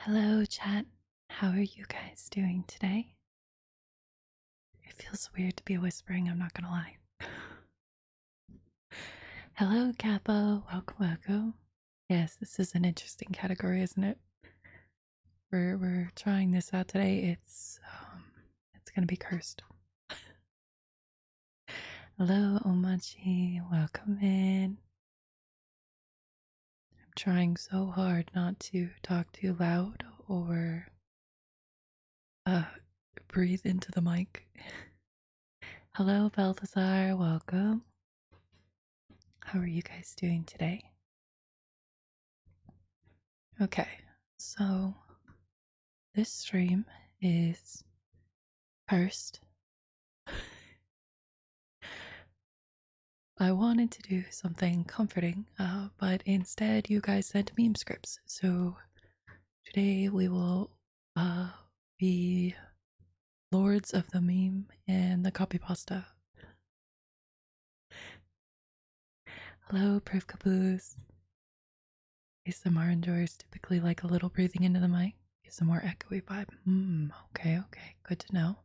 Hello, chat. How are you guys doing today? It feels weird to be whispering, I'm not gonna lie. Hello, Capo. Welcome, welcome. Yes, this is an interesting category, isn't it? We're trying this out today. It's gonna be cursed. Hello, Omachi. Welcome in. I'm trying so hard not to talk too loud or breathe into the mic. Hello, Balthazar. Welcome. How are you guys doing today? Okay, so this stream is cursed. I wanted to do something comforting, but instead you guys sent meme scripts. So today we will be lords of the meme and the copypasta. Hello, Priv Caboose. ASMR enjoyers typically like a little breathing into the mic. Gives a more echoey vibe. Okay, good to know.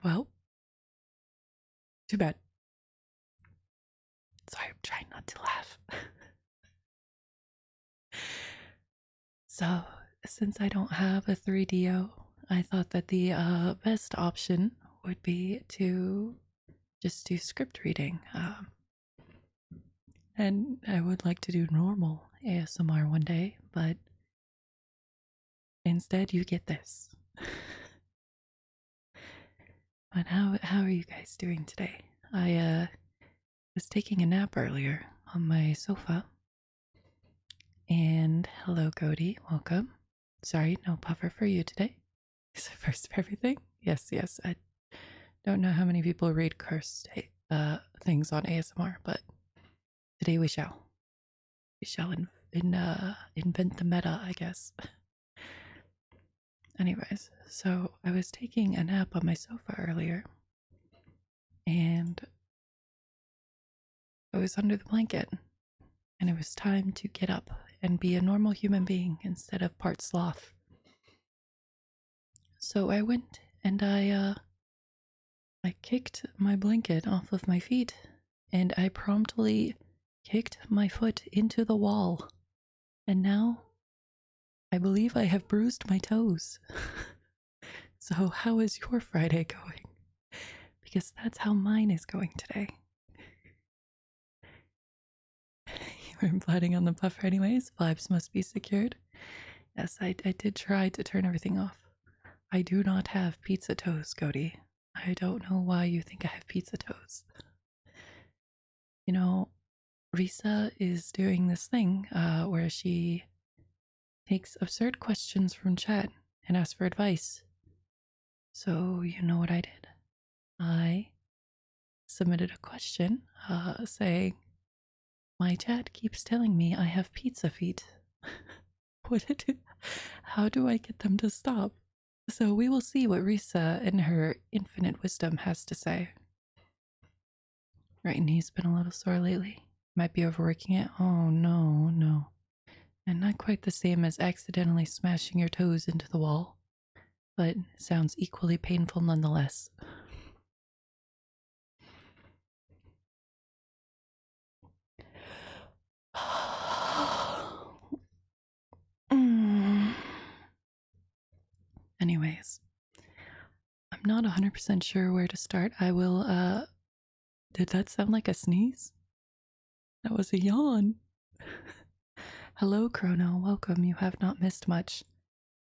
Well, too bad. Sorry, I'm trying not to laugh. So, since I don't have a 3DO, I thought that the best option would be to just do script reading. And I would like to do normal ASMR one day, but instead you get this. But how are you guys doing today? I was taking a nap earlier on my sofa. And hello, Cody. Welcome. Sorry, no puffer for you today. Is it first of everything? Yes. I don't know how many people read cursed things on ASMR, but today we shall. We shall invent the meta, I guess. Anyways, so I was taking a nap on my sofa earlier, and I was under the blanket, and it was time to get up and be a normal human being instead of part sloth. So I went and I kicked my blanket off of my feet, and I promptly kicked my foot into the wall. And now I believe I have bruised my toes. So how is your Friday going? Because that's how mine is going today. You were imploding on the puffer anyways. Vibes must be secured. Yes, I did try to turn everything off. I do not have pizza toes, Cody. I don't know why you think I have pizza toes. You know, Risa is doing this thing where she takes absurd questions from chat and asks for advice. So, you know what I did? I submitted a question saying, my chat keeps telling me I have pizza feet. How do I get them to stop? So we will see what Risa in her infinite wisdom has to say. Right, and he's been a little sore lately. Might be overworking it. Oh, no. And not quite the same as accidentally smashing your toes into the wall, but sounds equally painful nonetheless. Anyways, I'm not 100% sure where to start. I will, did that sound like a sneeze? That was a yawn. Hello, Chrono. Welcome. You have not missed much.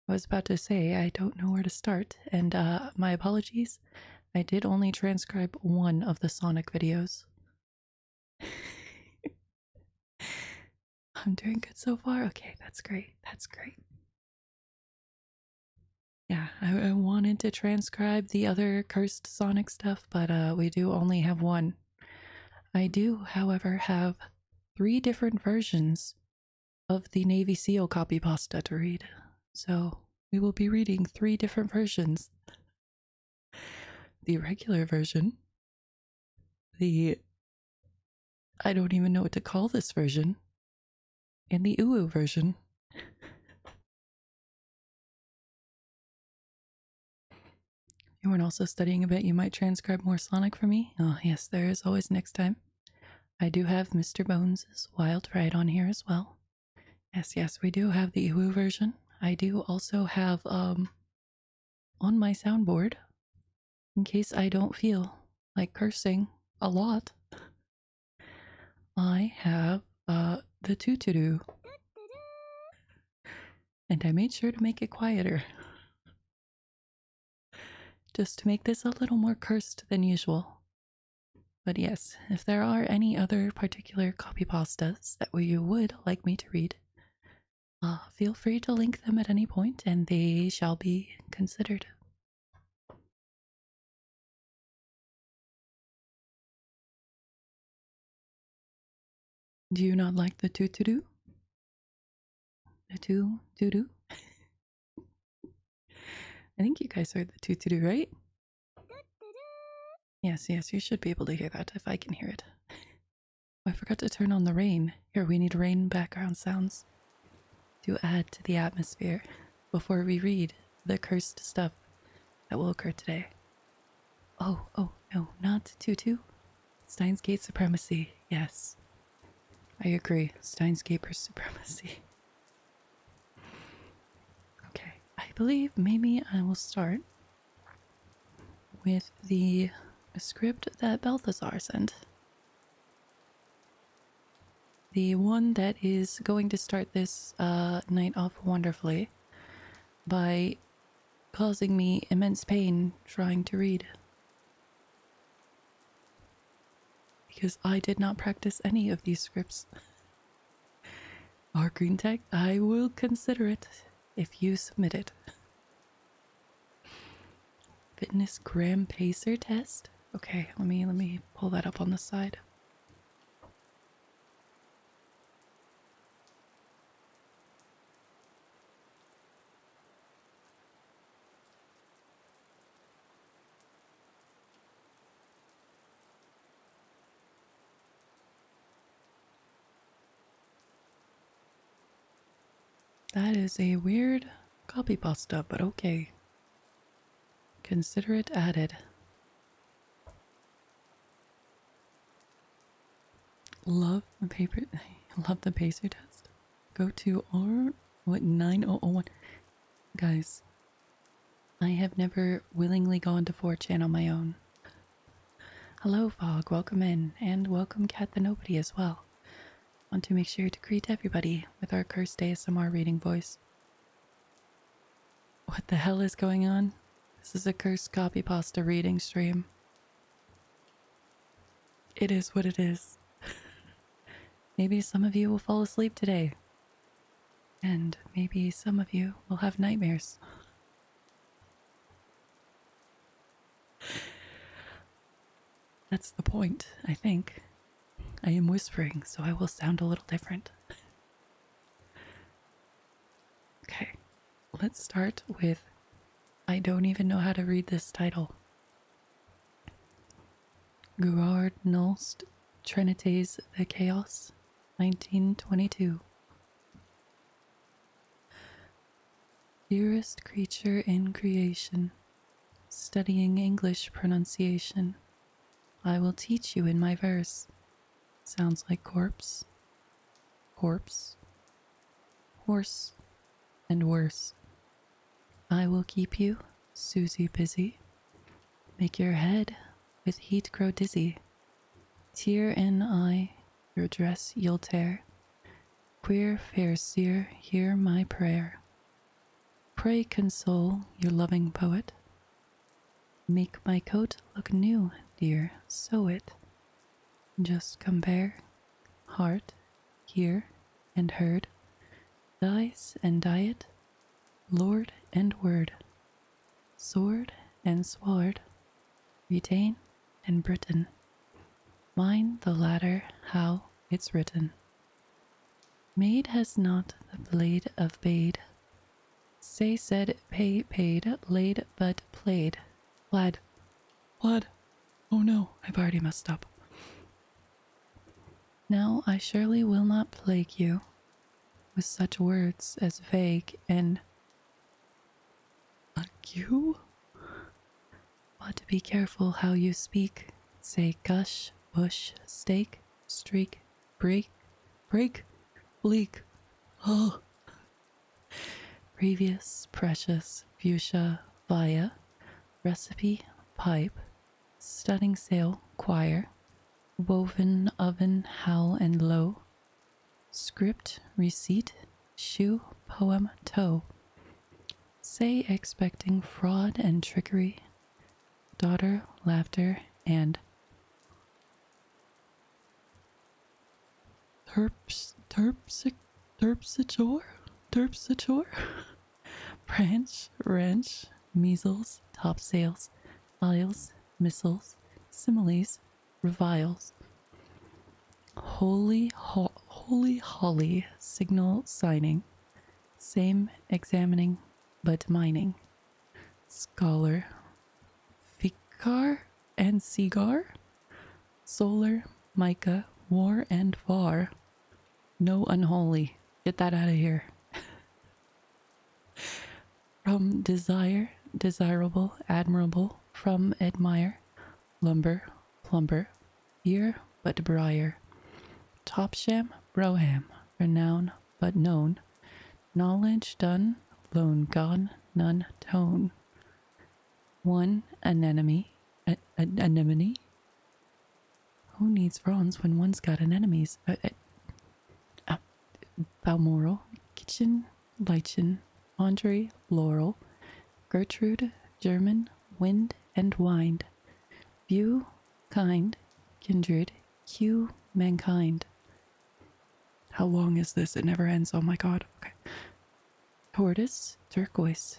I was about to say I don't know where to start, and my apologies. I did only transcribe one of the Sonic videos. I'm doing good so far. Okay, that's great. Yeah, I wanted to transcribe the other cursed Sonic stuff, but we do only have one. I do, however, have 3 different versions of the Navy SEAL copypasta to read. So we will be reading 3 different versions. The regular version, I don't even know what to call this version, and the uwu version. You weren't also studying a bit, you might transcribe more Sonic for me? Oh, yes, there is always next time. I do have Mr. Bones' Wild Ride on here as well. Yes, yes, we do have the Iwu version. I do also have, on my soundboard, in case I don't feel like cursing a lot, I have, the Tutudu. And I made sure to make it quieter. Just to make this a little more cursed than usual. But yes, if there are any other particular copypastas that you would like me to read, feel free to link them at any point and they shall be considered. Do you not like the tutudu? The tutudu? I think you guys heard the tutudu, right? Yes, yes, you should be able to hear that if I can hear it. I forgot to turn on the rain. Here, we need rain background sounds to add to the atmosphere before we read the cursed stuff that will occur today. Oh, no, not Tutu. Steins Gate supremacy, yes. I agree, Steins Gate's supremacy. Okay, I believe maybe I will start with the script that Balthazar sent. The one that is going to start this night off wonderfully by causing me immense pain trying to read. Because I did not practice any of these scripts. Our green tag, I will consider it if you submit it. Fitness gram pacer test? Okay, let me pull that up on the side. That is a weird copypasta, but okay. Consider it added. Love the pacer test. Go to what 9001. Guys, I have never willingly gone to 4chan on my own. Hello Fog, welcome in, and welcome Cat the Nobody as well. Want to make sure to greet everybody with our cursed ASMR reading voice. What the hell is going on? This is a cursed copypasta reading stream. It is what it is. Maybe some of you will fall asleep today. And maybe some of you will have nightmares. That's the point, I think. I am whispering, so I will sound a little different. Okay, let's start with, I don't even know how to read this title. Gerard Nolst, Trinites the Chaos, 1922. Dearest creature in creation, studying English pronunciation, I will teach you in my verse. Sounds like corpse, horse, and worse. I will keep you, Susie, busy. Make your head with heat grow dizzy. Tear in eye, your dress you'll tear. Queer fair seer, hear my prayer. Pray console your loving poet. Make my coat look new, dear, sew it. Just compare heart, here, and heard, dice and diet, lord and word, sword and sword, retain and Britain. Mine the latter, how it's written. Maid has not the blade of bade. Say said, paid, laid, but played. Blood. Oh no, I've already messed up. Now I surely will not plague you. with such words as vague and you? But be careful how you speak. Say gush, bush, stake, streak, break, bleak. Oh. Previous, precious, fuchsia, via, recipe, pipe, studding sail, choir, woven oven, howl and low, script, receipt, shoe, poem, toe. Say expecting fraud and trickery, daughter, laughter, and terpsichore, branch, wrench, measles, topsails, files, missiles, similes, reviles, holy holly, signal signing, same examining, but mining, scholar, vicar and cigar, solar, mica, war and var. No unholy. Get that out of here. From desire, desirable, admirable, from admire, lumber, plumber, ear but briar, topsham, broham, renown but known, knowledge done, lone gone, none tone. One anemone. Anemone? Who needs bronze when one's got anemones? Balmoral, kitchen, lichen, Andre, laurel, Gertrude, German, wind and wind, view, kind, kindred, hue, mankind. How long is this? It never ends. Oh my god. Okay. Tortoise, turquoise,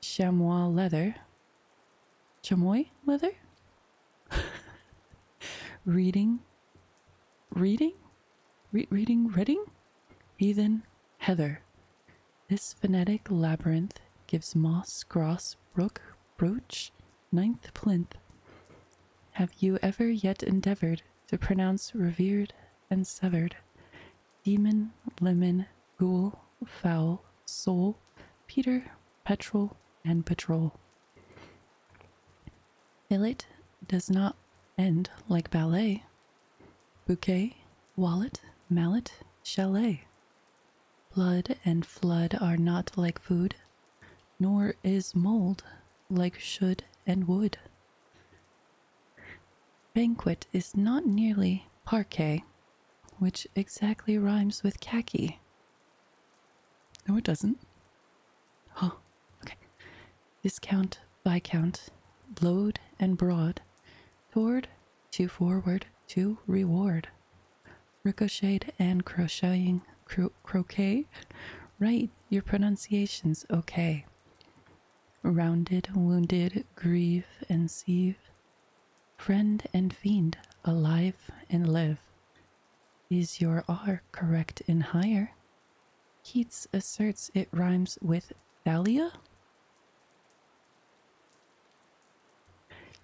chamois leather, chamois leather? Reading, reading, heathen, heather. This phonetic labyrinth gives moss, gross, brook, brooch, ninth plinth. Have you ever yet endeavored to pronounce revered and severed? Demon, lemon, ghoul, foul, soul, Peter, petrol, and patrol. Billet does not end like ballet. Bouquet, wallet, mallet, chalet. Blood and flood are not like food, nor is mold like should and would. Banquet is not nearly parquet, which exactly rhymes with khaki. No, it doesn't. Oh, okay. Discount, viscount, load and broad, toward, to forward, to reward. Ricocheted and crocheting, croquet. Right, your pronunciation's okay. Rounded, wounded, grieve and sieve. Friend and fiend, alive and live. Is your R correct in higher? Keats asserts it rhymes with Thalia?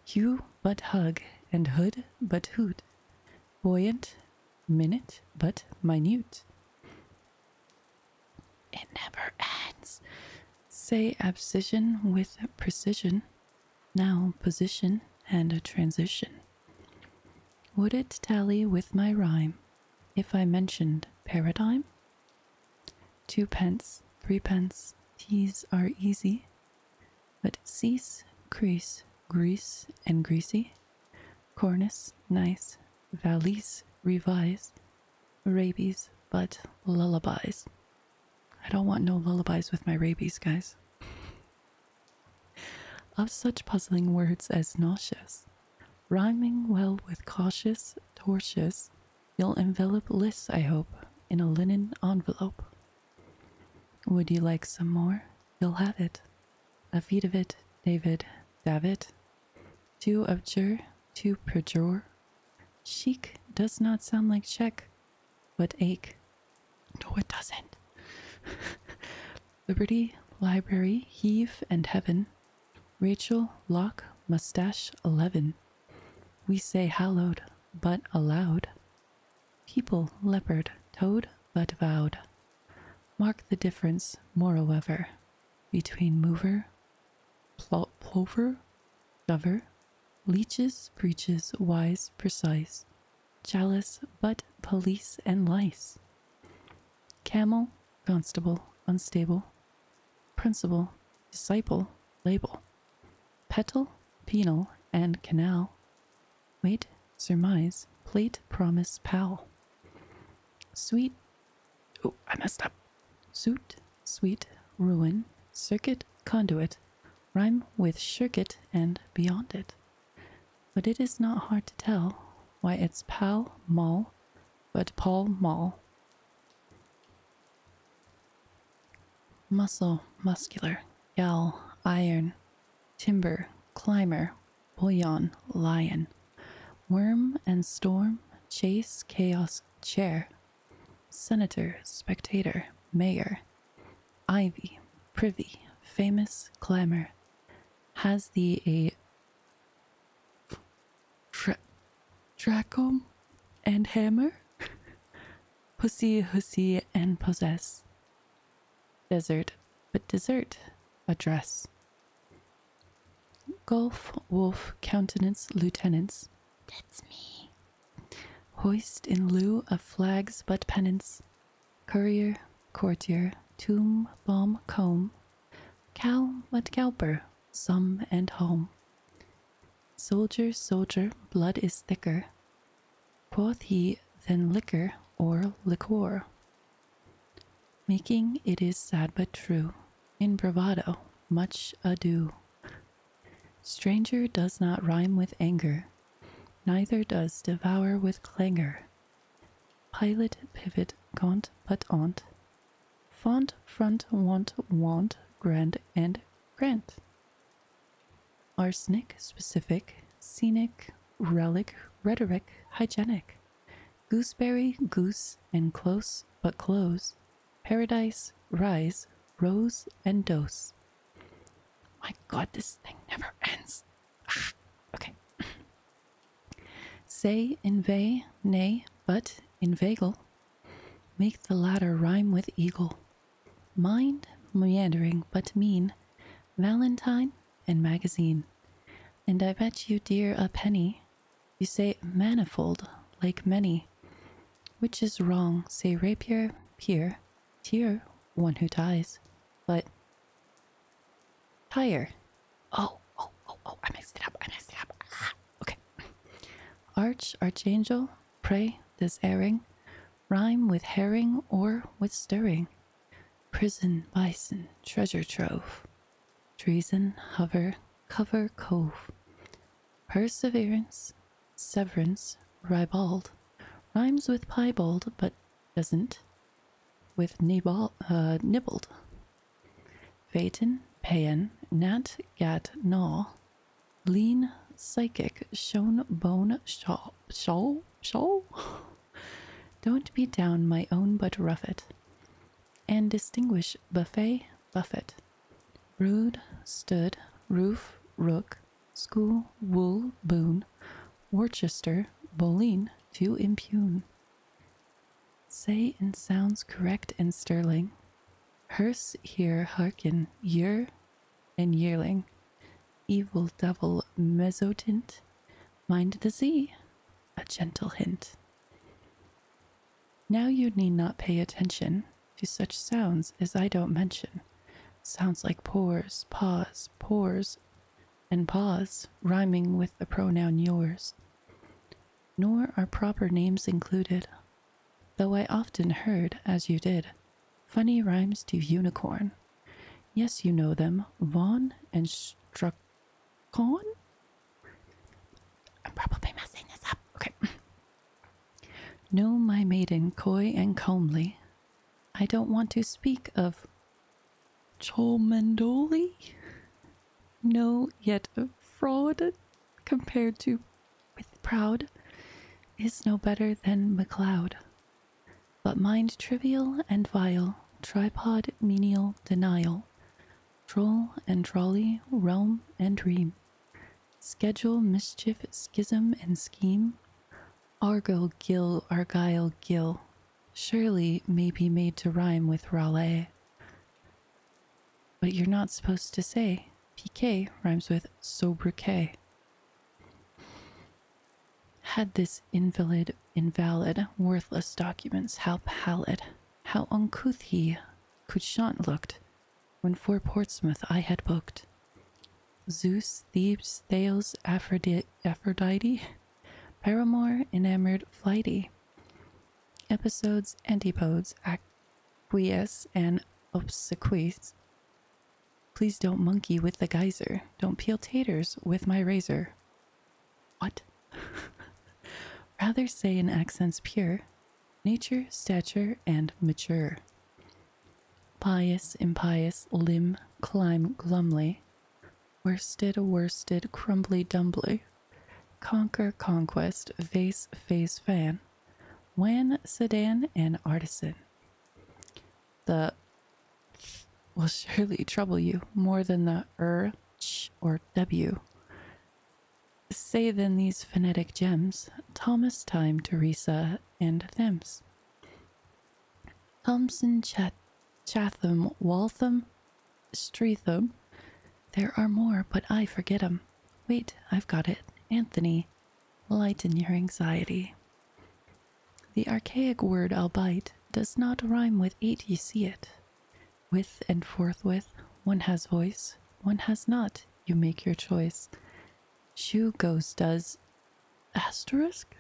Hue but hug, and hood but hoot. Buoyant, minute but minute. It never ends. Say abscission with precision. Now position and a transition. Would it tally with my rhyme if I mentioned paradigm? 2 pence, 3 pence, teas are easy, but cease, crease, grease and greasy, cornice, nice, valise, revise, rabies, but lullabies. I don't want no lullabies with my rabies, guys. Of such puzzling words as nauseous, rhyming well with cautious, tortuous, you'll envelop lists, I hope, in a linen envelope. Would you like some more? You'll have it. A feet of it, David, David. 2 abjure, 2 perjure. Chic does not sound like check, but ache. No, it doesn't. Liberty, library, heave and heaven. Rachel, lock, mustache, 11. We say hallowed, but aloud. People, leopard, toad, but vowed. Mark the difference, moreover, between mover, plover, dover, leeches, breeches, wise, precise, chalice, butt, police, and lice. Camel, constable, unstable, principal, disciple, label. Petal, penal, and canal. Wait, surmise, plate, promise, pal. Sweet, oh, I messed up. Suit, sweet, ruin, circuit, conduit, rhyme with shirkit and beyond it. But it is not hard to tell why it's pal, mall, but Paul Mall. Muscle, muscular, gal, iron, timber, climber, bullion, lion, worm and storm, chase, chaos, chair, senator, spectator, mayor, ivy, privy, famous, clamor, has the a dracom and hammer, pussy, hussy, and possess, desert, but dessert, address. Golf, wolf, countenance, lieutenants. That's me. Hoist in lieu of flags but pennants. Courier, courtier, tomb, bomb, comb. Cow but cowper, some and home. Soldier, soldier, blood is thicker. Quoth he, than liquor or liquor. Making it is sad but true. In bravado, much ado. Stranger does not rhyme with anger, neither does devour with clangor. Pilot, pivot, gaunt but aunt, font, front, want, grand, and grant. Arsenic, specific, scenic, relic, rhetoric, hygienic. Gooseberry, goose, and close but close. Paradise, rise, rose, and dose. My god, this thing never ends. Okay. Say, inveigh, nay, but, inveigle. Make the latter rhyme with eagle. Mind, meandering, but mean. Valentine and magazine. And I bet you, dear, a penny. You say manifold, like many. Which is wrong, say rapier, peer, tear, one who ties. But tire. Oh, I messed it up. Okay. Arch, archangel, pray, this airing, rhyme with herring or with stirring. Prison, bison, treasure trove. Treason, hover, cover, cove. Perseverance, severance, ribald. Rhymes with piebald, but doesn't. With nibbled. Phaeton, paean, gnat, gat, gnaw. Lean, psychic, shown, bone, shawl? Don't be down my own but rough it. And distinguish buffet, buffet. Rude, stood, roof, rook, school, wool, boon. Worcester, Boleyn, to impugn. Say in sounds correct and sterling. Hearse, here, hearken, year, and yearling. Evil devil, mezzotint. Mind the Z, a gentle hint. Now you need not pay attention to such sounds as I don't mention. Sounds like pores, pause, pores, and pause, rhyming with the pronoun yours. Nor are proper names included, though I often heard, as you did, funny rhymes to unicorn. Yes, you know them, Vaughn and Struckon? I'm probably messing this up. Okay. No, my maiden, coy and comely. I don't want to speak of Cholmendoli. No, yet fraud compared to with proud is no better than MacLeod. But mind trivial and vile, tripod, menial, denial, troll and trolley, realm and dream, schedule, mischief, schism and scheme, argyle, gill, argyle, gill, surely may be made to rhyme with raleigh. But you're not supposed to say. PK rhymes with sobriquet. Had this invalid, worthless documents, how pallid, how uncouth he, couchant looked, when for Portsmouth I had booked. Zeus, Thebes, Thales, Aphrodite, Paramore, enamored, flighty. Episodes, antipodes, acquiesce, and obsequies. Please don't monkey with the geyser. Don't peel taters with my razor. What? Rather say in accents pure, nature, stature, and mature. Pious, impious, limb, climb glumly. Worsted, crumbly, dumbly. Conquer, conquest, vase, phase, fan. Wan, sedan, and artisan. The will surely trouble you more than the ch, or w. Say then these phonetic gems, Thomas Time, Teresa, and Thames. Thompson, Chatham, Waltham, Streatham. There are more, but I forget 'em. Wait, I've got it. Anthony, lighten your anxiety. The archaic word albeit does not rhyme with 8, you see it. With and forthwith, one has voice, one has not, you make your choice. Shoe goes does asterisk?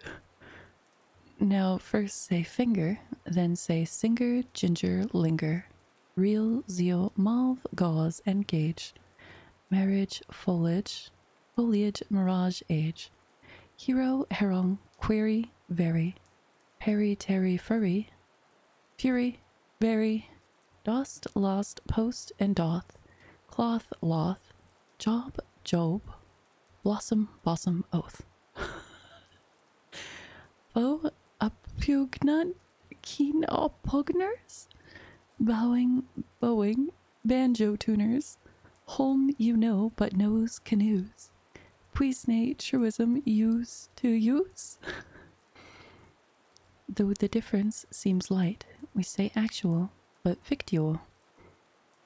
Now first say finger, then say singer, ginger, linger. Real, zeal, mauve, gauze, and gauge. Marriage, foliage, mirage, age. Hero, herong, query, very. Perry, terry, furry. Fury, very. Dost, lost, post, and doth. Cloth, loth. Job, job. Blossom, bosom, oath. Foe, oppugnant, keen oppugners. Bowing, bowing, banjo tuners. Holm you know, but knows canoes. Puisne truism use to use. Though the difference seems light, we say actual, but victual.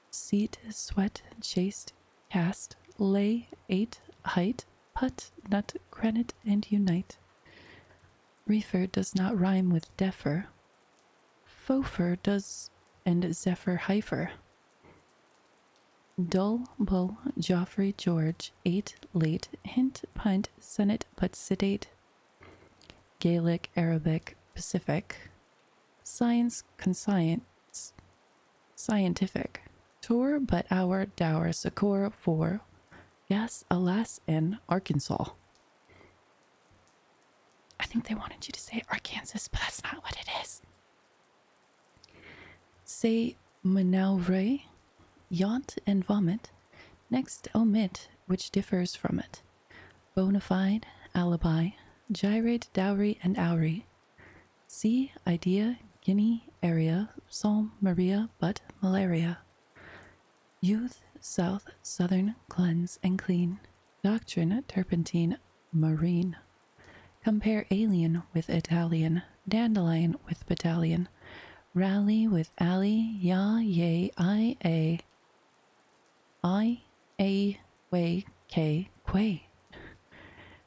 Seat, sweat, chaste, cast, lay, ate, height, put, nut, granite, and unite. Reefer does not rhyme with defer. Fofer does, and zephyr heifer. Dull, bull, Joffrey, George, ate, late, hint, pint, senate, but sedate. Gaelic, Arabic, Pacific. Science, conscience, scientific. Tour, but our, dour, succor, for. Gas, alas, and Arkansas. I think they wanted you to say Arkansas, but that's not what it is. Say manoeuvre, yacht, and vomit. Next omit, which differs from it. Bona fide, alibi, gyrate, dowry, and owry. See, idea, guinea, area, psalm, Maria, but malaria. Youth, south, southern, cleanse, and clean. Doctrine, turpentine, marine. Compare alien with Italian, dandelion with battalion. Rally with alley, ya, yay, way, k, quay.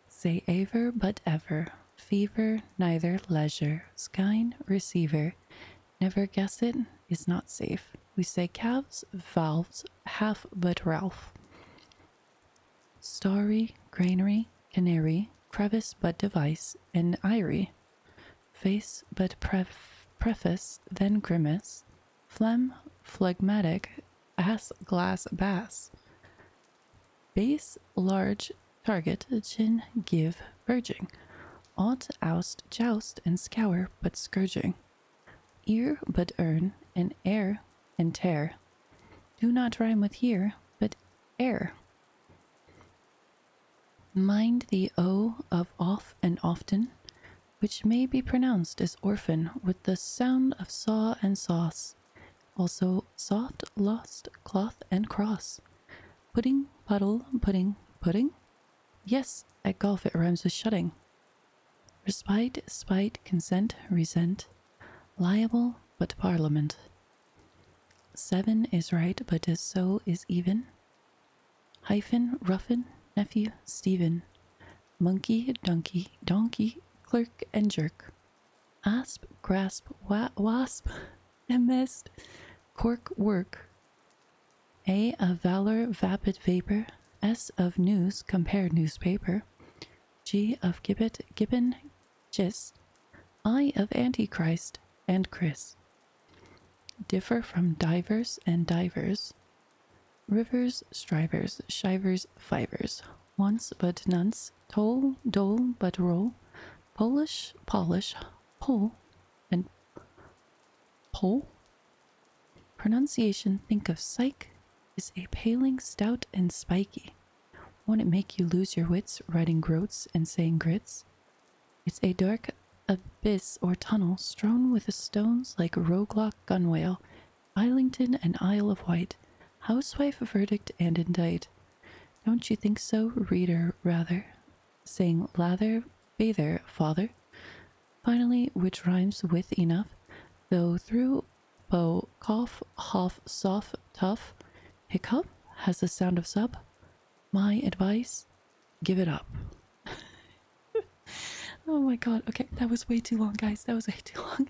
Say aver, but ever. Fever, neither, leisure. Skine, receiver. Never guess it, is not safe. We say calves, valves, half but Ralph. Starry, granary, canary, crevice but device, and eyrie. Face but preface, then grimace. Phlegm, phlegmatic, ass, glass, bass. Base, large, target, chin, give, verging. Ought, oust, joust, and scour, but scourging. Ear, but earn, and air, and tear. Do not rhyme with here, but air. Mind the O of off and often, which may be pronounced as orphan with the sound of saw and sauce. Also soft, lost, cloth, and cross. Pudding, puddle, pudding, pudding? Yes, at golf it rhymes with shutting. Respite, spite, consent, resent. Liable, but Parliament. 7 is right, but so is even. Hyphen, Ruffin, Nephew, Stephen. Monkey, donkey, clerk, and jerk. Asp, grasp, wasp, emest, cork, work. A of valor, vapid vapor. S of news, compared newspaper. G of gibbet, gibbon, gist. I of Antichrist, and Chris. Differ from divers and divers. Rivers, strivers, shivers, fivers. Once but nonce. Toll, dole, but roll. Polish, polish, pull, and pull. Pronunciation, think of psych, is a paling, stout, and spiky. Won't it make you lose your wits writing groats and saying grits? It's a dark abyss or tunnel strewn with stones like Roguelock Gunwale, Islington and Isle of Wight, housewife verdict and indict. Don't you think so, reader, rather? Saying lather, bather, father. Finally, which rhymes with enough, though through bow, cough, hoff, soft, tough, hiccup has the sound of sub. My advice, give it up. Oh my god, okay, that was way too long, guys. That was way too long.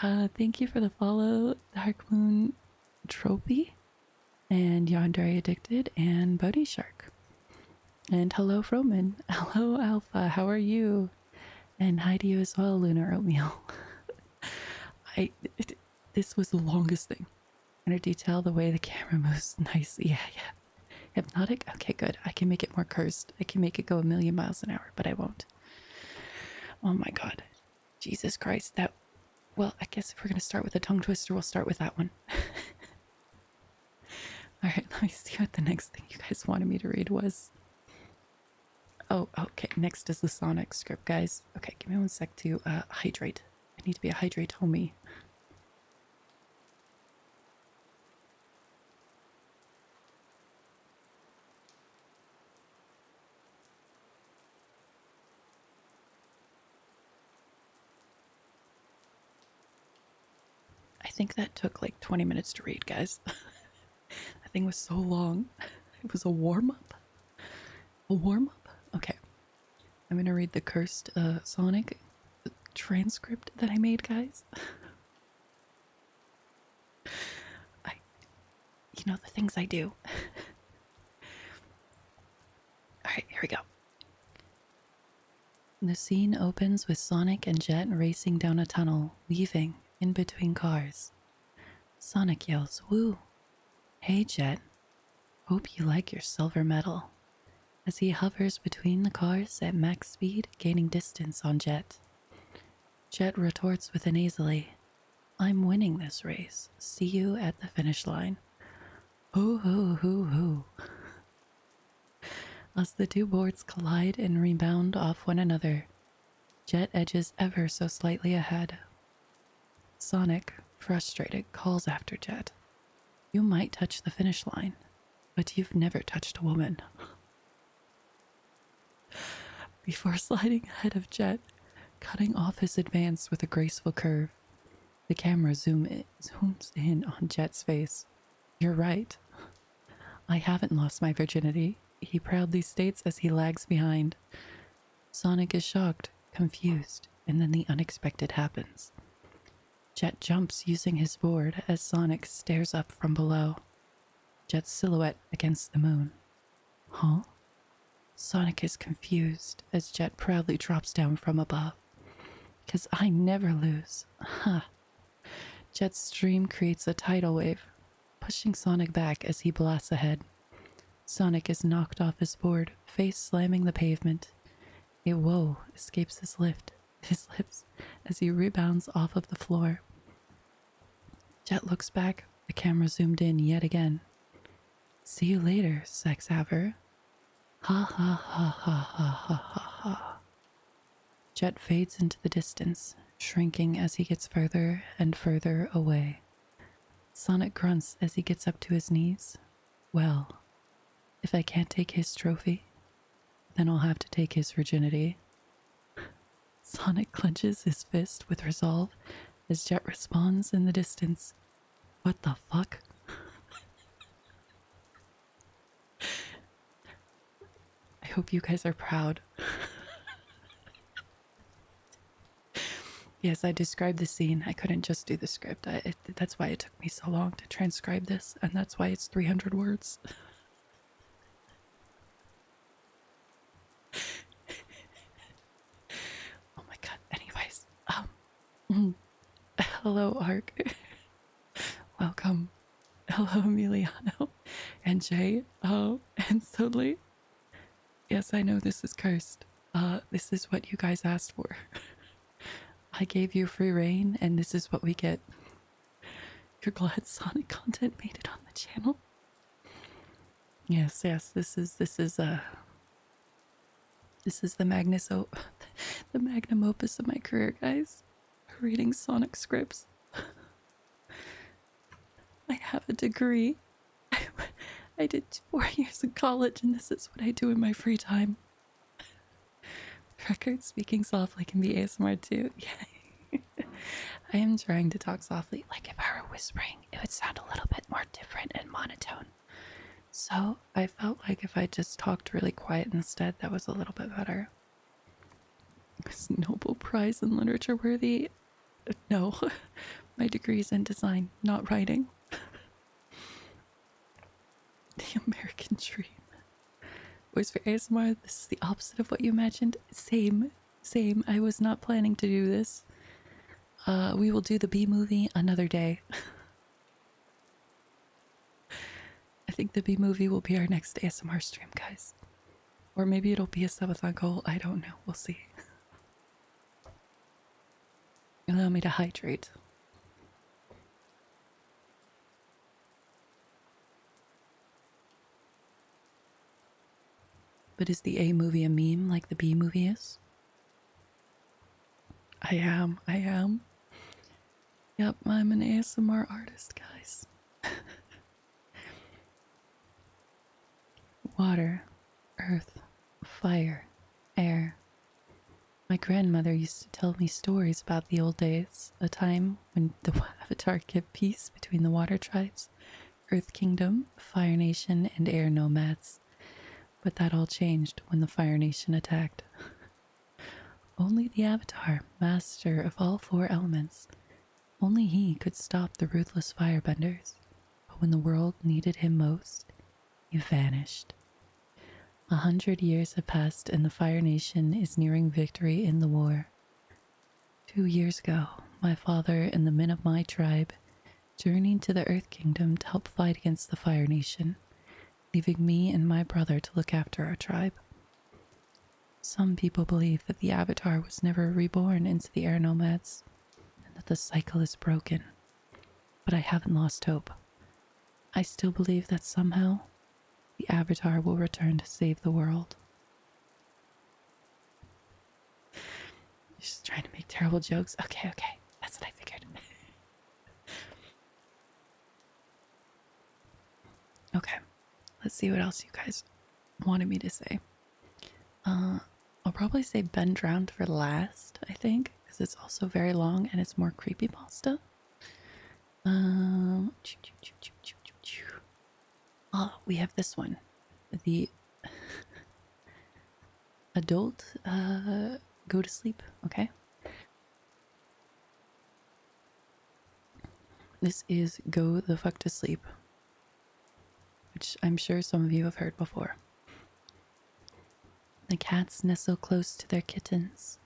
Alright, thank you for the follow, Dark Moon Trophy, and Yandere Addicted, and Bodhi Shark. And hello, Froman. Hello, Alpha. How are you? And hi to you as well, Lunar Oatmeal. This was the longest thing. Inner detail, the way the camera moves. Nice. Yeah. Hypnotic? Okay, good. I can make it more cursed. I can make it go 1,000,000 miles an hour, but I won't. Oh my god. Jesus Christ. Well, I guess if we're going to start with a tongue twister, we'll start with that one. Alright, let me see what the next thing you guys wanted me to read was. Oh, okay. Next is the Sonic script, guys. Okay, give me 1 sec to hydrate. I need to be a hydrate homie. I think that took like 20 minutes to read, guys. That thing was so long. It was a warm-up. A warm-up? Okay. I'm gonna read the cursed Sonic transcript that I made, guys. You know, the things I do. Alright, here we go. The scene opens with Sonic and Jet racing down a tunnel, weaving in between cars. Sonic yells, "Woo! Hey, Jet. Hope you like your silver medal," as he hovers between the cars at max speed, gaining distance on Jet. Jet retorts with a nasally, "I'm winning this race. See you at the finish line." Hoo hoo hoo hoo. As the two boards collide and rebound off one another, Jet edges ever so slightly ahead. Sonic, frustrated, calls after Jet. "You might touch the finish line, but you've never touched a woman." Before sliding ahead of Jet, cutting off his advance with a graceful curve, the camera zooms in on Jet's face. "You're right. I haven't lost my virginity," he proudly states as he lags behind. Sonic is shocked, confused, and then the unexpected happens. Jet jumps using his board as Sonic stares up from below. Jet's silhouette against the moon. Huh? Sonic is confused as Jet proudly drops down from above. "'Cause I never lose." Huh. Jet's stream creates a tidal wave, pushing Sonic back as he blasts ahead. Sonic is knocked off his board, face slamming the pavement. A whoa escapes his lips as he rebounds off of the floor. Jet looks back, the camera zoomed in yet again. "See you later, sex haver." Ha ha ha ha ha ha ha ha. Jet fades into the distance, shrinking as he gets further and further away. Sonic grunts as he gets up to his knees. Well, if I can't take his trophy, then I'll have to take his virginity. Sonic clenches his fist with resolve as Jet responds in the distance. What the fuck? I hope you guys are proud. Yes, I described the scene. I couldn't just do the script. That's why it took me so long to transcribe this, and that's why it's 300 words. Oh my god. Anyways, hello, Ark. Welcome. Hello, Emiliano and Jay. Oh, and Sudley. Yes, I know this is cursed. This is what you guys asked for. I gave you free reign, and this is what we get. You're glad Sonic content made it on the channel? Yes, this is the the magnum opus of my career, guys. Reading Sonic scripts. I have a degree. I did 4 years in college, and this is what I do in my free time. Record speaking softly can be ASMR too. Yeah. I am trying to talk softly. Like if I were whispering, it would sound a little bit more different and monotone. So I felt like if I just talked really quiet instead, that was a little bit better. Is Nobel Prize in Literature worthy? No. My degree's in design, not writing. The American dream. Voice for ASMR, this is the opposite of what you imagined. Same. I was not planning to do this. We will do the B movie another day. I think the B movie will be our next ASMR stream, guys. Or maybe it'll be a subathon goal. I don't know. We'll see. Allow me to hydrate. But is the A movie a meme like the B movie is? I am. Yep, I'm an ASMR artist, guys. Water, earth, fire, air. My grandmother used to tell me stories about the old days, a time when the Avatar kept peace between the water tribes, Earth Kingdom, Fire Nation, and Air Nomads. But that all changed when the Fire Nation attacked. Only the Avatar, master of all 4 elements, only he could stop the ruthless firebenders. But when the world needed him most, he vanished. 100 years have passed and the Fire Nation is nearing victory in the war. 2 years ago, my father and the men of my tribe journeyed to the Earth Kingdom to help fight against the Fire Nation, leaving me and my brother to look after our tribe. Some people believe that the Avatar was never reborn into the Air Nomads, and that the cycle is broken. But I haven't lost hope. I still believe that somehow, the Avatar will return to save the world. Just trying to make terrible jokes. Okay. That's what I figured. Okay. Let's see what else you guys wanted me to say. I'll probably say Ben Drowned for last, I think, because it's also very long and it's more creepypasta. We have this one. The adult go to sleep, okay? This is Go the Fuck to Sleep, which I'm sure some of you have heard before. The cats nestle close to their kittens.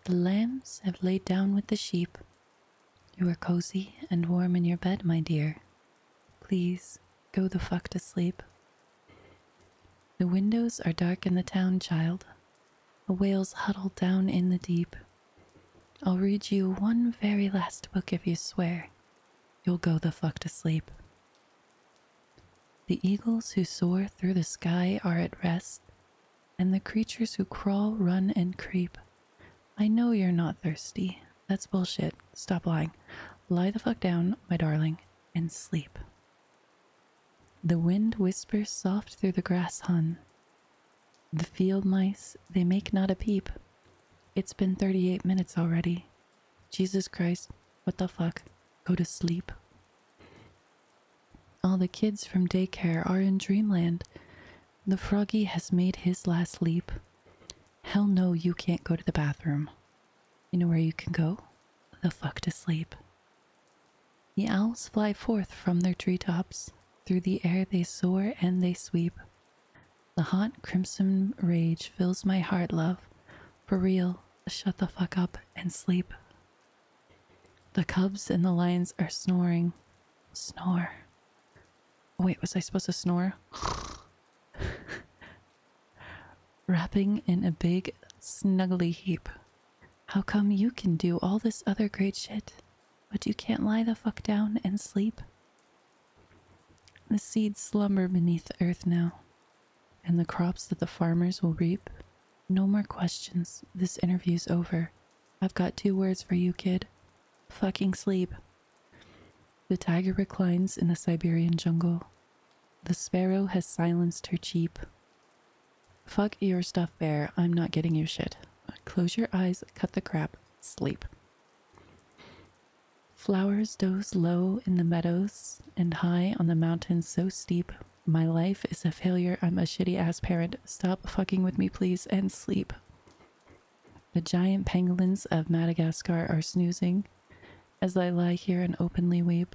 The lambs have laid down with the sheep. You are cozy and warm in your bed, my dear. Please, go the fuck to sleep. The windows are dark in the town, child. The whales huddle down in the deep. I'll read you one very last book if you swear. You'll go the fuck to sleep. The eagles who soar through the sky are at rest, and the creatures who crawl, run, and creep. I know you're not thirsty. That's bullshit. Stop lying. Lie the fuck down, my darling, and sleep. The wind whispers soft through the grass hun. The field mice, they make not a peep. It's been 38 minutes already. Jesus Christ, what the fuck? Go to sleep. All the kids from daycare are in dreamland. The froggy has made his last leap. Hell no, you can't go to the bathroom. You know where you can go? The fuck to sleep. The owls fly forth from their treetops. Through the air they soar and they sweep. The hot crimson rage fills my heart, love. For real, shut the fuck up and sleep. The cubs and the lions are snoring. Snore. Oh, wait, was I supposed to snore? Wrapping in a big, snuggly heap. How come you can do all this other great shit, but you can't lie the fuck down and sleep? The seeds slumber beneath the earth now, and the crops that the farmers will reap. No more questions. This interview's over. I've got 2 words for you, kid. Fucking sleep. The tiger reclines in the Siberian jungle. The sparrow has silenced her cheep. Fuck your stuffed bear. I'm not getting you shit. Close your eyes, cut the crap, sleep. Flowers doze low in the meadows and high on the mountains so steep. My life is a failure. I'm a shitty ass parent. Stop fucking with me, please, and sleep. The giant pangolins of Madagascar are snoozing as I lie here and openly weep.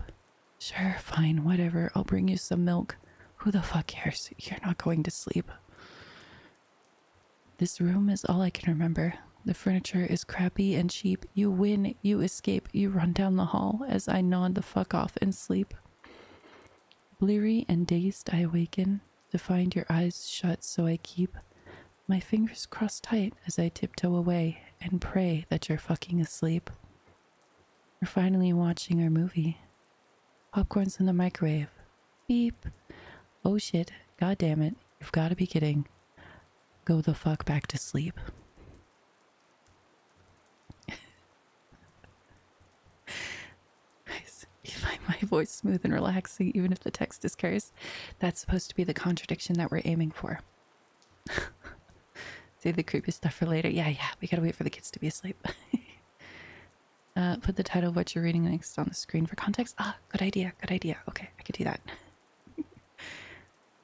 Sure, fine, whatever. I'll bring you some milk. Who the fuck cares? You're not going to sleep. This room is all I can remember. The furniture is crappy and cheap. You win, you escape, you run down the hall as I nod the fuck off and sleep. Bleary and dazed, I awaken to find your eyes shut, so I keep my fingers crossed tight as I tiptoe away and pray that you're fucking asleep. We're finally watching our movie. Popcorn's in the microwave. Beep. Oh shit, god damn it, you've got to be kidding. Go the fuck back to sleep. You find my voice smooth and relaxing even if the text is cursed. That's supposed to be the contradiction that we're aiming for. Save the creepy stuff for later. Yeah, we gotta wait for the kids to be asleep. Put the title of what you're reading next on the screen for context. Ah, good idea, good idea. Okay, I could do that.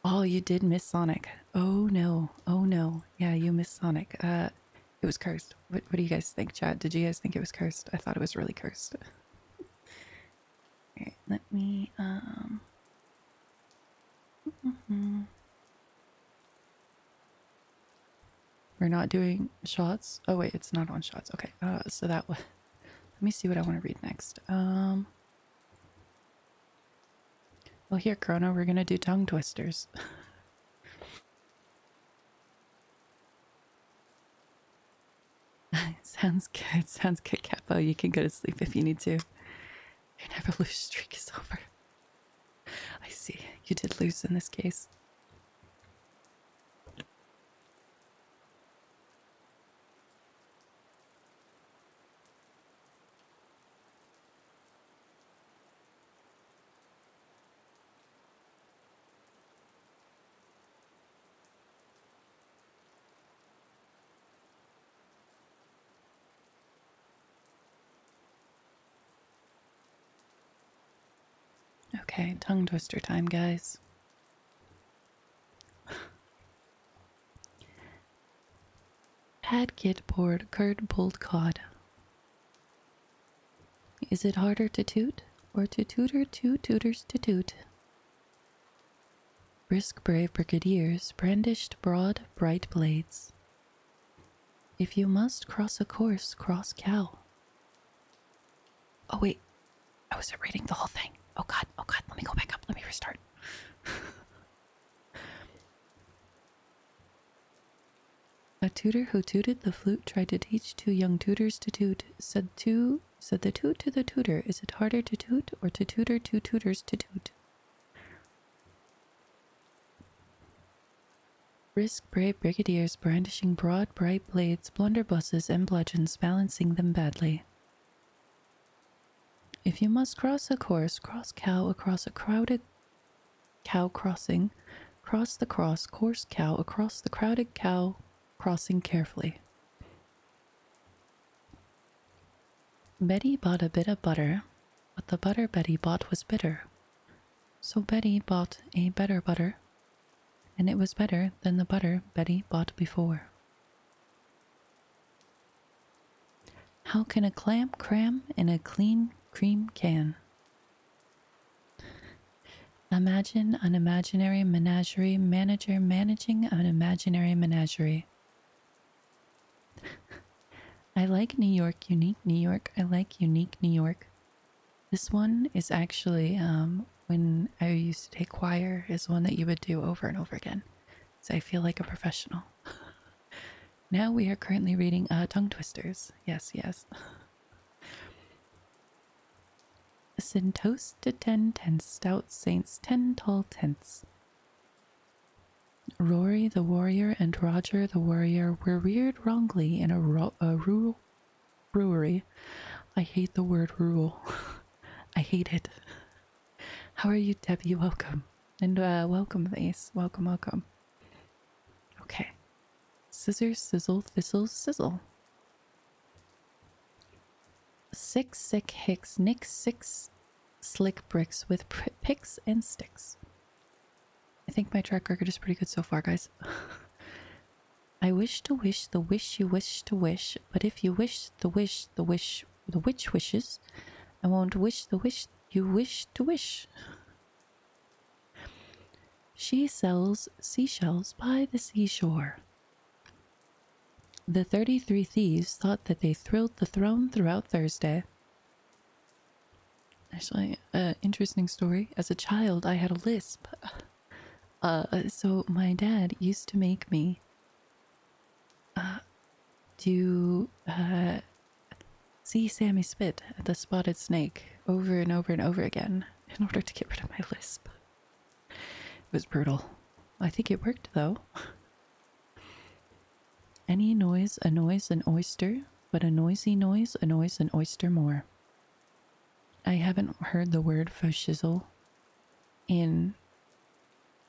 Oh, you did miss Sonic. Oh no, oh no. Yeah, you missed Sonic. It was cursed. What do you guys think, chat? Did you guys think it was cursed? I thought it was really cursed. Alright, let me, We're not doing shots. Oh wait, it's not on shots. Okay, so that was... Let me see what I want to read next. Well, here, Chrono, we're gonna do tongue twisters. Sounds good. Sounds good, Capo. You can go to sleep if you need to. Your never lose streak is over. I see. You did lose in this case. Okay, tongue twister time, guys. Pad kid board, curd pulled cod. Is it harder to toot or to tutor 2 tutors to toot? Brisk brave brigadiers brandished broad bright blades. If you must cross a course, cross cow. Oh wait, I wasn't reading the whole thing. Oh god, let me go back up, let me restart. A tutor who tooted the flute tried to teach 2 young tutors to toot. Said the toot to the tutor, is it harder to toot or to tutor 2 tutors to toot? Brisk brave brigadiers brandishing broad bright blades, blunderbusses and bludgeons, balancing them badly. If you must cross a course, cross cow across a crowded cow crossing. Cross the cross, course cow across the crowded cow crossing carefully. Betty bought a bit of butter, but the butter Betty bought was bitter. So Betty bought a better butter, and it was better than the butter Betty bought before. How can a clam cram in a clean cream can? Imagine an imaginary menagerie manager managing an imaginary menagerie. I like New York, unique New York. I like unique New York. This one is actually, when I used to take choir, is one that you would do over and over again. So I feel like a professional. Now we are currently reading Tongue Twisters. Yes, yes. Sin toast to 10 tents, stout saints, 10 tall tents. Rory the warrior and Roger the warrior were reared wrongly in a rural brewery. I hate the word rural. I hate it. How are you, Debbie? Welcome. And welcome, Ace. Welcome, welcome. Okay. Scissors, sizzle, thistle, sizzle. Six sick hicks, nick six slick bricks with picks and sticks. I think my track record is pretty good so far, guys. I wish to wish the wish you wish to wish, but if you wish the wish the witch wishes, I won't wish the wish you wish to wish. She sells seashells by the seashore. The 33 thieves thought that they thrilled the throne throughout Thursday. Actually, interesting story. As a child, I had a lisp. So my dad used to make me do see Sammy spit at the spotted snake over and over and over again in order to get rid of my lisp. It was brutal. I think it worked though. Any noise annoys an oyster, but a noisy noise annoys an oyster more. I haven't heard the word fashizzle in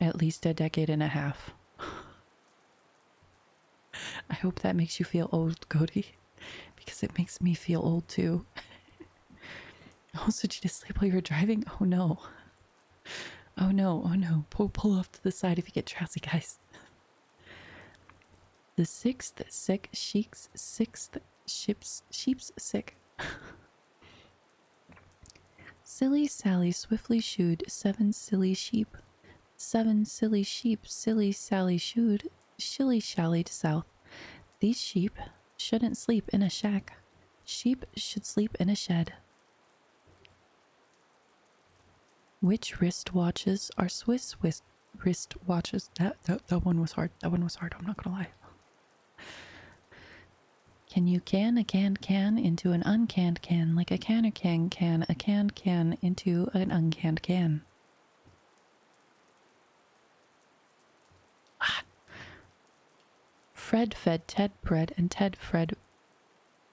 at least a decade and a half. I hope that makes you feel old, Cody, because it makes me feel old too. Also, did you just sleep while you were driving? Oh no. Oh no, oh no. Pull off to the side if you get drowsy, guys. The sixth sick sheep's sick. Silly Sally swiftly shooed 7 silly sheep. 7 silly sheep, silly Sally shooed, shilly-shallied south. These sheep shouldn't sleep in a shack. Sheep should sleep in a shed. Which wristwatches are Swiss wristwatches? That one was hard. That one was hard, I'm not gonna lie. Can you can a canned can into an uncanned can like a canner can a canned can into an uncanned can? Ah. Fred fed Ted bread and Ted fed...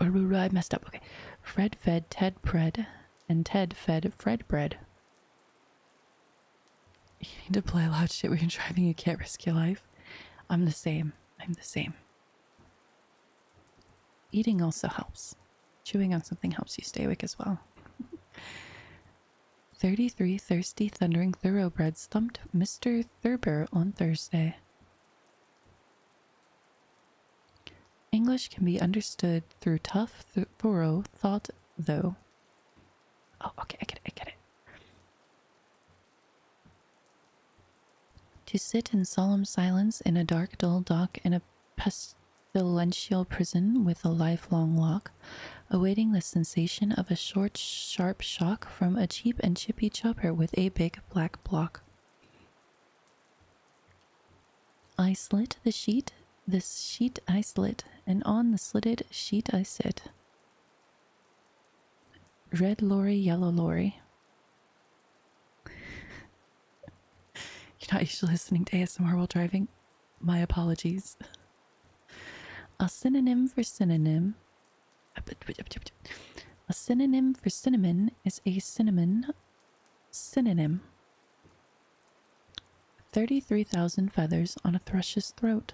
I messed up. Okay. Fred fed Ted bread and Ted fed Fred bread. You need to play loud shit when you're driving. You can't risk your life. I'm the same. I'm the same. Eating also helps. Chewing on something helps you stay awake as well. 33 thirsty, thundering thoroughbreds thumped Mr. Thurber on Thursday. English can be understood through tough, thorough thought, though. Oh, okay, I get it. To sit in solemn silence in a dark, dull dock in a pestilential prison with a lifelong lock, awaiting the sensation of a short, sharp shock from a cheap and chippy chopper with a big black block. I slit the sheet, this sheet I slit, and on the slitted sheet I sit. Red lorry, yellow lorry. You're not usually listening to ASMR while driving? My apologies. A synonym for synonym. A synonym for cinnamon is a cinnamon synonym. 33,000 feathers on a thrush's throat.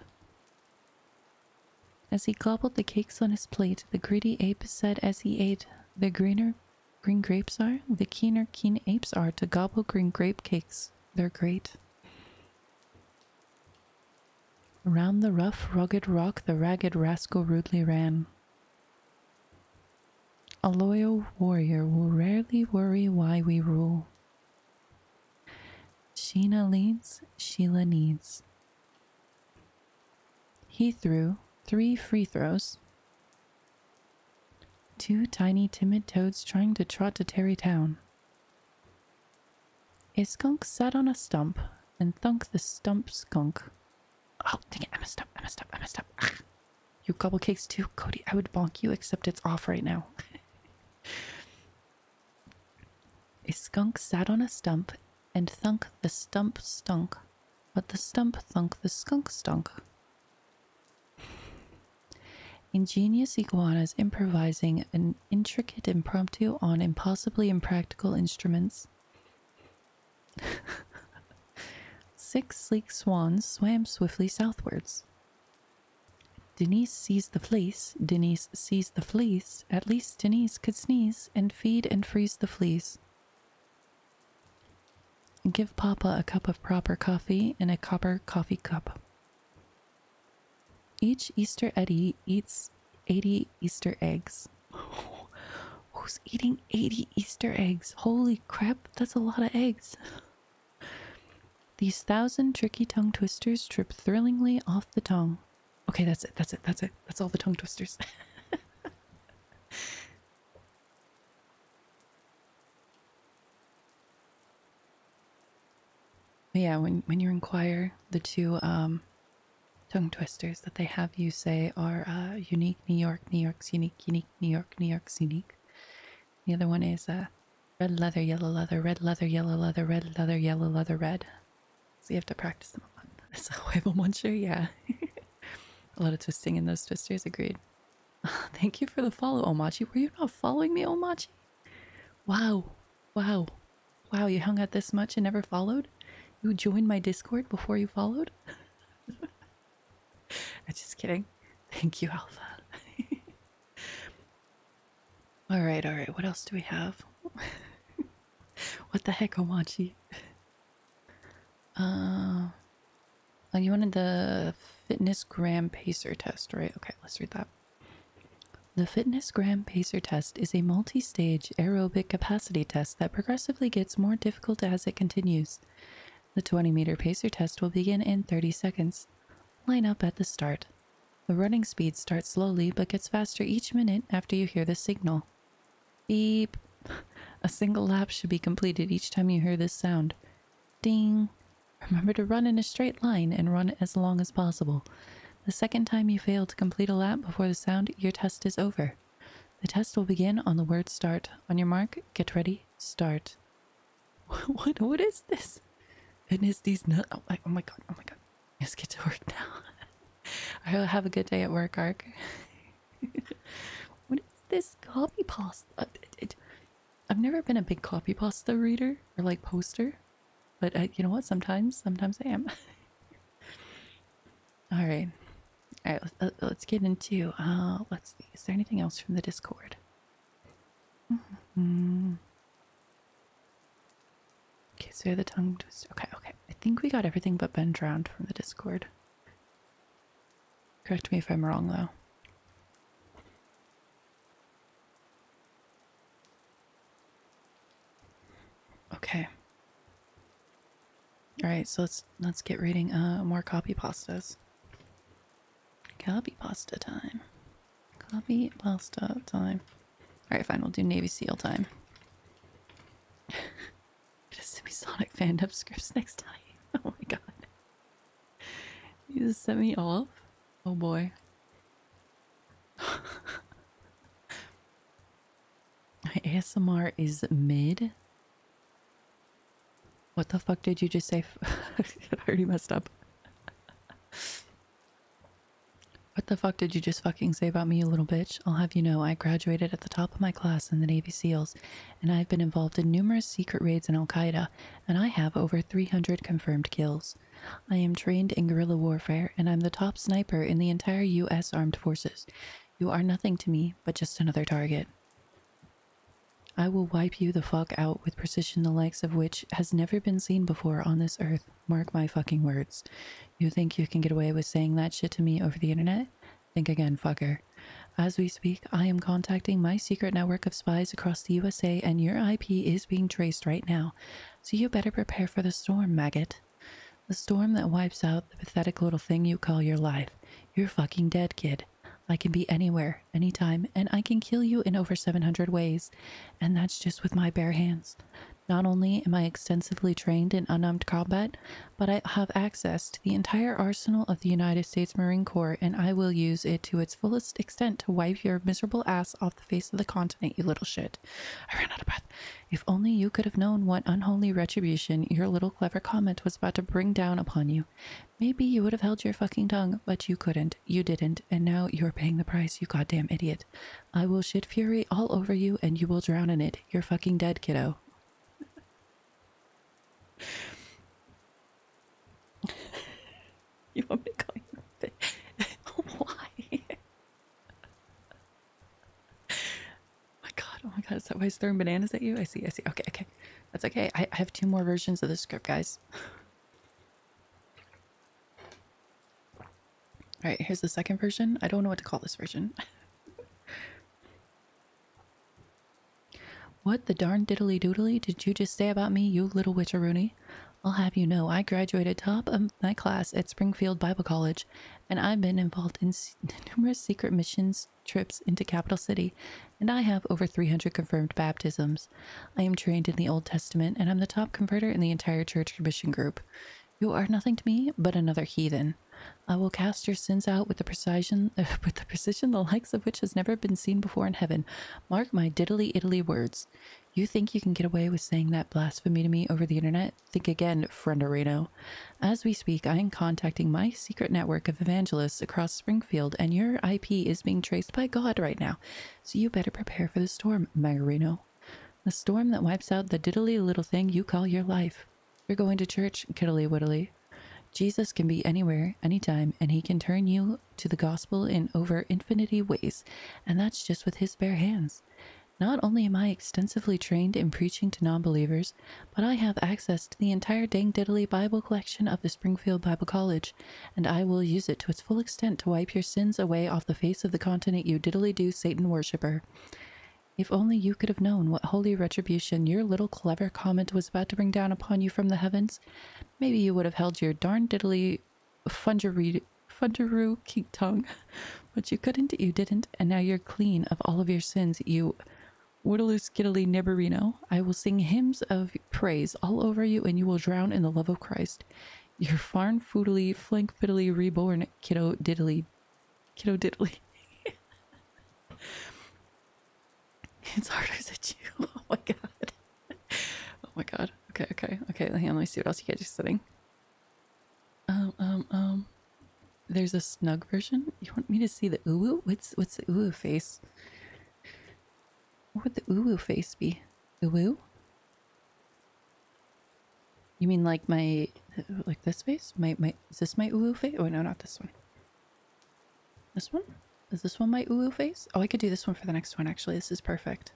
As he gobbled the cakes on his plate, the greedy ape said as he ate, The greener green grapes are, the keener keen apes are to gobble green grape cakes. They're great. Around the rough, rugged rock, the ragged rascal rudely ran. A loyal warrior will rarely worry why we rule. Sheena leads, Sheila needs. He threw 3 free throws. 2 tiny timid toads trying to trot to Terrytown. A skunk sat on a stump and thunk the stump skunk. Oh, dang it, I messed up. Ugh. You gobble cakes too? Cody, I would bonk you, except it's off right now. A skunk sat on a stump and thunk the stump stunk, but the stump thunk the skunk stunk. Ingenious iguanas improvising an intricate impromptu on impossibly impractical instruments. 6 sleek swans swam swiftly southwards. Denise sees the fleece, Denise sees the fleece, at least Denise could sneeze and feed and freeze the fleas. Give Papa a cup of proper coffee and a copper coffee cup. Each Easter Eddie eats 80 Easter eggs. Who's eating 80 Easter eggs? Holy crap, that's a lot of eggs. These 1,000 tricky tongue twisters trip thrillingly off the tongue. Okay, that's it. That's all the tongue twisters. But yeah, when you inquire, the 2 tongue twisters that they have you say are unique, New York, New York's unique, unique, New York, New York's unique. The other one is red leather, yellow leather, red leather, yellow leather, red leather, yellow leather, red. So you have to practice them a lot. That's a huevo muncher, yeah. A lot of twisting in those twisters, agreed. Thank you for the follow, Omachi. Were you not following me, Omachi? Wow. Wow. Wow, you hung out this much and never followed? You joined my Discord before you followed? I'm just kidding. Thank you, Alpha. Alright, what else do we have? What the heck, Omachi? Oh, you wanted the Fitness Gram Pacer test, right? Okay, let's read that. The Fitness Gram Pacer test is a multi-stage aerobic capacity test that progressively gets more difficult as it continues. The 20-meter pacer test will begin in 30 seconds. Line up at the start. The running speed starts slowly but gets faster each minute after you hear the signal. Beep. A single lap should be completed each time you hear this sound. Ding. Remember to run in a straight line and run as long as possible. The second time you fail to complete a lap before the sound, your test is over. The test will begin on the word start. On your mark, get ready, start. What is this? Goodness, these nuts. Oh my god. Let's get to work now. I'll have a good day at work, Ark. What is this copypasta? I've never been a big copypasta reader or like poster, but you know what? Sometimes I am. All right, let's get into. Let's see. Is there anything else from the Discord? Okay, so the tongue twister. Okay. I think we got everything but Ben drowned from the Discord. Correct me if I'm wrong, though. Okay. All right, so let's get reading more copypastas. Copypasta time. Copypasta time. All right, fine. We'll do Navy SEAL time. Just send me Sonic fandom scripts next time. Oh my god. You just sent me off. Oh boy. My ASMR is mid. What the fuck did you just say? I already messed up. What the fuck did you just fucking say about me, you little bitch? I'll have you know, I graduated at the top of my class in the Navy SEALs, and I've been involved in numerous secret raids in Al-Qaeda, and I have over 300 confirmed kills. I am trained in guerrilla warfare, and I'm the top sniper in the entire U.S. Armed Forces. You are nothing to me, but just another target. I will wipe you the fuck out with precision the likes of which has never been seen before on this earth. Mark my fucking words. You think you can get away with saying that shit to me over the internet? Think again, fucker. As we speak, I am contacting my secret network of spies across the USA, and your IP is being traced right now. So you better prepare for the storm, maggot. The storm that wipes out the pathetic little thing you call your life. You're fucking dead, kid. I can be anywhere, anytime, and I can kill you in over 700 ways. And that's just with my bare hands. Not only am I extensively trained in unarmed combat, but I have access to the entire arsenal of the United States Marine Corps, and I will use it to its fullest extent to wipe your miserable ass off the face of the continent, you little shit. I ran out of breath. If only you could have known what unholy retribution your little clever comment was about to bring down upon you. Maybe you would have held your fucking tongue, but you couldn't. You didn't, and now you're paying the price, you goddamn idiot. I will shit fury all over you, and you will drown in it. You're fucking dead, kiddo. You want me to call you a bitch? Why? Oh my god, is that why he's throwing bananas at you? I see. Okay. That's okay. I have 2 more versions of the script, guys. Alright, here's the second version. I don't know what to call this version. What the darn diddly doodly did you just say about me, you little witcheroony? I'll have you know, I graduated top of my class at Springfield Bible College, and I've been involved in numerous secret missions trips into Capital City, and I have over 300 confirmed baptisms. I am trained in the Old Testament, and I'm the top converter in the entire church mission group. You are nothing to me but another heathen. I will cast your sins out with the precision the likes of which has never been seen before in heaven. Mark my diddly-iddly words. You think you can get away with saying that blasphemy to me over the internet? Think again, frienderino. As we speak, I am contacting my secret network of evangelists across Springfield, and your IP is being traced by God right now. So you better prepare for the storm, Magarino. The storm that wipes out the diddly little thing you call your life. You're going to church, kiddly-widdly. Jesus can be anywhere, anytime, and he can turn you to the gospel in over infinity ways, and that's just with his bare hands. Not only am I extensively trained in preaching to non-believers, but I have access to the entire dang diddly Bible collection of the Springfield Bible College, and I will use it to its full extent to wipe your sins away off the face of the continent, you diddly-do Satan worshipper. If only you could have known what holy retribution your little clever comment was about to bring down upon you from the heavens, maybe you would have held your darn diddly funderoo king tongue. But you couldn't, you didn't, and now you're clean of all of your sins, you whittloo skiddly nibberino. I will sing hymns of praise all over you, and you will drown in the love of Christ. You're farn foodily, flank fiddly reborn, kiddo diddly. It's harder at you. Oh my god. Oh my god. Okay. Hang on, let me see what else you guys are sitting. There's a snug version. You want me to see the uwu? What's the uwu face? What would the uwu face be? Uwu? You mean like my, like this face? Is this my uwu face? Oh no, not this one. This one? Is this one my uwu face? Oh, I could do this one for the next one, actually. This is perfect.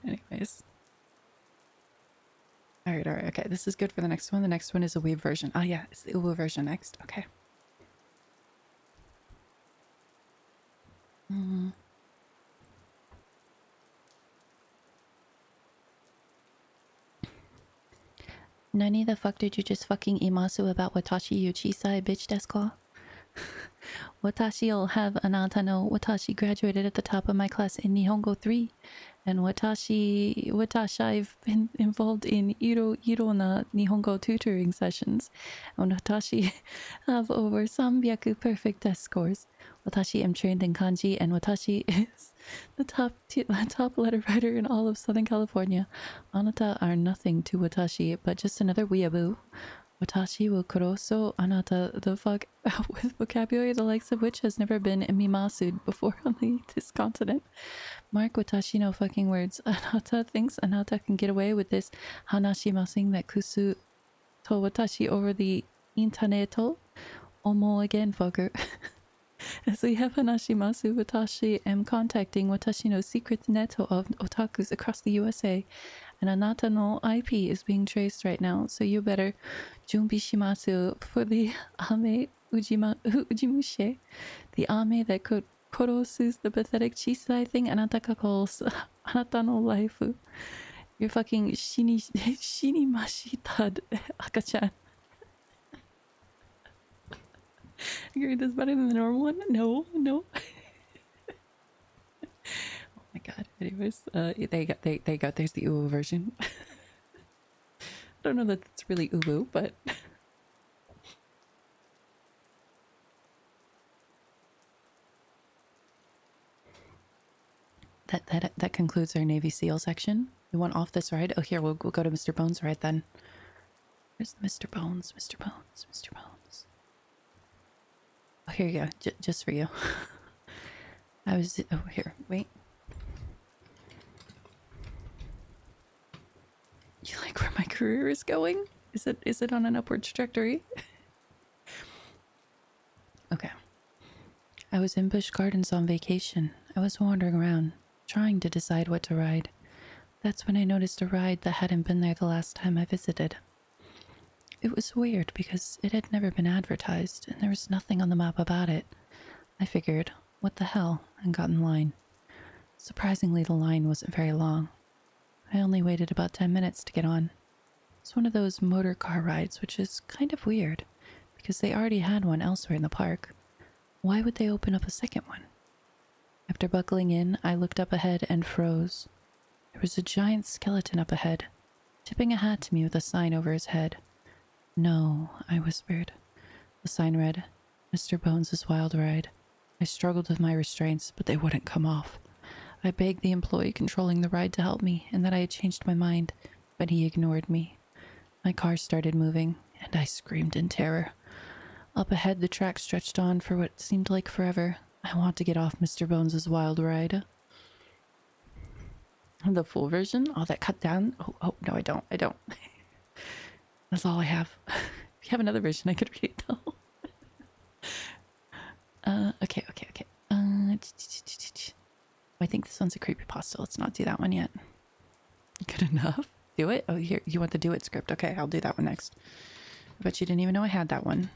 Anyways. Alright, okay. This is good for the next one. The next one is a weeb version. Oh yeah, it's the uwu version next. Okay. Nani the fuck did you just fucking imasu about watashi you chisai bitch desu ka? Watashi will have anata no watashi graduated at the top of my class in Nihongo 3. And watashi I've been involved in iro na Nihongo tutoring sessions. And watashi have over 300 perfect test scores. Watashi am trained in kanji, and watashi is the top letter writer in all of Southern California. Anata are nothing to watashi, but just another weeaboo. Watashi will kuroso anata the fuck out with vocabulary the likes of which has never been mimasu'd before on this continent. Mark watashi no fucking words. Anata thinks anata can get away with this hanashimasing that kusu to watashi over the interneto. Omo again, fucker. As we have Hanashimasu, Watashi am contacting Watashi no secret netto of otakus across the USA, and Anata no IP is being traced right now, so you better junbi shimasu for the ame ujimushe, the ame that could korosus the pathetic chisai thing Anata ka calls Anata no life. You're fucking shinimashita akachan. You read this better than the normal one? No. Oh my god. Anyways, they got there's the uwu version. I don't know that it's really uwu, but that concludes our Navy SEAL section. We want off this ride. Oh, here we'll go to Mr. Bones' ride then. Where's Mr. Bones? Mr. Bones. Mr. Bones. Oh, here you go. Just for you. I was. Oh, here. Wait. You like where my career is going? Is it on an upward trajectory? Okay. I was in Busch Gardens on vacation. I was wandering around, trying to decide what to ride. That's when I noticed a ride that hadn't been there the last time I visited. It was weird because it had never been advertised and there was nothing on the map about it. I figured, what the hell, and got in line. Surprisingly, the line wasn't very long. I only waited about 10 minutes to get on. It's one of those motor car rides, which is kind of weird because they already had one elsewhere in the park. Why would they open up a second one? After buckling in, I looked up ahead and froze. There was a giant skeleton up ahead, tipping a hat to me with a sign over his head. No, I whispered. The sign read, Mr. Bones' Wild Ride. I struggled with my restraints, but they wouldn't come off. I begged the employee controlling the ride to help me and that I had changed my mind, but he ignored me. My car started moving, and I screamed in terror. Up ahead, the track stretched on for what seemed like forever. I want to get off Mr. Bones' Wild Ride. The full version? Oh, that cut down? Oh, no, I don't. That's all I have. If you have another version, I could read it though. Okay. I think this one's a creepypasta. Let's not do that one yet. Good enough. Do it? Oh, here, you want the do it script. Okay, I'll do that one next. I bet you didn't even know I had that one.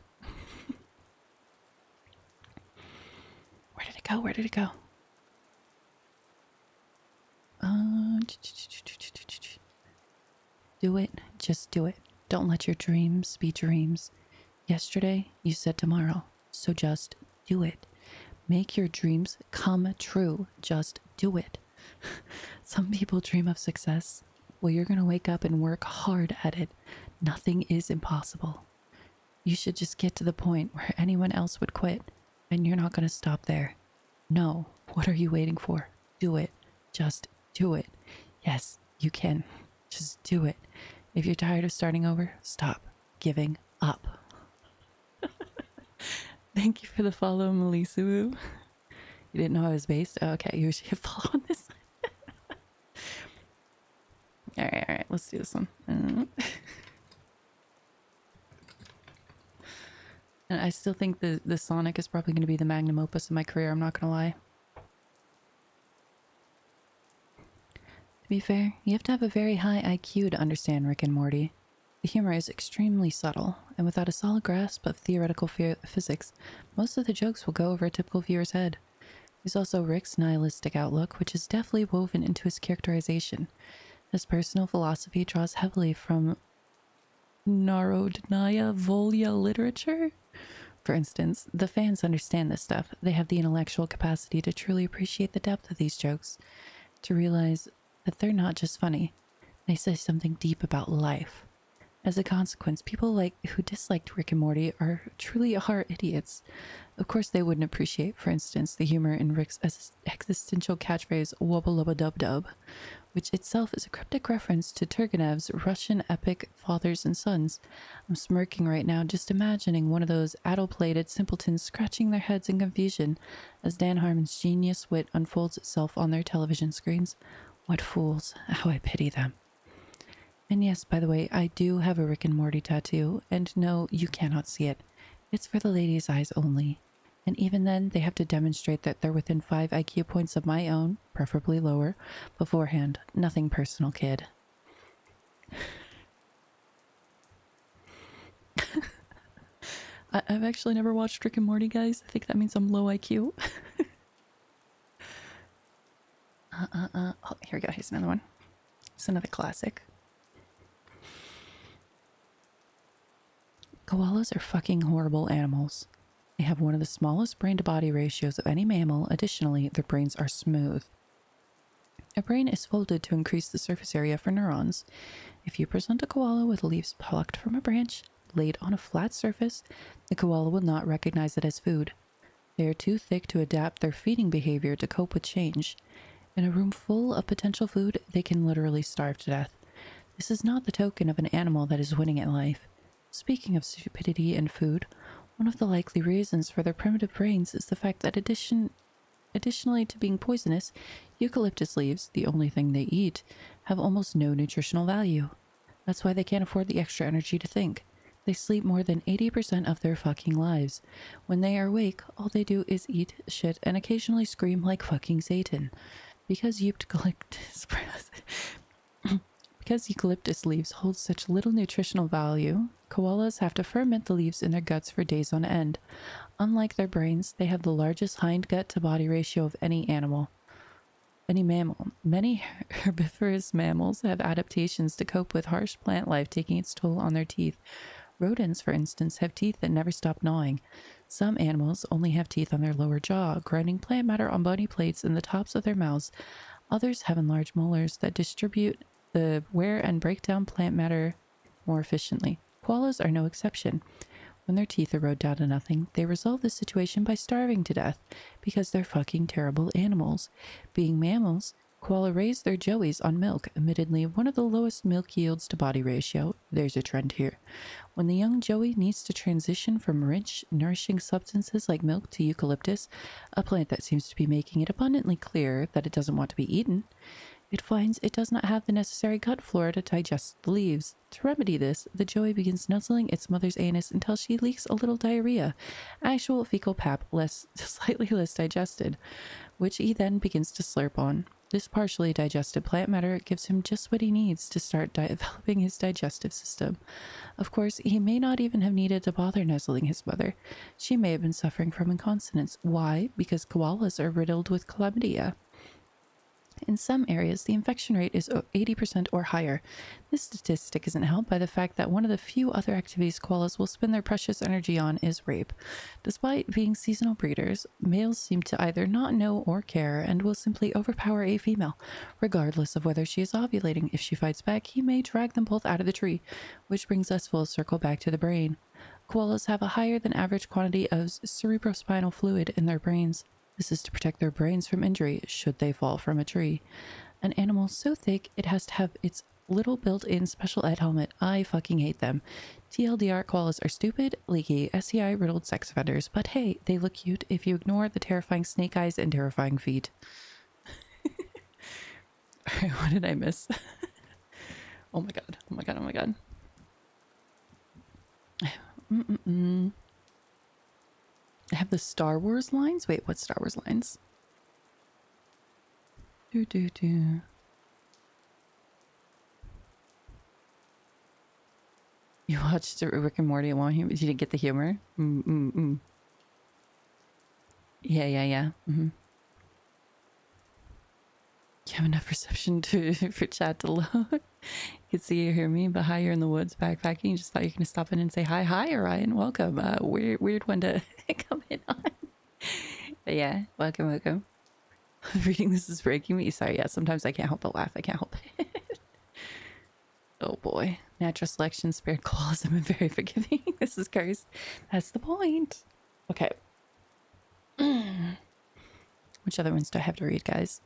Where did it go? Do it. Just do it. Don't let your dreams be dreams. Yesterday, you said tomorrow. So just do it. Make your dreams come true. Just do it. Some people dream of success. Well, you're going to wake up and work hard at it. Nothing is impossible. You should just get to the point where anyone else would quit, and you're not going to stop there. No, what are you waiting for? Do it. Just do it. Yes, you can. Just do it. If you're tired of starting over, stop giving up. Thank you for the follow, Melissa. You didn't know I was based? Oh, okay, you should follow on this. All right, let's do this one. And I still think the Sonic is probably going to be the magnum opus of my career, I'm not going to lie. To be fair, you have to have a very high IQ to understand Rick and Morty. The humor is extremely subtle, and without a solid grasp of theoretical physics, most of the jokes will go over a typical viewer's head. There's also Rick's nihilistic outlook, which is deftly woven into his characterization. His personal philosophy draws heavily from Narodnaya Volya literature. For instance, the fans understand this stuff. They have the intellectual capacity to truly appreciate the depth of these jokes, to realize that they're not just funny. They say something deep about life. As a consequence, people who disliked Rick and Morty truly are idiots. Of course, they wouldn't appreciate, for instance, the humor in Rick's existential catchphrase "wubba lubba dub dub," which itself is a cryptic reference to Turgenev's Russian epic Fathers and Sons. I'm smirking right now, just imagining one of those addle-plated simpletons scratching their heads in confusion as Dan Harmon's genius wit unfolds itself on their television screens. What fools! How I pity them. And yes, by the way, I do have a Rick and Morty tattoo, and no, you cannot see it. It's for the ladies' eyes only. And even then, they have to demonstrate that they're within 5 IQ points of my own, preferably lower, beforehand. Nothing personal, kid. I've actually never watched Rick and Morty, guys. I think that means I'm low IQ. Oh, here we go. Here's another one. It's another classic. Koalas are fucking horrible animals. They have one of the smallest brain-to-body ratios of any mammal. Additionally, their brains are smooth. A brain is folded to increase the surface area for neurons. If you present a koala with leaves plucked from a branch, laid on a flat surface, the koala will not recognize it as food. They are too thick to adapt their feeding behavior to cope with change. In a room full of potential food, they can literally starve to death. This is not the token of an animal that is winning at life. Speaking of stupidity and food, one of the likely reasons for their primitive brains is the fact that additionally to being poisonous, eucalyptus leaves, the only thing they eat, have almost no nutritional value. That's why they can't afford the extra energy to think. They sleep more than 80% of their fucking lives. When they are awake, all they do is eat, shit, and occasionally scream like fucking Satan. Because eucalyptus leaves hold such little nutritional value, koalas have to ferment the leaves in their guts for days on end. Unlike their brains, they have the largest hind gut to body ratio of any mammal. Many herbivorous mammals have adaptations to cope with harsh plant life taking its toll on their teeth. Rodents, for instance, have teeth that never stop gnawing. Some animals only have teeth on their lower jaw, grinding plant matter on bony plates in the tops of their mouths. Others have enlarged molars that distribute the wear and break down plant matter more efficiently. Koalas are no exception. When their teeth erode down to nothing, they resolve this situation by starving to death, because they're fucking terrible animals. Being mammals, koala raise their joeys on milk, admittedly one of the lowest milk yields to body ratio. There's a trend here. When the young joey needs to transition from rich, nourishing substances like milk to eucalyptus, a plant that seems to be making it abundantly clear that it doesn't want to be eaten, it finds it does not have the necessary gut flora to digest the leaves. To remedy this, the joey begins nuzzling its mother's anus until she leaks a little diarrhea, actual fecal pap, slightly less digested, which he then begins to slurp on. This partially digested plant matter gives him just what he needs to start developing his digestive system. Of course, he may not even have needed to bother nuzzling his mother. She may have been suffering from incontinence. Why? Because koalas are riddled with chlamydia. In some areas, the infection rate is 80% or higher. This statistic isn't helped by the fact that one of the few other activities koalas will spend their precious energy on is rape. Despite being seasonal breeders, males seem to either not know or care and will simply overpower a female. Regardless of whether she is ovulating, if she fights back, he may drag them both out of the tree, which brings us full circle back to the brain. Koalas have a higher than average quantity of cerebrospinal fluid in their brains. This is to protect their brains from injury should they fall from a tree. An animal so thick it has to have its little built-in special ed helmet. I fucking hate them. TLDR, koalas are stupid, leaky, SCI-riddled sex offenders, but hey, they look cute if you ignore the terrifying snake eyes and terrifying feet. Alright, what did I miss? Oh my god, oh my god, oh my god. I have the Star Wars lines? Wait, what Star Wars lines? Do. You watched Rick and Morty and you didn't get the humor? Yeah. You have enough reception for chat to load. You can see or hear me, but hi, you're in the woods backpacking. You just thought you were going to stop in and say hi. Hi, Orion. Welcome. Weird one to come in on. But yeah, welcome. Reading this is breaking me. Sorry, yeah, sometimes I can't help but laugh. I can't help it. Oh boy. Natural selection spared claws. I'm very forgiving. This is cursed. That's the point. Okay. Which other ones do I have to read, guys?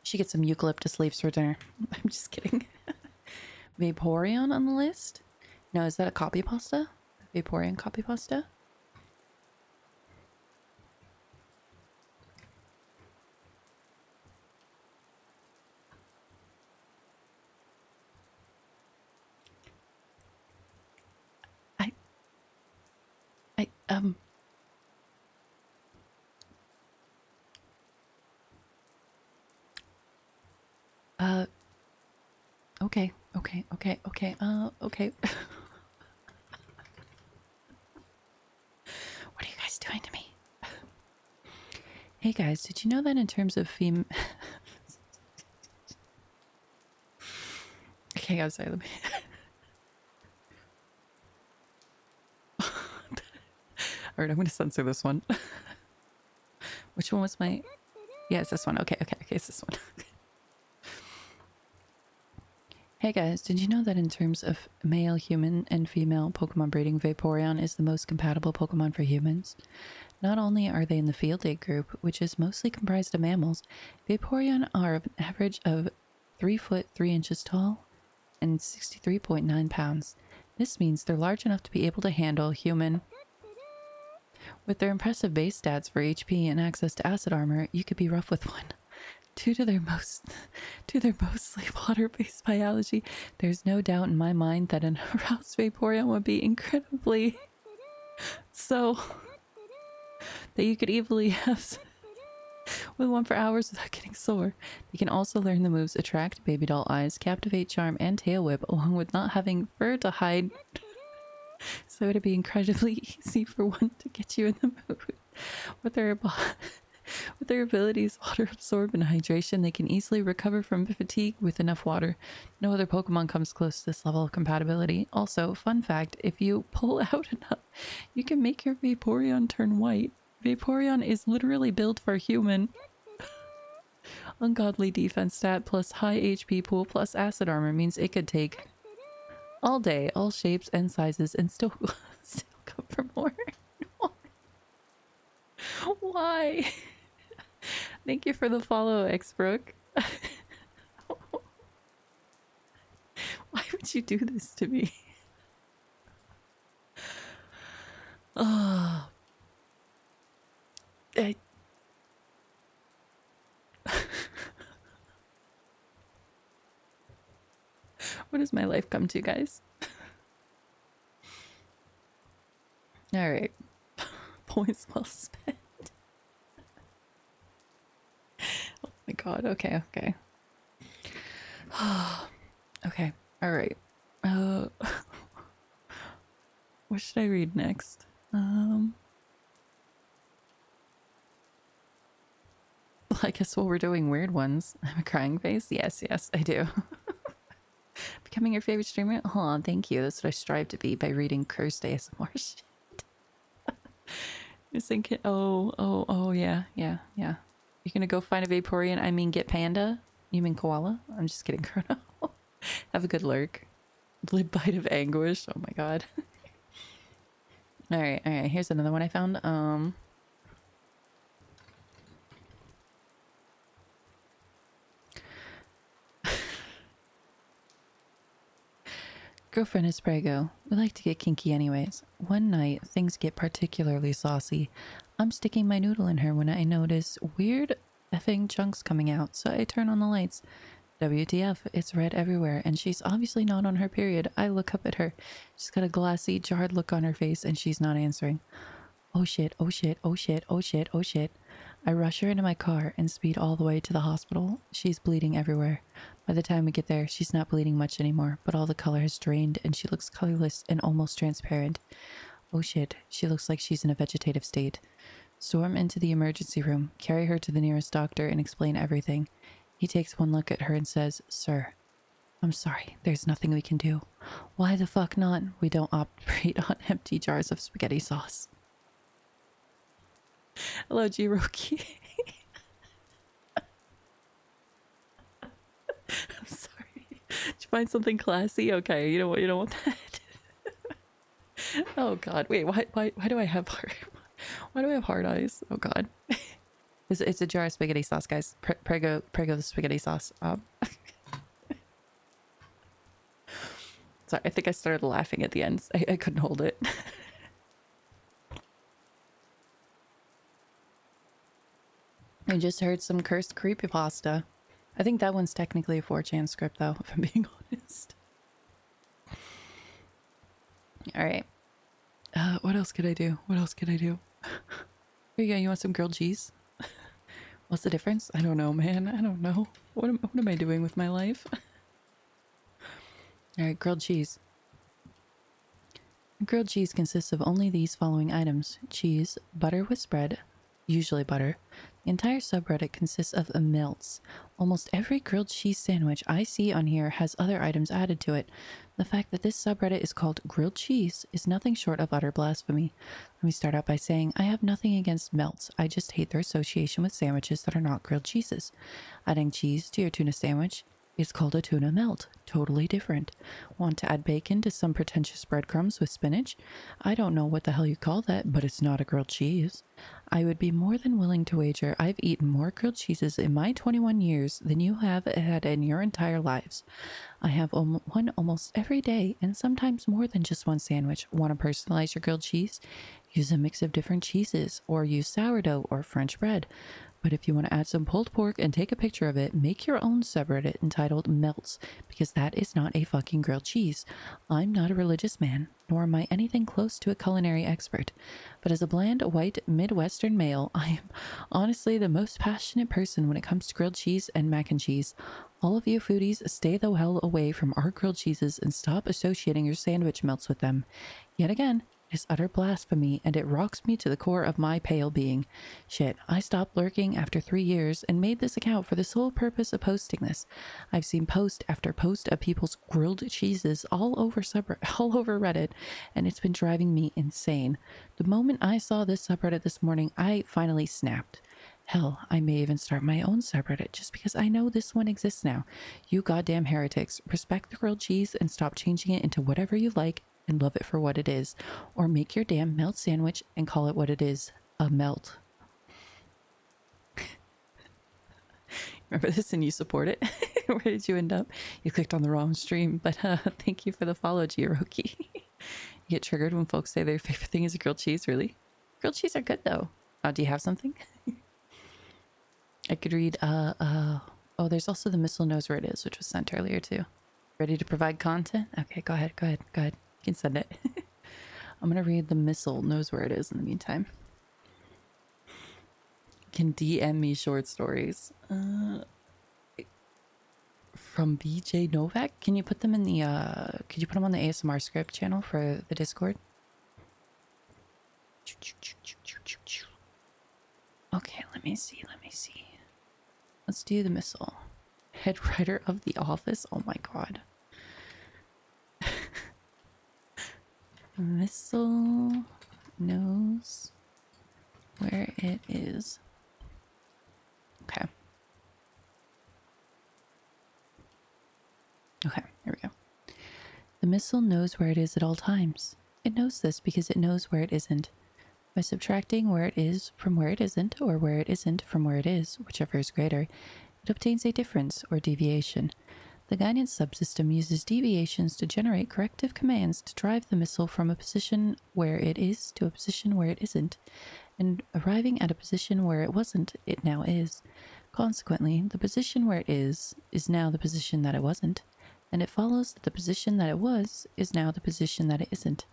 She gets some eucalyptus leaves for dinner. I'm just kidding. Vaporeon on the list? No, is that a Copypasta? Vaporeon Copypasta? Um. Okay. Okay. Okay. Okay. Okay. What are you guys doing to me? Hey guys, did you know that in terms of okay, I'm sorry, let me Alright, I'm gonna censor this one. Which one was my... Yeah, it's this one. Okay, okay, okay, it's this one. Hey guys, did you know that in terms of male human and female Pokemon breeding, Vaporeon is the most compatible Pokemon for humans? Not only are they in the field day group, which is mostly comprised of mammals, Vaporeon are an average of 3 foot 3 inches tall and 63.9 pounds. This means they're large enough to be able to handle human. With their impressive base stats for HP and access to acid armor, you could be rough with one. Due to their mostly water-based biology, there's no doubt in my mind that an aroused Vaporeon would be incredibly so that you could easily have with one for hours without getting sore. You can also learn the moves Attract, Baby Doll Eyes, Captivate, Charm, and Tail Whip, along with not having fur to hide, so it'd be incredibly easy for one to get you in the mood. With their abilities, water absorb and hydration, they can easily recover from fatigue with enough water. No other Pokemon comes close to this level of compatibility. Also, fun fact, if you pull out enough, you can make your Vaporeon turn white. Vaporeon is literally built for human. Ungodly defense stat plus high HP pool plus acid armor means it could take all day, all shapes and sizes, and still come for more. Why? Thank you for the follow, Xbrook. Why would you do this to me? Oh. What does my life come to, guys? Alright. Points well spent. Oh my god, okay, okay. Okay, alright. What should I read next? Well, I guess while we're doing weird ones, I'm a crying face? Yes, yes, I do. Becoming your favorite streamer? Aw, thank you. That's what I strive to be by reading cursed ASMR shit. You're thinking, oh, yeah. You're gonna go find a Vaporeon? I mean, get Panda? You mean Koala? I'm just kidding, Chrono. Have a good lurk. Lib bite of anguish. Oh my god. Alright, here's another one I found. Girlfriend is Prego. We like to get kinky anyways. One night, things get particularly saucy. I'm sticking my noodle in her when I notice weird effing chunks coming out, so I turn on the lights. WTF, it's red everywhere, and she's obviously not on her period. I look up at her. She's got a glassy, jarred look on her face, and she's not answering. Oh shit, oh shit, oh shit, oh shit, oh shit. I rush her into my car and speed all the way to the hospital. She's bleeding everywhere. By the time we get there, she's not bleeding much anymore, but all the color has drained and she looks colorless and almost transparent. Oh shit, she looks like she's in a vegetative state. Storm into the emergency room, carry her to the nearest doctor and explain everything. He takes one look at her and says, "Sir, I'm sorry, there's nothing we can do." Why the fuck not? We don't operate on empty jars of spaghetti sauce. Hello, Jiroki. I'm sorry. Did you find something classy? Okay, you don't want that. Oh god, wait, why do I have hard why do I have hard eyes? Oh god. It's a jar of spaghetti sauce, guys. Prego the spaghetti sauce. Sorry, I think I started laughing at the end. I couldn't hold it. I just heard some cursed creepypasta. I think that one's technically a 4chan script, though, if I'm being honest. Alright. What else could I do? What else could I do? Here you go. You want some grilled cheese? What's the difference? I don't know, man. I don't know. What am I doing with my life? All right, grilled cheese. Grilled cheese consists of only these following items: cheese, butter with spread, usually butter. The entire subreddit consists of melts. Almost every grilled cheese sandwich I see on here has other items added to it. The fact that this subreddit is called grilled cheese is nothing short of utter blasphemy. Let me start out by saying I have nothing against melts. I just hate their association with sandwiches that are not grilled cheeses. Adding cheese to your tuna sandwich is called a tuna melt. Totally different. Want to add bacon to some pretentious breadcrumbs with spinach? I don't know what the hell you call that, but it's not a grilled cheese. I would be more than willing to wager I've eaten more grilled cheeses in my 21 years than you have had in your entire lives. I have one almost every day, and sometimes more than just one sandwich. Want to personalize your grilled cheese? Use a mix of different cheeses, or use sourdough or French bread. But if you want to add some pulled pork and take a picture of it, make your own subreddit entitled Melts, because that is not a fucking grilled cheese. I'm not a religious man, nor am I anything close to a culinary expert. But as a bland, white, Midwestern male, I am honestly the most passionate person when it comes to grilled cheese and mac and cheese. All of you foodies, stay the hell away from our grilled cheeses and stop associating your sandwich melts with them. Yet again, it is utter blasphemy, and it rocks me to the core of my pale being. Shit, I stopped lurking after 3 years and made this account for the sole purpose of posting this. I've seen post after post of people's grilled cheeses all over Reddit, and it's been driving me insane. The moment I saw this subreddit this morning, I finally snapped. Hell, I may even start my own subreddit just because I know this one exists now. You goddamn heretics, respect the grilled cheese and stop changing it into whatever you like and love it for what it is. Or make your damn melt sandwich and call it what it is, a melt. Remember this and you support it? Where did you end up? You clicked on the wrong stream, but thank you for the follow, Giroki. You get triggered when folks say their favorite thing is grilled cheese, really? Grilled cheese are good though. Do you have something? I could read, oh, there's also the missile knows where it is, which was sent earlier too. Ready to provide content? Okay, go ahead. You can send it. I'm gonna read the missile knows where it is in the meantime. You can DM me short stories. From BJ Novak? Can you put them in the, could you put them on the ASMR script channel for the Discord? Okay, let me see. Let's do the missile. Head writer of The Office? Oh my god. Missile knows where it is. Okay. Okay, here we go. The missile knows where it is at all times. It knows this because it knows where it isn't. By subtracting where it is from where it isn't, or where it isn't from where it is, whichever is greater, it obtains a difference, or deviation. The guidance subsystem uses deviations to generate corrective commands to drive the missile from a position where it is to a position where it isn't, and arriving at a position where it wasn't, it now is. Consequently, the position where it is now the position that it wasn't, and it follows that the position that it was is now the position that it isn't.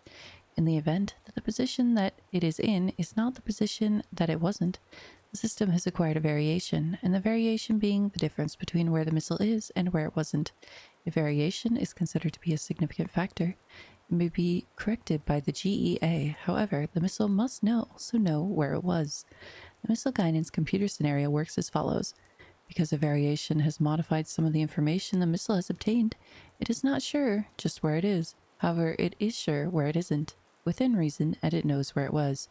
In the event that the position that it is in is not the position that it wasn't, the system has acquired a variation, and the variation being the difference between where the missile is and where it wasn't. If variation is considered to be a significant factor, it may be corrected by the GEA. However, the missile must also know where it was. The missile guidance computer scenario works as follows. Because a variation has modified some of the information the missile has obtained, it is not sure just where it is. However, it is sure where it isn't, within reason, and it knows where it was.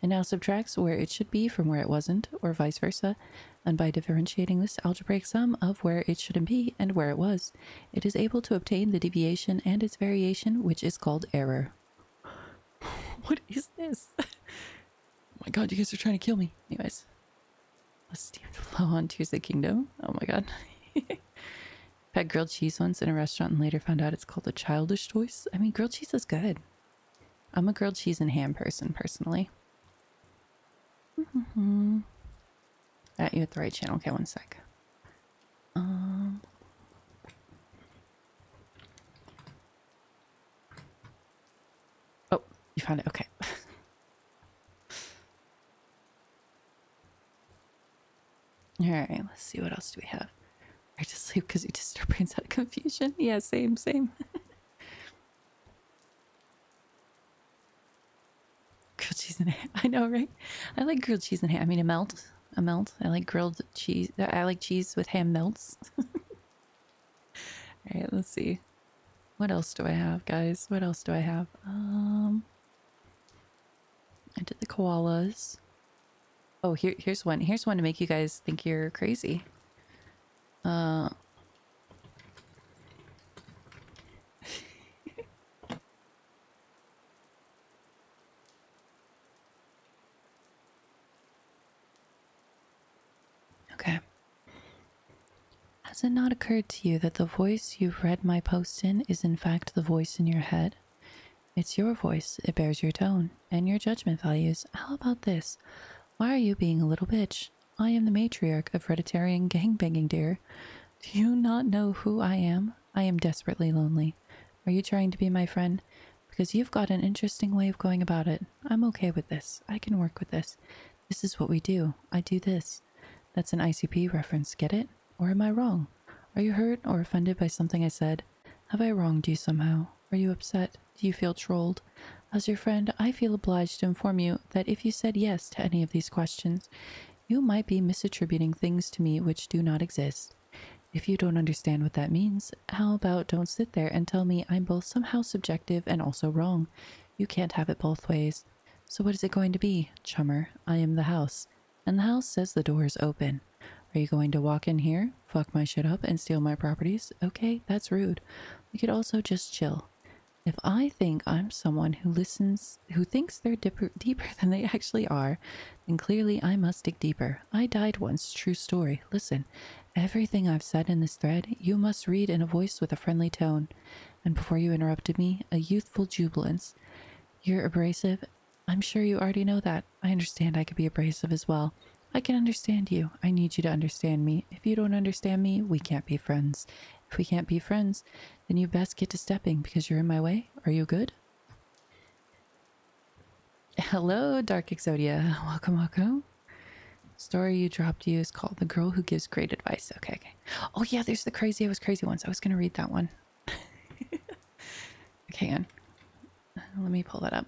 It now subtracts where it should be from where it wasn't, or vice versa, and by differentiating this algebraic sum of where it shouldn't be and where it was, it is able to obtain the deviation and its variation, which is called error. What is this? Oh my god, you guys are trying to kill me. Anyways. Let's steam the flow on Tuesday Kingdom. Oh my god. Had grilled cheese once in a restaurant and later found out it's called a childish choice. I mean, grilled cheese is good. I'm a grilled cheese and ham person, personally. At you at the right channel. Okay, one sec. Oh, you found it. Okay. Okay, let's see, what else do we have? Right to sleep because you just our brains out of confusion. Yeah, same. Grilled cheese and ham. I know, right? I like grilled cheese and ham. I mean, a melt. A melt. I like grilled cheese. I like cheese with ham melts. All right, let's see. What else do I have, guys? What else do I have? I did the koalas. Oh, here's one. Here's one to make you guys think you're crazy. Okay. Has it not occurred to you that the voice you've read my post in is in fact the voice in your head? It's your voice. It bears your tone and your judgment values. How about this? Why are you being a little bitch? I am the matriarch of Hereditarian gangbanging, dear. Do you not know who I am? I am desperately lonely. Are you trying to be my friend? Because you've got an interesting way of going about it. I'm okay with this. I can work with this. This is what we do. I do this. That's an ICP reference, get it? Or am I wrong? Are you hurt or offended by something I said? Have I wronged you somehow? Are you upset? Do you feel trolled? As your friend, I feel obliged to inform you that if you said yes to any of these questions, you might be misattributing things to me which do not exist. If you don't understand what that means, how about don't sit there and tell me I'm both somehow subjective and also wrong? You can't have it both ways. So what is it going to be, chummer? I am the house, and the house says the door is open. Are you going to walk in here, fuck my shit up, and steal my properties? Okay, that's rude. We could also just chill. If I think I'm someone who thinks they're deeper than they actually are, then clearly I must dig deeper. I died once, true story. Listen, everything I've said in this thread, you must read in a voice with a friendly tone. And before you interrupted me, a youthful jubilance. You're abrasive. I'm sure you already know that. I understand I could be abrasive as well. I can understand you. I need you to understand me. If you don't understand me, we can't be friends. If we can't be friends, then you best get to stepping because you're in my way. Are you good? Hello, Dark Exodia. Welcome. Story you dropped you is called The Girl Who Gives Great Advice. Okay. Oh yeah, there's the Crazy I Was Crazy ones. I was going to read that one. Okay, hang on. Let me pull that up.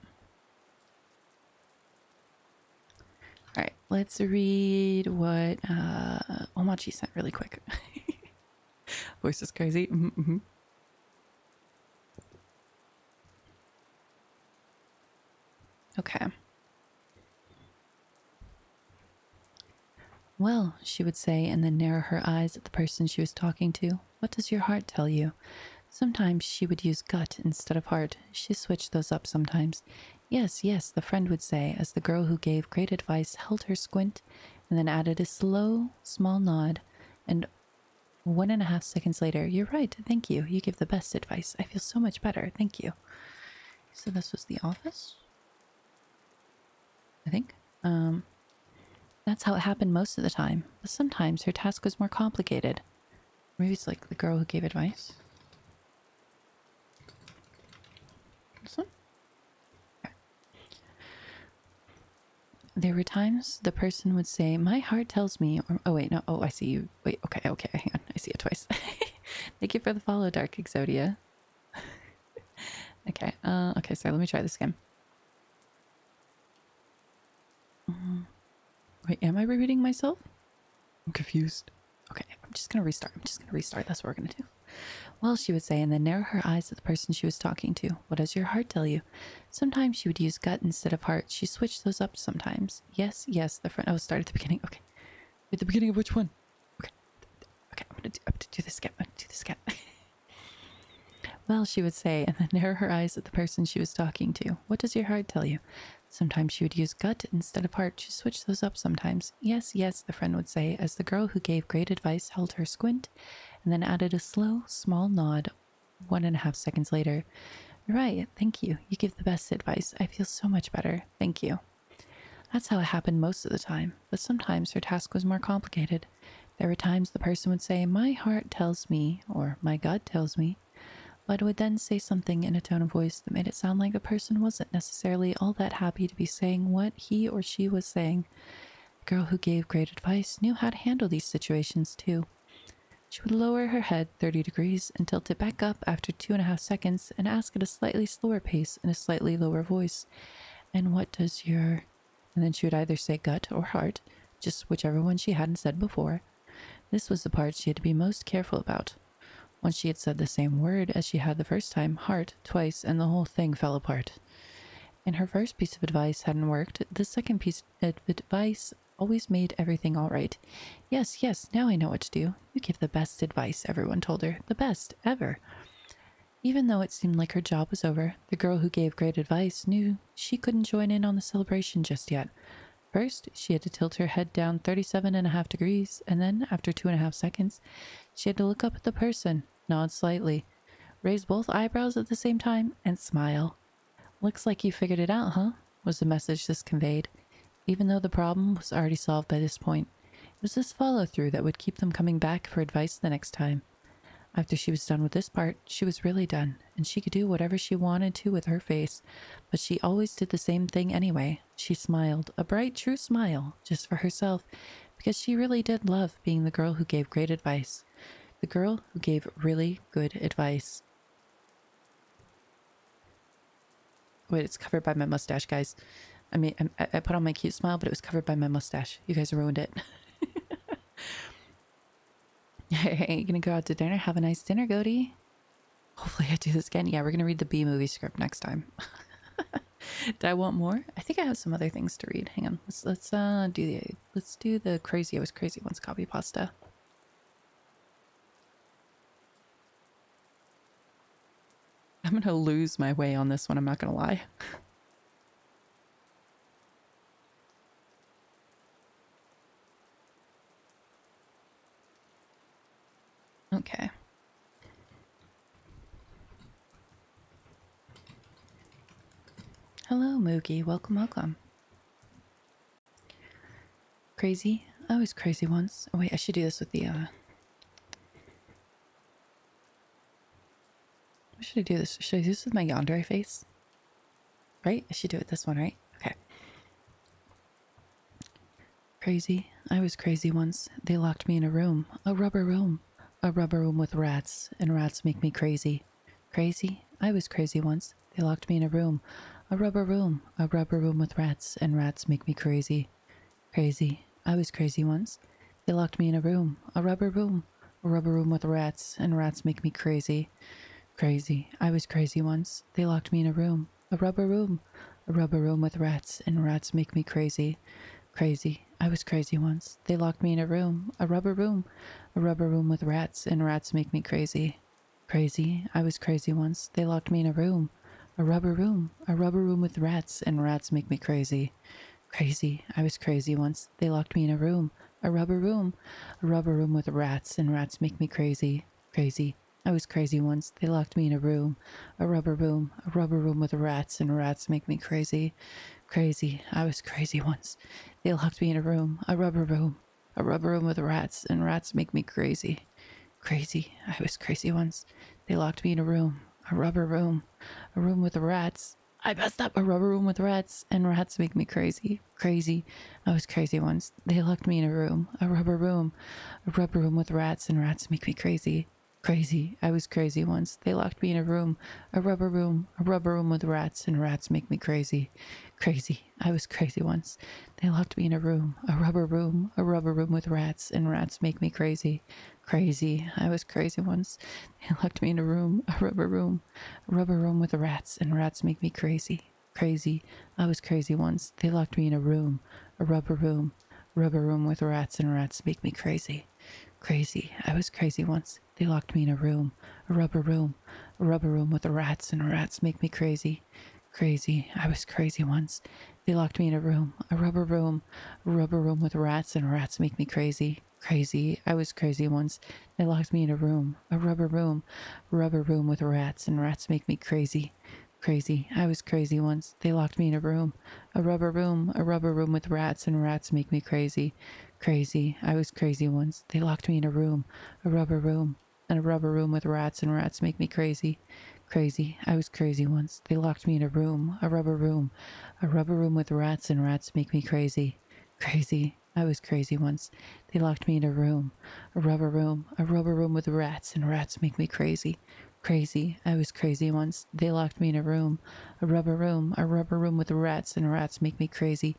All right, let's read what Omachi sent really quick. Voice is crazy. Okay. Well, she would say, and then narrow her eyes at the person she was talking to. What does your heart tell you? Sometimes she would use gut instead of heart. She switched those up sometimes. Yes, the friend would say, as the girl who gave great advice held her squint, and then added a slow, small nod, and 1.5 seconds later, you're right, thank you. You give the best advice. I feel so much better. Thank you. So this was the office? I think. That's how it happened most of the time, but sometimes her task was more complicated. Maybe it's like the girl who gave advice. This one? Okay. There were times the person would say, my heart tells me, or, oh wait, no, oh, I see you. Wait, okay, hang on. I see it twice. Thank you for the follow, Dark Exodia. Okay, okay, so let me try this again. Wait, am I repeating myself? I'm confused. Okay, I'm just gonna restart. That's what we're gonna do. Well, she would say, and then narrow her eyes at the person she was talking to. What does your heart tell you? Sometimes she would use gut instead of heart. She switched those up sometimes. Yes, the friend. Oh, start at the beginning. Okay. At the beginning of which one? Okay. I'm gonna do this again. Well, she would say, and then narrow her eyes at the person she was talking to. What does your heart tell you? Sometimes she would use gut instead of heart. She switched those up sometimes. Yes, the friend would say, as the girl who gave great advice held her squint, and then added a slow, small nod 1.5 seconds later. Right, thank you. You give the best advice. I feel so much better. Thank you. That's how it happened most of the time, but sometimes her task was more complicated. There were times the person would say, my heart tells me, or my gut tells me, but would then say something in a tone of voice that made it sound like the person wasn't necessarily all that happy to be saying what he or she was saying. The girl who gave great advice knew how to handle these situations too. She would lower her head 30 degrees and tilt it back up after 2.5 seconds and ask at a slightly slower pace in a slightly lower voice, "And what does your..." And then she would either say gut or heart, just whichever one she hadn't said before. This was the part she had to be most careful about. Once she had said the same word as she had the first time, heart, twice, and the whole thing fell apart. And her first piece of advice hadn't worked. The second piece of advice always made everything all right. Yes, yes, now I know what to do. You give the best advice, everyone told her. The best, ever. Even though it seemed like her job was over, the girl who gave great advice knew she couldn't join in on the celebration just yet. First, she had to tilt her head down 37.5 degrees, and then, after 2.5 seconds, she had to look up at the person, nod slightly, raise both eyebrows at the same time, and smile. "Looks like you figured it out, huh?" was the message this conveyed, even though the problem was already solved by this point. It was this follow-through that would keep them coming back for advice the next time. After she was done with this part, she was really done, and she could do whatever she wanted to with her face, but she always did the same thing anyway. She smiled, a bright, true smile, just for herself, because she really did love being the girl who gave great advice. The girl who gave really good advice. Wait, it's covered by my mustache, guys. I mean, I put on my cute smile, but it was covered by my mustache. You guys ruined it. Hey, you gonna go out to dinner? Have a nice dinner, Goaty. Hopefully I do this again. Yeah, we're gonna read the B movie script next time. Do I want more? I think I have some other things to read. Hang on. Let's do the crazy. I was crazy once Copypasta. I'm gonna lose my way on this one, I'm not gonna lie. Okay. Hello, Moogie. Welcome, welcome. Crazy? I was crazy once. Oh wait, I should do this with the, What should I do this? Should I do this with my yandere face? Right? I should do it this one, right? Okay. Crazy? I was crazy once. They locked me in a room. A rubber room. A rubber room with rats, and rats make me crazy. Crazy? I was crazy once. They locked me in a room. A rubber room. A rubber room with rats, and rats make me crazy. Crazy? I was crazy once. They locked me in a room. A rubber room. A rubber room with rats, and rats make me crazy. Crazy? I was crazy once. They locked me in a room. A rubber room. A rubber room with rats, and rats make me crazy. Crazy? I was crazy once. They locked me in a room. A rubber room. A rubber room with rats, and rats make me crazy. Crazy? I was crazy once. They locked me in a room. A rubber room. A rubber room with rats, and rats make me crazy. Crazy? I was crazy once. They locked me in a room. A rubber room. A rubber room with rats, and rats make me crazy. Crazy? I was crazy once. They locked me in a room. A rubber room. A rubber room with rats, and rats make me crazy. Crazy? I was crazy once. They locked me in a room. A rubber room. A rubber room with rats, and rats make me crazy. Crazy? I was crazy once. They locked me in a room. A rubber room. A room with rats. I messed up. A rubber room with rats, and rats make me crazy. Crazy? I was crazy once. They locked me in a room. A rubber room. A rubber room with rats, and rats make me crazy. Crazy? I was crazy once. They locked me in a room. A rubber room. A rubber room with rats, and rats make me crazy. Crazy? I was crazy once. They locked me in a room. A rubber room. A rubber room with rats, and rats make me crazy. Crazy? I was crazy once. They locked me in a room. A rubber room. A rubber room with rats, and rats make me crazy. Crazy? I was crazy once. They locked me in a room. A rubber room. Rubber room with rats, and rats make me crazy. Crazy? I was crazy once. They locked me in a room. A rubber room. A rubber room with rats, and rats make me crazy. Crazy? I was crazy once. They locked me in a room. A rubber room. A rubber room with rats, and rats make me crazy. Crazy? I was crazy once. They locked me in a room. A rubber room. A rubber room with rats, and rats make me crazy. Crazy? I was crazy once. They locked me in a room. A rubber room. A rubber room with rats, and rats make me crazy. Crazy? I was crazy once. They locked me in a room. A rubber room. And a rubber room with rats, and rats make me crazy. Crazy? I was crazy once. They locked me in a room. A rubber room. A rubber room with rats, and rats make me crazy. Crazy? I was crazy once. They locked me in a room. A rubber room with rats, and rats make me crazy. Crazy. I was crazy once. They locked me in a room. A rubber room with rats, and rats make me crazy.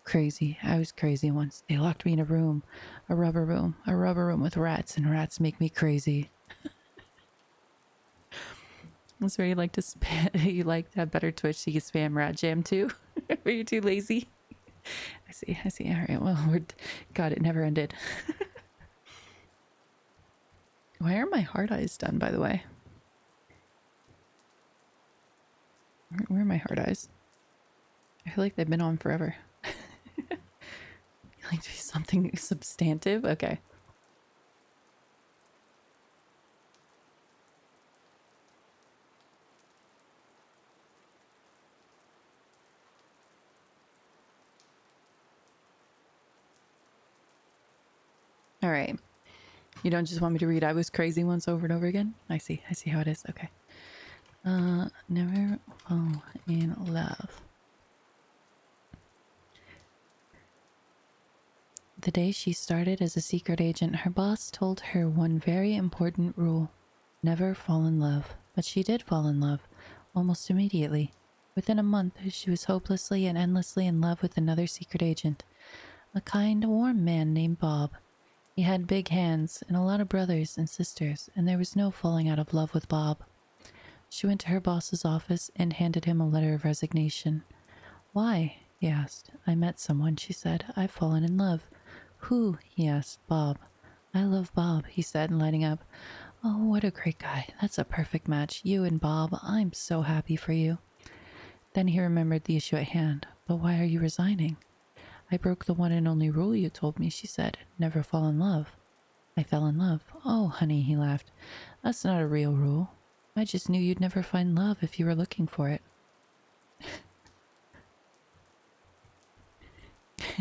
Crazy. I was crazy once. They locked me in a room. A rubber room with rats, and rats make me crazy. That's where you like to spam. You like to have better Twitch so you can spam Rat Jam too. Are you too lazy? I see. All right. Well, God, it never ended. Why are my hard eyes done, by the way? Where are my hard eyes? I feel like they've been on forever. Like to be something substantive? Okay. All right. You don't just want me to read I was crazy once over and over again? I see how it is. Okay. Never fall in love. The day she started as a secret agent, her boss told her one very important rule. Never fall in love. But she did fall in love, almost immediately. Within a month, she was hopelessly and endlessly in love with another secret agent. A kind, warm man named Bob. He had big hands and a lot of brothers and sisters, and there was no falling out of love with Bob. She went to her boss's office and handed him a letter of resignation. Why? He asked. I met someone, she said. I've fallen in love. Who? He asked. Bob. I love Bob, he said, lighting up. Oh, what a great guy. That's a perfect match. You and Bob. I'm so happy for you. Then he remembered the issue at hand. But why are you resigning? I broke the one and only rule you told me, she said. Never fall in love. I fell in love. Oh, honey, he laughed. That's not a real rule. I just knew you'd never find love if you were looking for it.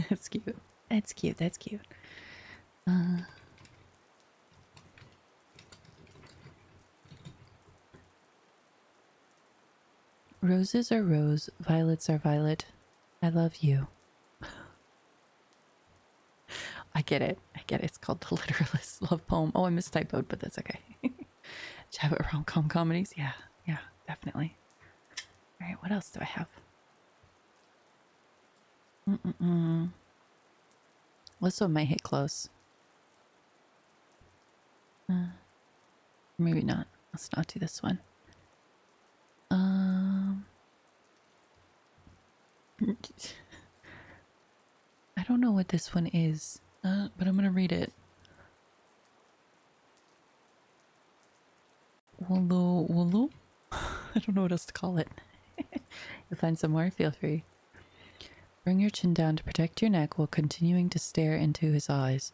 That's cute. That's cute. Roses are rose, violets are violet. I love you. I get it. It's called the Literalist Love Poem. Oh, I mistypoed, but that's okay. Chat rom-com comedies? Yeah, definitely. All right, what else do I have? This one might hit close. Maybe not. Let's not do this one. I don't know what this one is, but I'm gonna read it. Wallo? I don't know what else to call it. You'll find some more, feel free. Bring your chin down to protect your neck while continuing to stare into his eyes.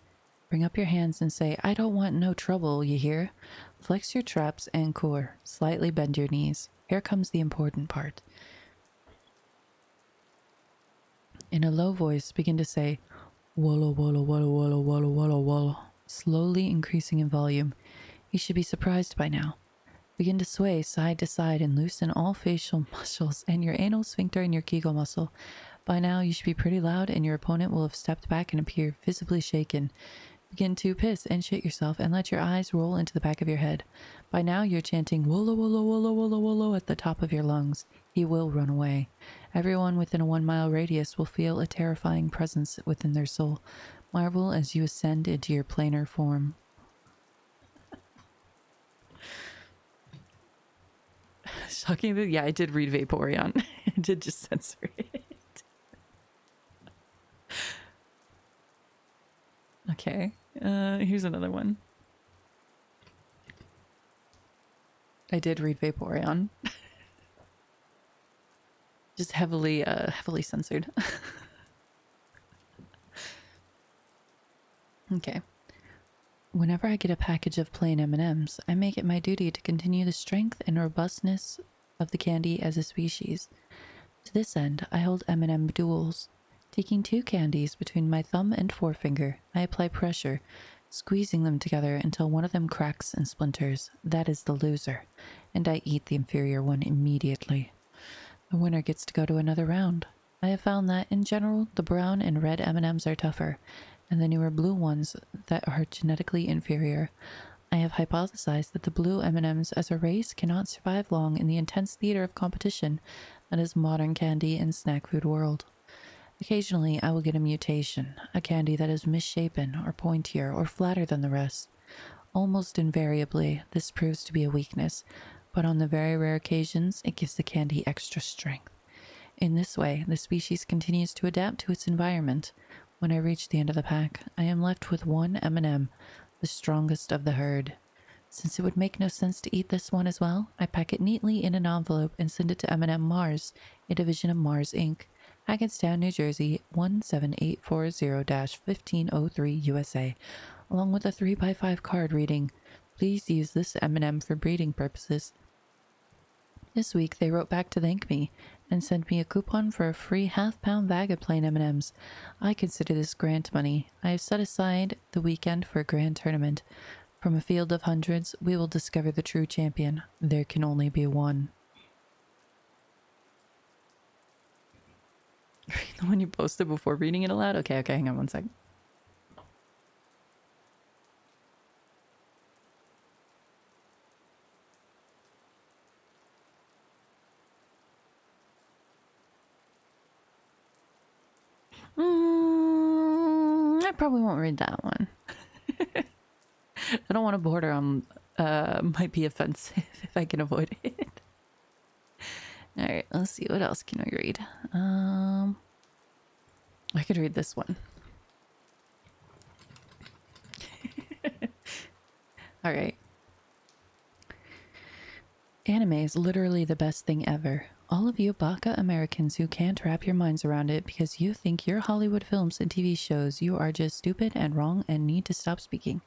Bring up your hands and say, I don't want no trouble, you hear? Flex your traps and core. Slightly bend your knees. Here comes the important part. In a low voice, begin to say, wallo, wallo, wallo, wallo, wallo, wallo, wallo, slowly increasing in volume. You should be surprised by now. Begin to sway side to side and loosen all facial muscles and your anal sphincter and your Kegel muscle. By now, you should be pretty loud and your opponent will have stepped back and appear visibly shaken. Begin to piss and shit yourself and let your eyes roll into the back of your head. By now, you're chanting "Wollo, wollo, wollo, wollo, wollo" at the top of your lungs. He will run away. Everyone within a 1 mile radius will feel a terrifying presence within their soul. Marvel as you ascend into your planar form. Shocking that, yeah, I did read Vaporeon. I did just censor it. Okay, here's another one. I did read Vaporeon. Just heavily censored. Okay. Whenever I get a package of plain M&Ms, I make it my duty to continue the strength and robustness of the candy as a species. To this end, I hold M&M duels. Taking 2 candies between my thumb and forefinger, I apply pressure, squeezing them together until one of them cracks and splinters. That is the loser, and I eat the inferior one immediately. The winner gets to go to another round. I have found that, in general, the brown and red M&Ms are tougher, and the newer blue ones that are genetically inferior. I have hypothesized that the blue M&Ms as a race cannot survive long in the intense theater of competition that is modern candy and snack food world. Occasionally, I will get a mutation, a candy that is misshapen or pointier or flatter than the rest. Almost invariably, this proves to be a weakness, but on the very rare occasions, it gives the candy extra strength. In this way, the species continues to adapt to its environment. When I reach the end of the pack, I am left with one M&M, the strongest of the herd. Since it would make no sense to eat this one as well, I pack it neatly in an envelope and send it to M&M Mars, a division of Mars Inc., Hackettstown, New Jersey, 17840-1503 USA, along with a 3x5 card reading, "Please use this M&M for breeding purposes." This week, they wrote back to thank me and sent me a coupon for a free half-pound bag of plain M&Ms. I consider this grant money. I have set aside the weekend for a grand tournament. From a field of hundreds, we will discover the true champion. There can only be one. The one you posted before reading it aloud? Okay, hang on one sec. I probably won't read that one. I don't want to border on might be offensive if I can avoid it. Alright, let's see, what else can I read? I could read this one. Alright. Anime is literally the best thing ever. All of you baka Americans who can't wrap your minds around it because you think your Hollywood films and TV shows, you are just stupid and wrong and need to stop speaking.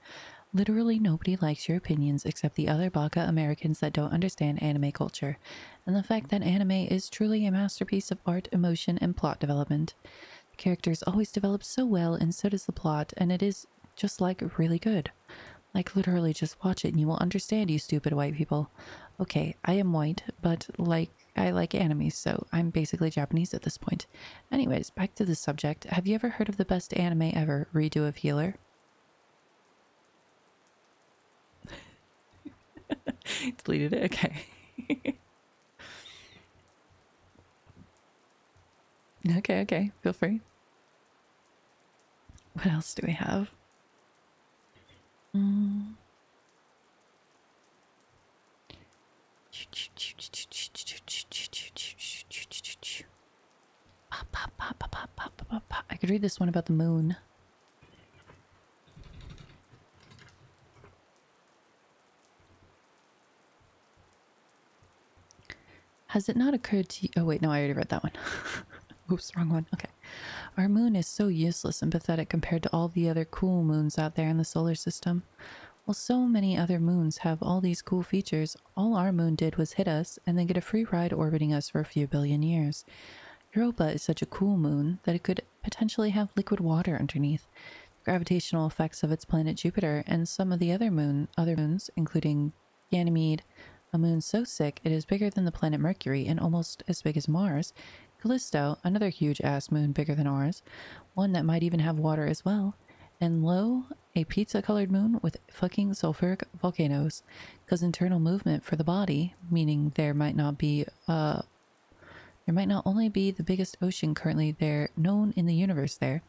Literally nobody likes your opinions except the other baka Americans that don't understand anime culture, and the fact that anime is truly a masterpiece of art, emotion, and plot development. The characters always develop so well, and so does the plot, and it is just like really good. Like literally just watch it and you will understand, you stupid white people. Okay, I am white, but I like anime, so I'm basically Japanese at this point. Anyways, back to the subject. Have you ever heard of the best anime ever, Redo of Healer? Deleted it? Okay. Okay. Feel free. What else do we have? I could read this one about the moon. Has it not occurred to you? Oh wait, no, I already read that one. Oops, wrong one. Okay. Our moon is so useless and pathetic compared to all the other cool moons out there in the solar system. Well, so many other moons have all these cool features. All our moon did was hit us and then get a free ride orbiting us for a few billion years. Europa is such a cool moon that it could potentially have liquid water underneath. The gravitational effects of its planet Jupiter and some of the other moons, including Ganymede, a moon so sick it is bigger than the planet Mercury and almost as big as Mars, Callisto, another huge-ass moon bigger than ours, one that might even have water as well, and Lo, a pizza-colored moon with fucking sulfuric volcanoes, cause internal movement for the body, meaning there might not only be the biggest ocean currently there known in the universe there,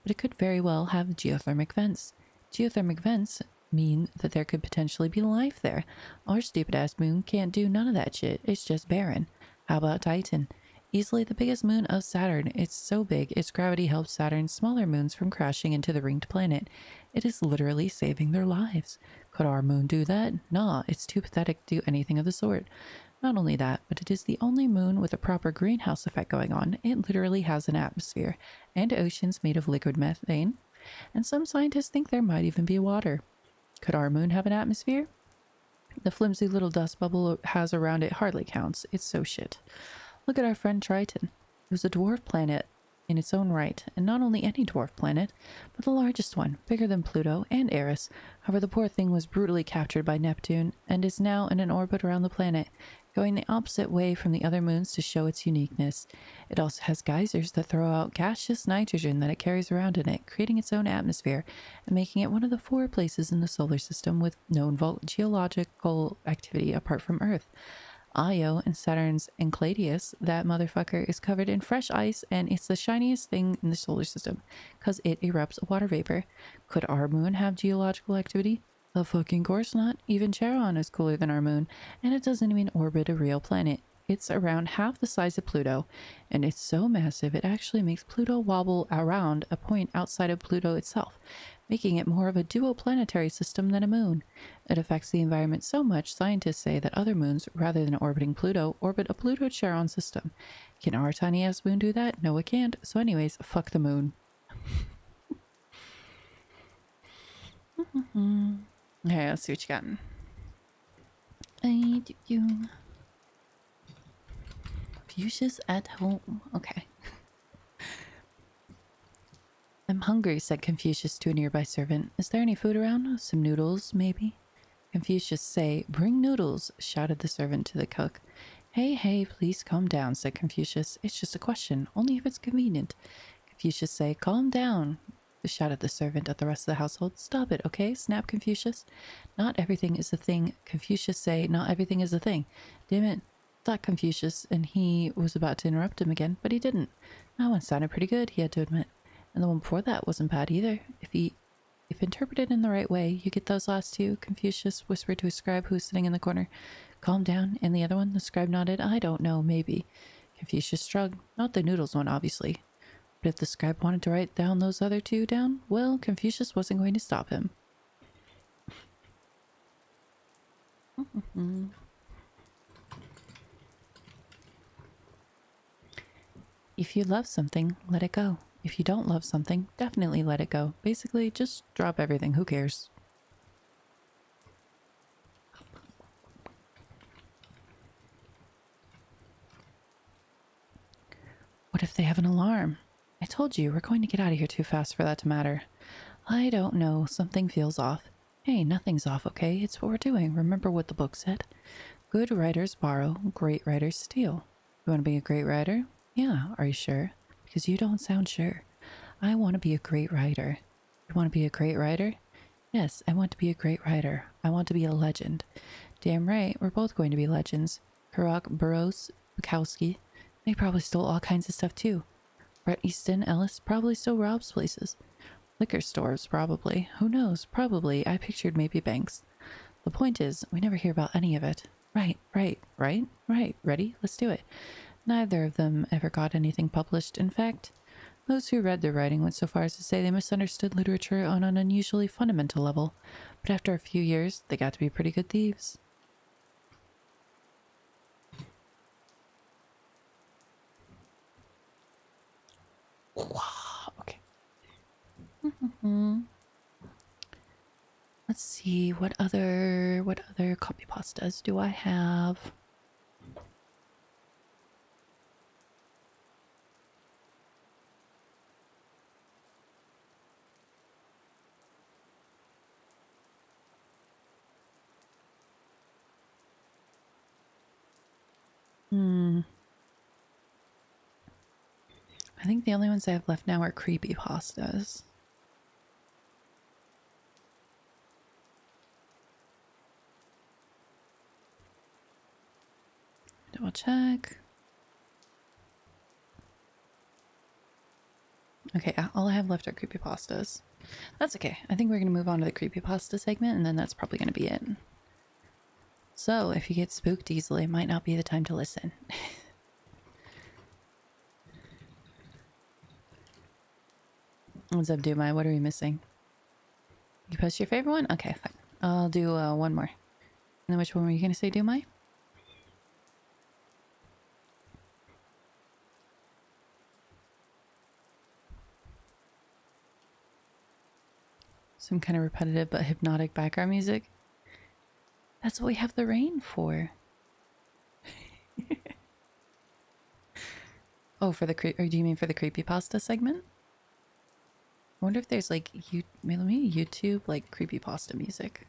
but it could very well have geothermic vents. Geothermic vents mean that there could potentially be life there. Our stupid-ass moon can't do none of that shit. It's just barren. How about Titan? Easily the biggest moon of Saturn. It's so big, its gravity helps Saturn's smaller moons from crashing into the ringed planet. It is literally saving their lives. Could our moon do that? Nah, it's too pathetic to do anything of the sort. Not only that, but it is the only moon with a proper greenhouse effect going on. It literally has an atmosphere, and oceans made of liquid methane, and some scientists think there might even be water. Could our moon have an atmosphere? The flimsy little dust bubble it has around it hardly counts. It's so shit. Look at our friend Triton. It was a dwarf planet in its own right, and not only any dwarf planet, but the largest one, bigger than Pluto and Eris. However, the poor thing was brutally captured by Neptune, and is now in an orbit around the planet. going the opposite way from the other moons to show its uniqueness. It also has geysers that throw out gaseous nitrogen that it carries around in it, creating its own atmosphere and making it one of the 4 places in the solar system with known geological activity apart from Earth. Io and Saturn's Enceladus, that motherfucker is covered in fresh ice and it's the shiniest thing in the solar system because it erupts water vapor. Could our moon have geological activity? Of fucking course not. Even Charon is cooler than our moon, and it doesn't even orbit a real planet. It's around half the size of Pluto, and it's so massive it actually makes Pluto wobble around a point outside of Pluto itself, making it more of a duoplanetary system than a moon. It affects the environment so much, scientists say that other moons, rather than orbiting Pluto, orbit a Pluto-Charon system. Can our tiny-ass moon do that? No, it can't. So anyways, fuck the moon. Okay, let's see what you got. Confucius at home. Okay. I'm hungry, said Confucius to a nearby servant. Is there any food around? Some noodles, maybe? Confucius say, bring noodles, shouted the servant to the cook. Hey, please calm down, said Confucius. It's just a question, only if it's convenient. Confucius say, calm down, shouted the servant at the rest of the household. Stop it, okay? Snapped Confucius. Not everything is a thing. Confucius say, not everything is a thing. Damn it, thought Confucius, and he was about to interrupt him again, but he didn't. That one sounded pretty good, he had to admit. And the one before that wasn't bad either. If interpreted in the right way, you get those last two, Confucius whispered to a scribe who was sitting in the corner. Calm down. And the other one? The scribe nodded. I don't know, maybe. Confucius shrugged. Not the noodles one, obviously. But if the scribe wanted to write down those other two down, well, Confucius wasn't going to stop him. If you love something, let it go. If you don't love something, definitely let it go. Basically, just drop everything. Who cares? What if they have an alarm? I told you, we're going to get out of here too fast for that to matter. I don't know. Something feels off. Hey, nothing's off, okay? It's what we're doing. Remember what the book said? Good writers borrow, great writers steal. You want to be a great writer? Yeah, are you sure? Because you don't sound sure. I want to be a great writer. You want to be a great writer? Yes, I want to be a great writer. I want to be a legend. Damn right, we're both going to be legends. Kurok, Burroughs, Bukowski. They probably stole all kinds of stuff too. Bret Easton Ellis probably stole Rob's places. Liquor stores, probably. Who knows? Probably. I pictured maybe banks. The point is, we never hear about any of it. Right. Ready? Let's do it. Neither of them ever got anything published. In fact, those who read their writing went so far as to say they misunderstood literature on an unusually fundamental level. But after a few years, they got to be pretty good thieves. Okay. Let's see, what other copypastas do I have? I think the only ones I have left now are creepypastas. Double check. Okay, all I have left are creepypastas. That's okay. I think we're going to move on to the creepypasta segment, and then that's probably going to be it. So, if you get spooked easily, it might not be the time to listen. What's up, Dumai? What are we missing? You post your favorite one? Okay, fine. I'll do one more. And then which one were you going to say, Dumai? Some kind of repetitive but hypnotic background music. That's what we have the rain for. Oh, for the or do you mean for the creepypasta segment? I wonder if there's like maybe YouTube like creepypasta music.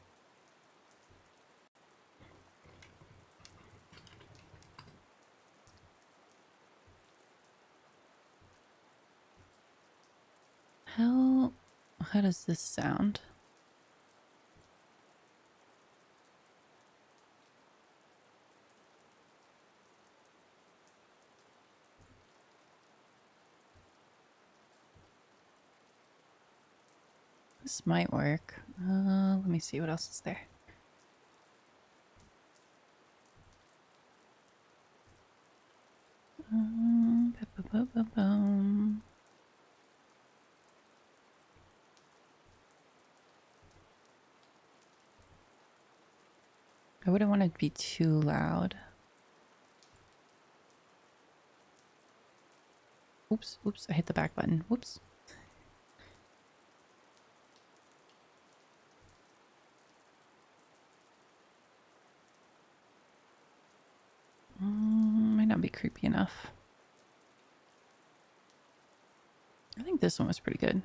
how does this sound? This might work. Let me see what else is there. I wouldn't want it to be too loud. Oops, oops, I hit the back button. Whoops. Might not be creepy enough. I think this one was pretty good.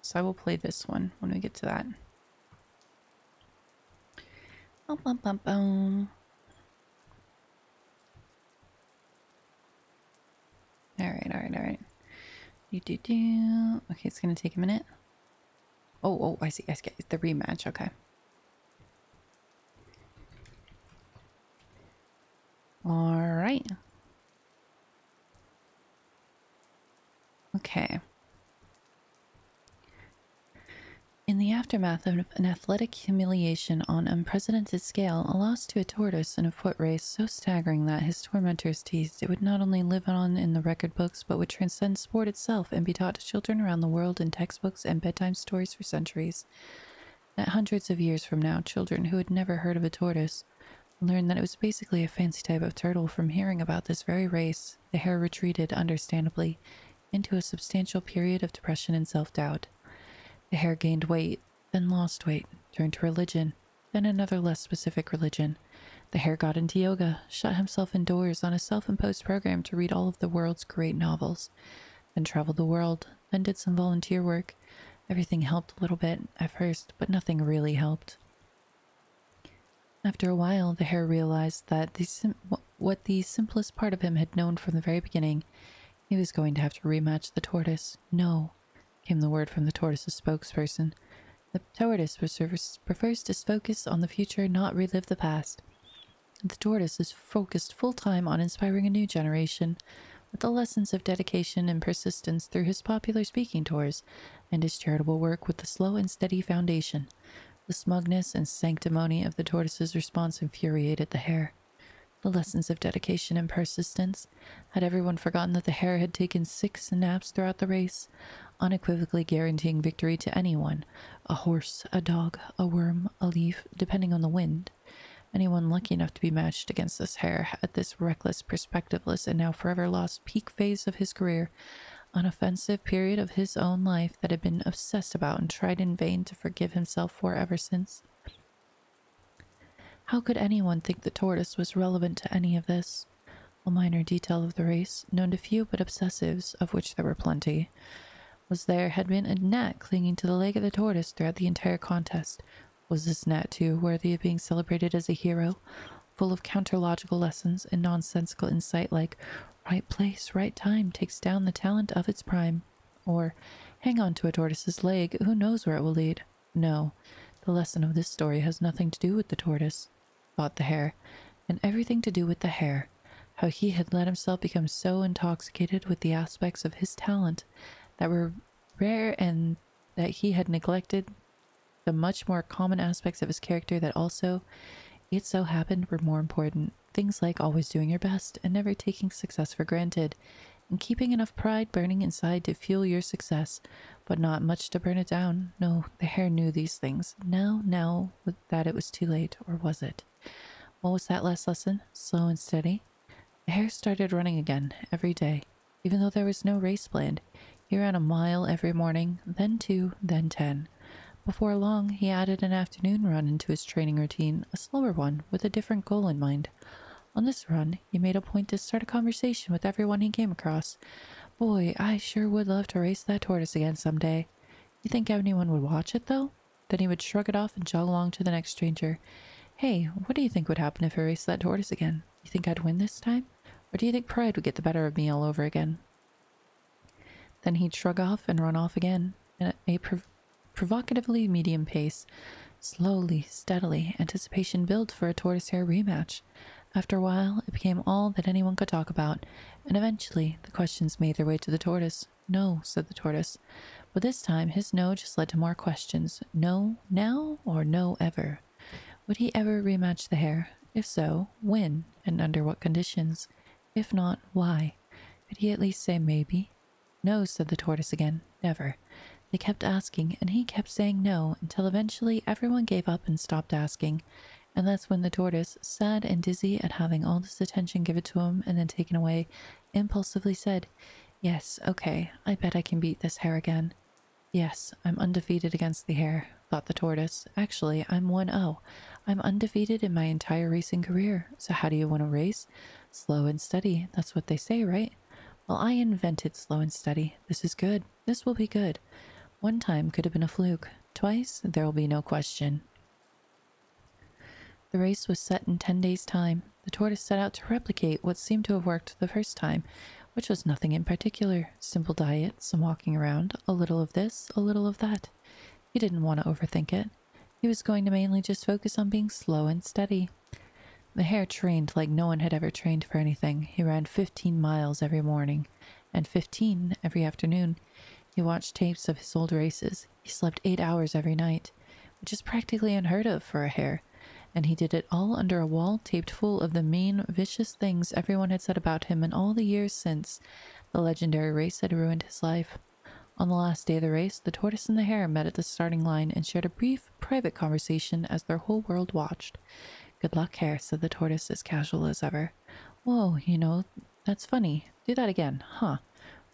So I will play this one when we get to that. Bum, bum, bum, bum. Alright, alright, alright. Okay, it's gonna take a minute. Oh, I see. It's the rematch. Okay. Alright. Okay. In the aftermath of an athletic humiliation on unprecedented scale, a loss to a tortoise in a foot race so staggering that his tormentors teased it would not only live on in the record books, but would transcend sport itself and be taught to children around the world in textbooks and bedtime stories for centuries. That hundreds of years from now, children who had never heard of a tortoise learned that it was basically a fancy type of turtle. From hearing about this very race, the hare retreated, understandably, into a substantial period of depression and self-doubt. The hare gained weight, then lost weight, turned to religion, then another less specific religion. The hare got into yoga, shut himself indoors on a self-imposed program to read all of the world's great novels, then traveled the world, then did some volunteer work. Everything helped a little bit at first, but nothing really helped. After a while, the hare realized that what the simplest part of him had known from the very beginning, he was going to have to rematch the tortoise. No, came the word from the tortoise's spokesperson. The tortoise prefers to focus on the future, not relive the past. The tortoise is focused full-time on inspiring a new generation with the lessons of dedication and persistence through his popular speaking tours and his charitable work with the slow and steady foundation. The smugness and sanctimony of the tortoise's response infuriated the hare. The lessons of dedication and persistence. Had everyone forgotten that the hare had taken 6 naps throughout the race, unequivocally guaranteeing victory to anyone? A horse, a dog, a worm, a leaf, depending on the wind. Anyone lucky enough to be matched against this hare at this reckless, perspectiveless, and now forever lost peak phase of his career, an offensive period of his own life that had been obsessed about and tried in vain to forgive himself for ever since. How could anyone think the tortoise was relevant to any of this? A minor detail of the race, known to few but obsessives, of which there were plenty, was there had been a gnat clinging to the leg of the tortoise throughout the entire contest. Was this gnat, too, worthy of being celebrated as a hero, full of counterlogical lessons and nonsensical insight like, right place, right time takes down the talent of its prime? Or, hang on to a tortoise's leg, who knows where it will lead? No, the lesson of this story has nothing to do with the tortoise, thought the hare, and everything to do with the hare. How he had let himself become so intoxicated with the aspects of his talent that were rare, and that he had neglected the much more common aspects of his character that also, it so happened, were more important. Things like always doing your best and never taking success for granted, and keeping enough pride burning inside to fuel your success, but not much to burn it down. No, the hare knew these things. Now that it was too late, or was it? What was that last lesson? Slow and steady. The hare started running again, every day. Even though there was no race planned, he ran a mile every morning, then 2, then 10. Before long, he added an afternoon run into his training routine, a slower one with a different goal in mind. On this run, he made a point to start a conversation with everyone he came across. Boy, I sure would love to race that tortoise again someday. You think anyone would watch it, though? Then he would shrug it off and jog along to the next stranger. Hey, what do you think would happen if I raced that tortoise again? You think I'd win this time? Or do you think pride would get the better of me all over again? Then he'd shrug off and run off again at a provocatively medium pace. Slowly, steadily, anticipation built for a tortoise hare rematch. After a while, it became all that anyone could talk about, and eventually the questions made their way to the tortoise. No, said the tortoise. But this time, his no just led to more questions. No now or no ever? Would he ever rematch the hare? If so, when and under what conditions? If not, why? Could he at least say maybe? No, said the tortoise again. Never. They kept asking, and he kept saying no, until eventually everyone gave up and stopped asking. And that's when the tortoise, sad and dizzy at having all this attention given to him and then taken away, impulsively said, Yes, okay, I bet I can beat this hare again. Yes, I'm undefeated against the hare, thought the tortoise. Actually, I'm 1-0. I'm undefeated in my entire racing career. So how do you win a race? Slow and steady. That's what they say, right? Well, I invented slow and steady. This is good. This will be good. One time could have been a fluke. Twice, there will be no question. The race was set in 10 days' time. The tortoise set out to replicate what seemed to have worked the first time, which was nothing in particular. Simple diet, some walking around, a little of this, a little of that. He didn't want to overthink it. He was going to mainly just focus on being slow and steady. The hare trained like no one had ever trained for anything. He ran 15 miles every morning, and 15 every afternoon. He watched tapes of his old races. He slept 8 hours every night, which is practically unheard of for a hare. And he did it all under a wall taped full of the mean, vicious things everyone had said about him in all the years since the legendary race had ruined his life. On the last day of the race, the tortoise and the hare met at the starting line and shared a brief, private conversation as their whole world watched. Good luck, hare, said the tortoise as casual as ever. Whoa, that's funny. Do that again, huh?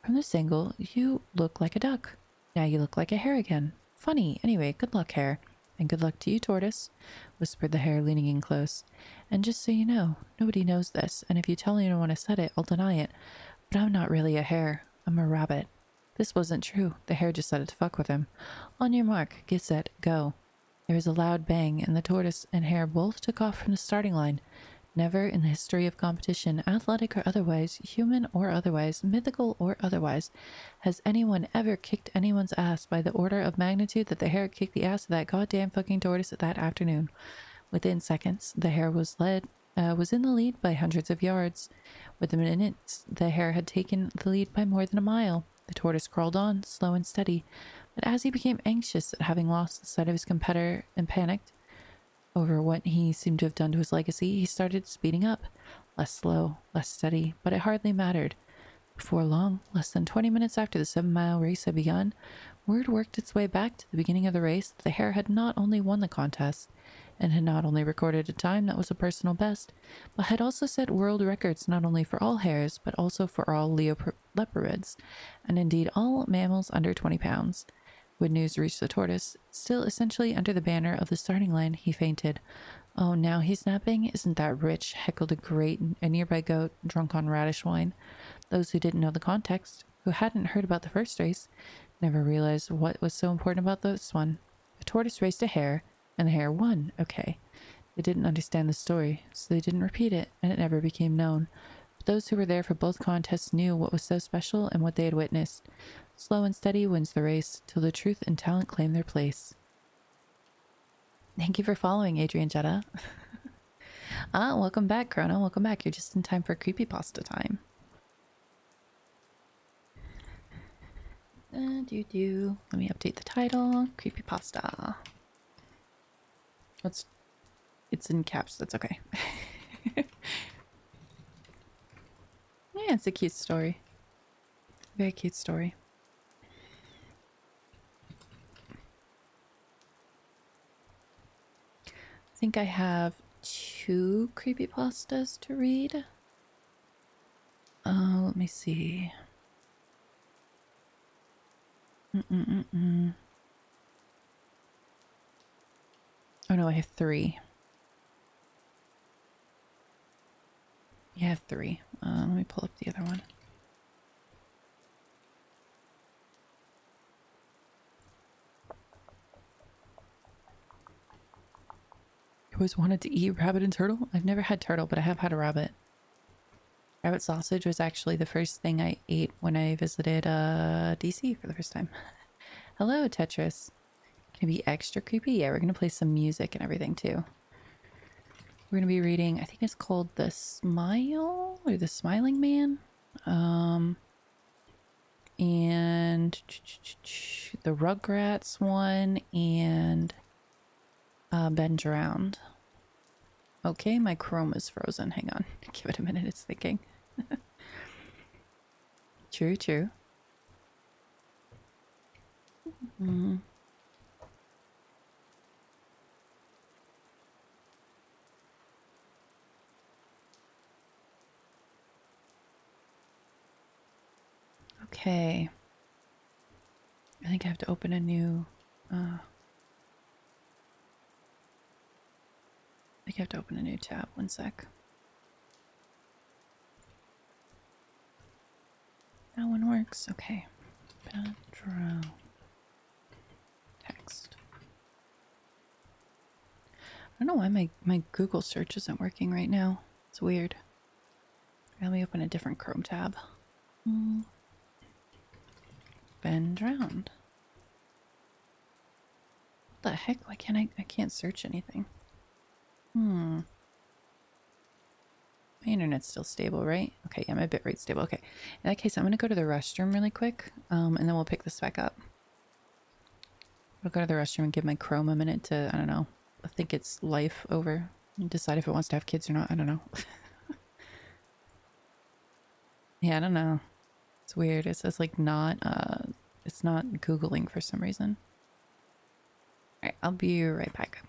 From this angle, you look like a duck. Now you look like a hare again. Funny. Anyway, good luck, hare. And good luck to you, tortoise, whispered the hare, leaning in close. And just so you know, nobody knows this, and if you tell anyone I said it, I'll deny it. But I'm not really a hare. I'm a rabbit. This wasn't true. The hare just said it to fuck with him. On your mark, get set, go. There was a loud bang, and the tortoise and hare both took off from the starting line. Never in the history of competition, athletic or otherwise, human or otherwise, mythical or otherwise, has anyone ever kicked anyone's ass by the order of magnitude that the hare kicked the ass of that goddamn fucking tortoise that afternoon. Within seconds, the hare was in the lead by hundreds of yards. Within minutes, the hare had taken the lead by more than a mile. The tortoise crawled on, slow and steady, but as he became anxious at having lost the sight of his competitor and panicked over what he seemed to have done to his legacy, he started speeding up. Less slow, less steady, but it hardly mattered. Before long, less than 20 minutes after the 7-mile race had begun, word worked its way back to the beginning of the race that the hare had not only won the contest, and had not only recorded a time that was a personal best, but had also set world records not only for all hares, but also for all leopards, and indeed all mammals under 20 pounds. When news reached the tortoise, still essentially under the banner of the starting line, he fainted. Oh, now he's napping? Isn't that rich? Heckled a nearby goat, drunk on radish wine. Those who didn't know the context, who hadn't heard about the first race, never realized what was so important about this one. The tortoise raced a hare, and the hare won. Okay. They didn't understand the story, so they didn't repeat it, and it never became known. But those who were there for both contests knew what was so special and what they had witnessed. Slow and steady wins the race, till the truth and talent claim their place. Thank you for following, Adrian Jetta. Welcome back, Chrono. Welcome back. You're just in time for creepypasta time. Let me update the title. Creepypasta. It's in caps. That's okay. Yeah, it's a cute story. Very cute story. I think I have 2 creepypastas to read. Let me see. Oh no, I have 3. You have 3. Let me pull up the other one. You always wanted to eat rabbit and turtle? I've never had turtle, but I have had a rabbit. Rabbit sausage was actually the first thing I ate when I visited DC for the first time. Hello, Tetris. Gonna be extra creepy? Yeah, we're gonna play some music and everything too. We're gonna be reading, I think it's called The Smile or The Smiling Man. And the Rugrats one and Ben Drowned. Okay, my Chrome is frozen. Hang on. Give it a minute, it's thinking. True, true. Mm. Okay. I think I have to open a new I think I have to open a new tab. One sec. That one works. Okay. Pedro. Text. I don't know why my Google search isn't working right now. It's weird. Let me open a different Chrome tab. Been drowned. What the heck? Why can't I can't search anything? My internet's still stable, right? Okay, yeah, my bitrate's stable. Okay. In that case, I'm gonna go to the restroom really quick, and then we'll pick this back up. I'll go to the restroom and give my Chrome a minute to, I don't know, I think it's life over. And decide if it wants to have kids or not. I don't know. Yeah, I don't know. It's weird. It says like not, it's not Googling for some reason. All right, I'll be right back.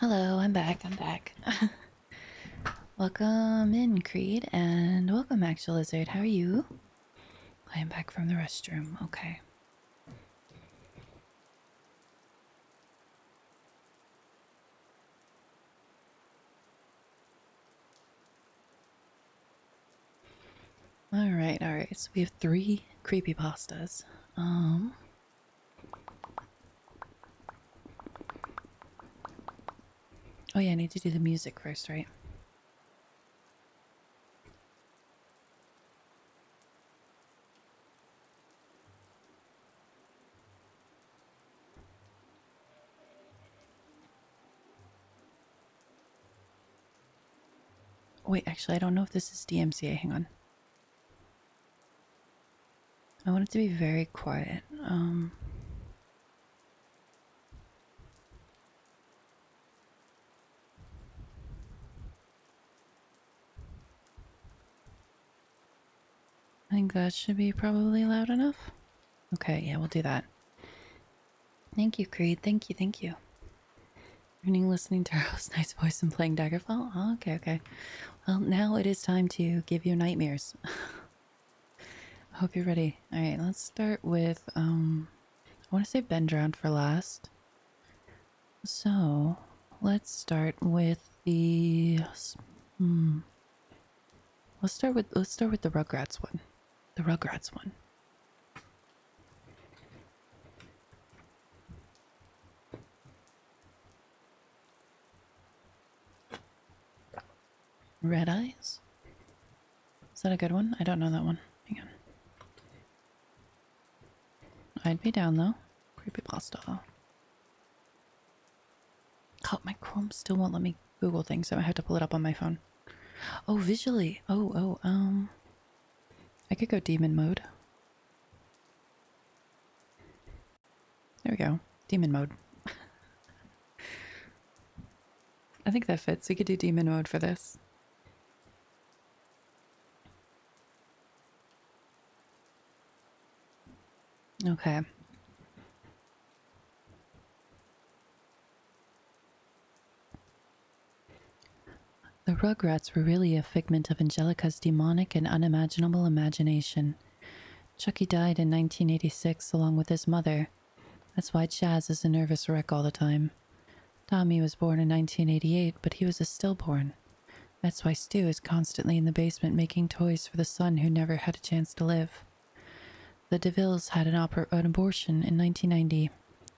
Hello, I'm back. Welcome in, Creed, and welcome, Actual Lizard. How are you? I am back from the restroom. Okay. Alright. So we have 3 creepypastas. Oh yeah, I need to do the music first, right? Wait, actually, I don't know if this is DMCA. Hang on. I want it to be very quiet. I think that should be probably loud enough. Okay, yeah, we'll do that. Thank you, Creed. Thank you. Evening listening to Rose nice voice and playing Daggerfall? Oh, okay. Well, now it is time to give you nightmares. I hope you're ready. Alright, let's start with, I want to save Ben Drowned for last. So, let's start with the... Let's start with the Rugrats one. The Rugrats one. Red Eyes? Is that a good one? I don't know that one. Hang on. I'd be down though. Creepypasta. Oh, my Chrome still won't let me Google things, so I have to pull it up on my phone. Oh, visually. I could go demon mode. There we go. Demon mode. I think that fits. We could do demon mode for this. Okay. The Rugrats were really a figment of Angelica's demonic and unimaginable imagination. Chucky died in 1986 along with his mother. That's why Chaz is a nervous wreck all the time. Tommy was born in 1988, but he was a stillborn. That's why Stu is constantly in the basement making toys for the son who never had a chance to live. The DeVilles had an abortion in 1990.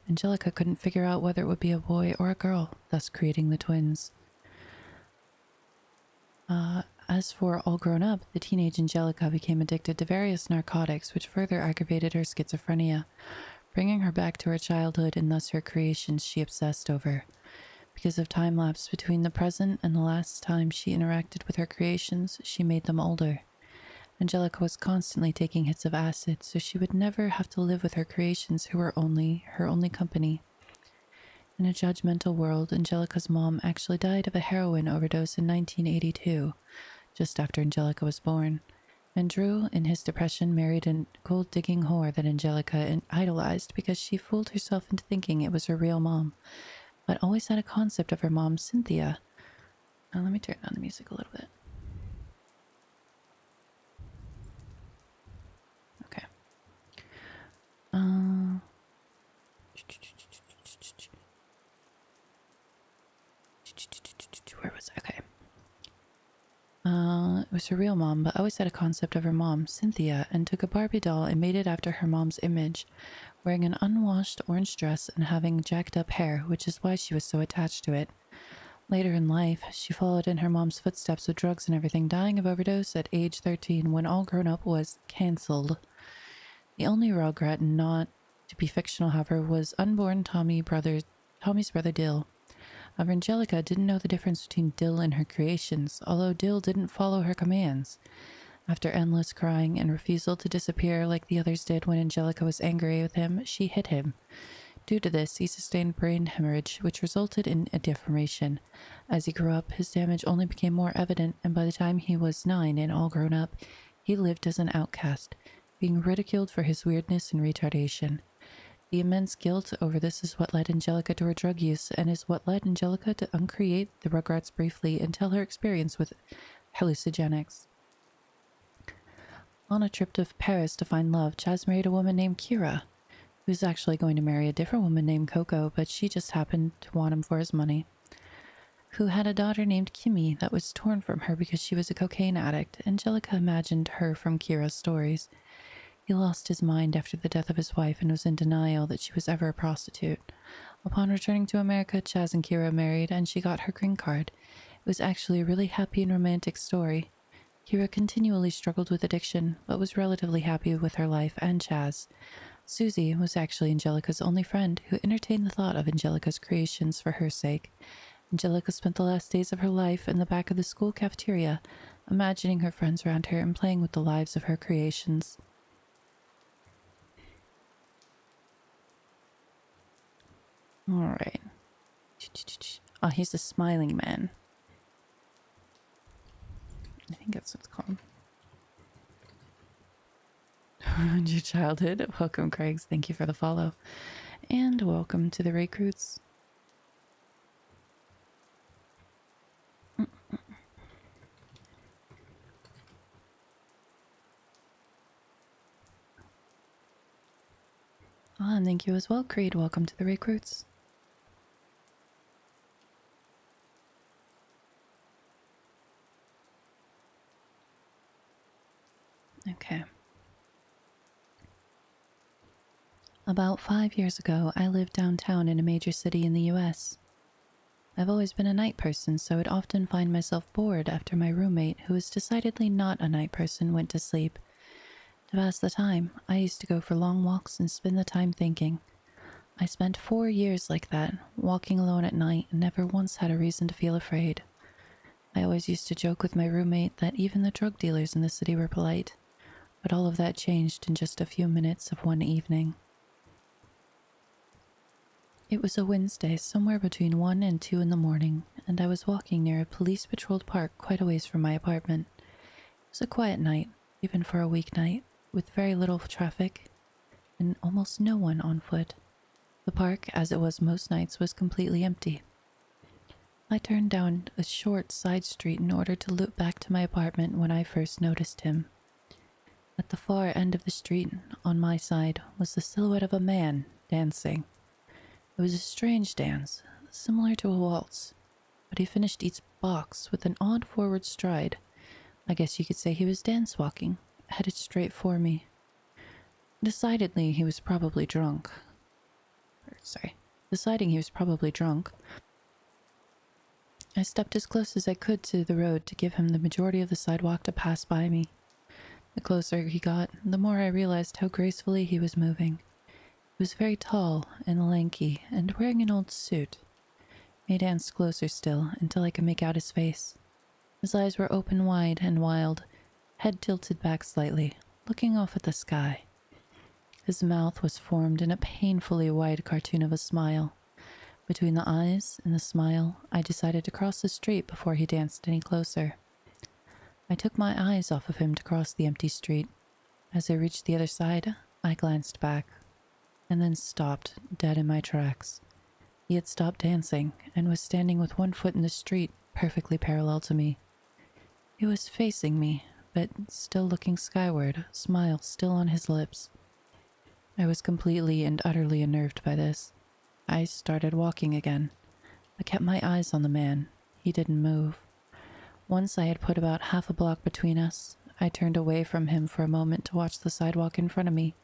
Angelica couldn't figure out whether it would be a boy or a girl, thus creating the twins. As for All Grown Up, the teenage Angelica became addicted to various narcotics, which further aggravated her schizophrenia, bringing her back to her childhood and thus her creations she obsessed over. Because of time lapse between the present and the last time she interacted with her creations, she made them older. Angelica was constantly taking hits of acid, so she would never have to live with her creations who were her only company. In a judgmental world, Angelica's mom actually died of a heroin overdose in 1982, just after Angelica was born. And Drew, in his depression, married a gold-digging whore that Angelica idolized because she fooled herself into thinking it was her real mom, but always had a concept of her mom, Cynthia. Now let me turn down the music a little bit. Okay. Where was I? Okay. It was her real mom, but always had a concept of her mom, Cynthia, and took a Barbie doll and made it after her mom's image, wearing an unwashed orange dress and having jacked up hair, which is why she was so attached to it. Later in life, she followed in her mom's footsteps with drugs and everything, dying of overdose at age 13 when All Grown Up was cancelled. The only Rugrat not to be fictional, however, was unborn Tommy's brother Dill. However, Angelica didn't know the difference between Dill and her creations, although Dill didn't follow her commands. After endless crying and refusal to disappear like the others did when Angelica was angry with him, she hit him. Due to this, he sustained brain hemorrhage, which resulted in a deformation. As he grew up, his damage only became more evident, and by the time he was 9 and all grown up, he lived as an outcast, being ridiculed for his weirdness and retardation. The immense guilt over this is what led Angelica to her drug use, and is what led Angelica to uncreate the Rugrats briefly and tell her experience with hallucinogenics. On a trip to Paris to find love, Chaz married a woman named Kira, who was actually going to marry a different woman named Coco, but she just happened to want him for his money, who had a daughter named Kimmy that was torn from her because she was a cocaine addict. Angelica imagined her from Kira's stories. He lost his mind after the death of his wife and was in denial that she was ever a prostitute. Upon returning to America, Chaz and Kira married, and she got her green card. It was actually a really happy and romantic story. Kira continually struggled with addiction, but was relatively happy with her life and Chaz. Susie was actually Angelica's only friend, who entertained the thought of Angelica's creations for her sake. Angelica spent the last days of her life in the back of the school cafeteria, imagining her friends around her and playing with the lives of her creations. Alright. Oh, he's a smiling man. I think that's what it's called. Your childhood. Welcome, Craigs. Thank you for the follow. And welcome to the Reicruits. And thank you as well, Creed. Welcome to the Reicruits. Okay. About 5 years ago, I lived downtown in a major city in the US. I've always been a night person, so I'd often find myself bored after my roommate, who was decidedly not a night person, went to sleep. To pass the time, I used to go for long walks and spend the time thinking. I spent 4 years like that, walking alone at night, and never once had a reason to feel afraid. I always used to joke with my roommate that even the drug dealers in the city were polite, but all of that changed in just a few minutes of one evening. It was a Wednesday, somewhere between 1 and 2 in the morning, and I was walking near a police-patrolled park quite a ways from my apartment. It was a quiet night, even for a weeknight, with very little traffic and almost no one on foot. The park, as it was most nights, was completely empty. I turned down a short side street in order to loop back to my apartment when I first noticed him. At the far end of the street, on my side, was the silhouette of a man dancing. It was a strange dance, similar to a waltz, but he finished each box with an odd forward stride. I guess you could say he was dance-walking, headed straight for me. Deciding he was probably drunk, I stepped as close as I could to the road to give him the majority of the sidewalk to pass by me. The closer he got, the more I realized how gracefully he was moving. He was very tall and lanky and wearing an old suit. He danced closer still until I could make out his face. His eyes were open wide and wild, head tilted back slightly, looking off at the sky. His mouth was formed in a painfully wide cartoon of a smile. Between the eyes and the smile, I decided to cross the street before he danced any closer. I took my eyes off of him to cross the empty street. As I reached the other side, I glanced back, and then stopped, dead in my tracks. He had stopped dancing, and was standing with one foot in the street, perfectly parallel to me. He was facing me, but still looking skyward, a smile still on his lips. I was completely and utterly unnerved by this. I started walking again. I kept my eyes on the man. He didn't move. Once I had put about half a block between us, I turned away from him for a moment to watch the sidewalk in front of me.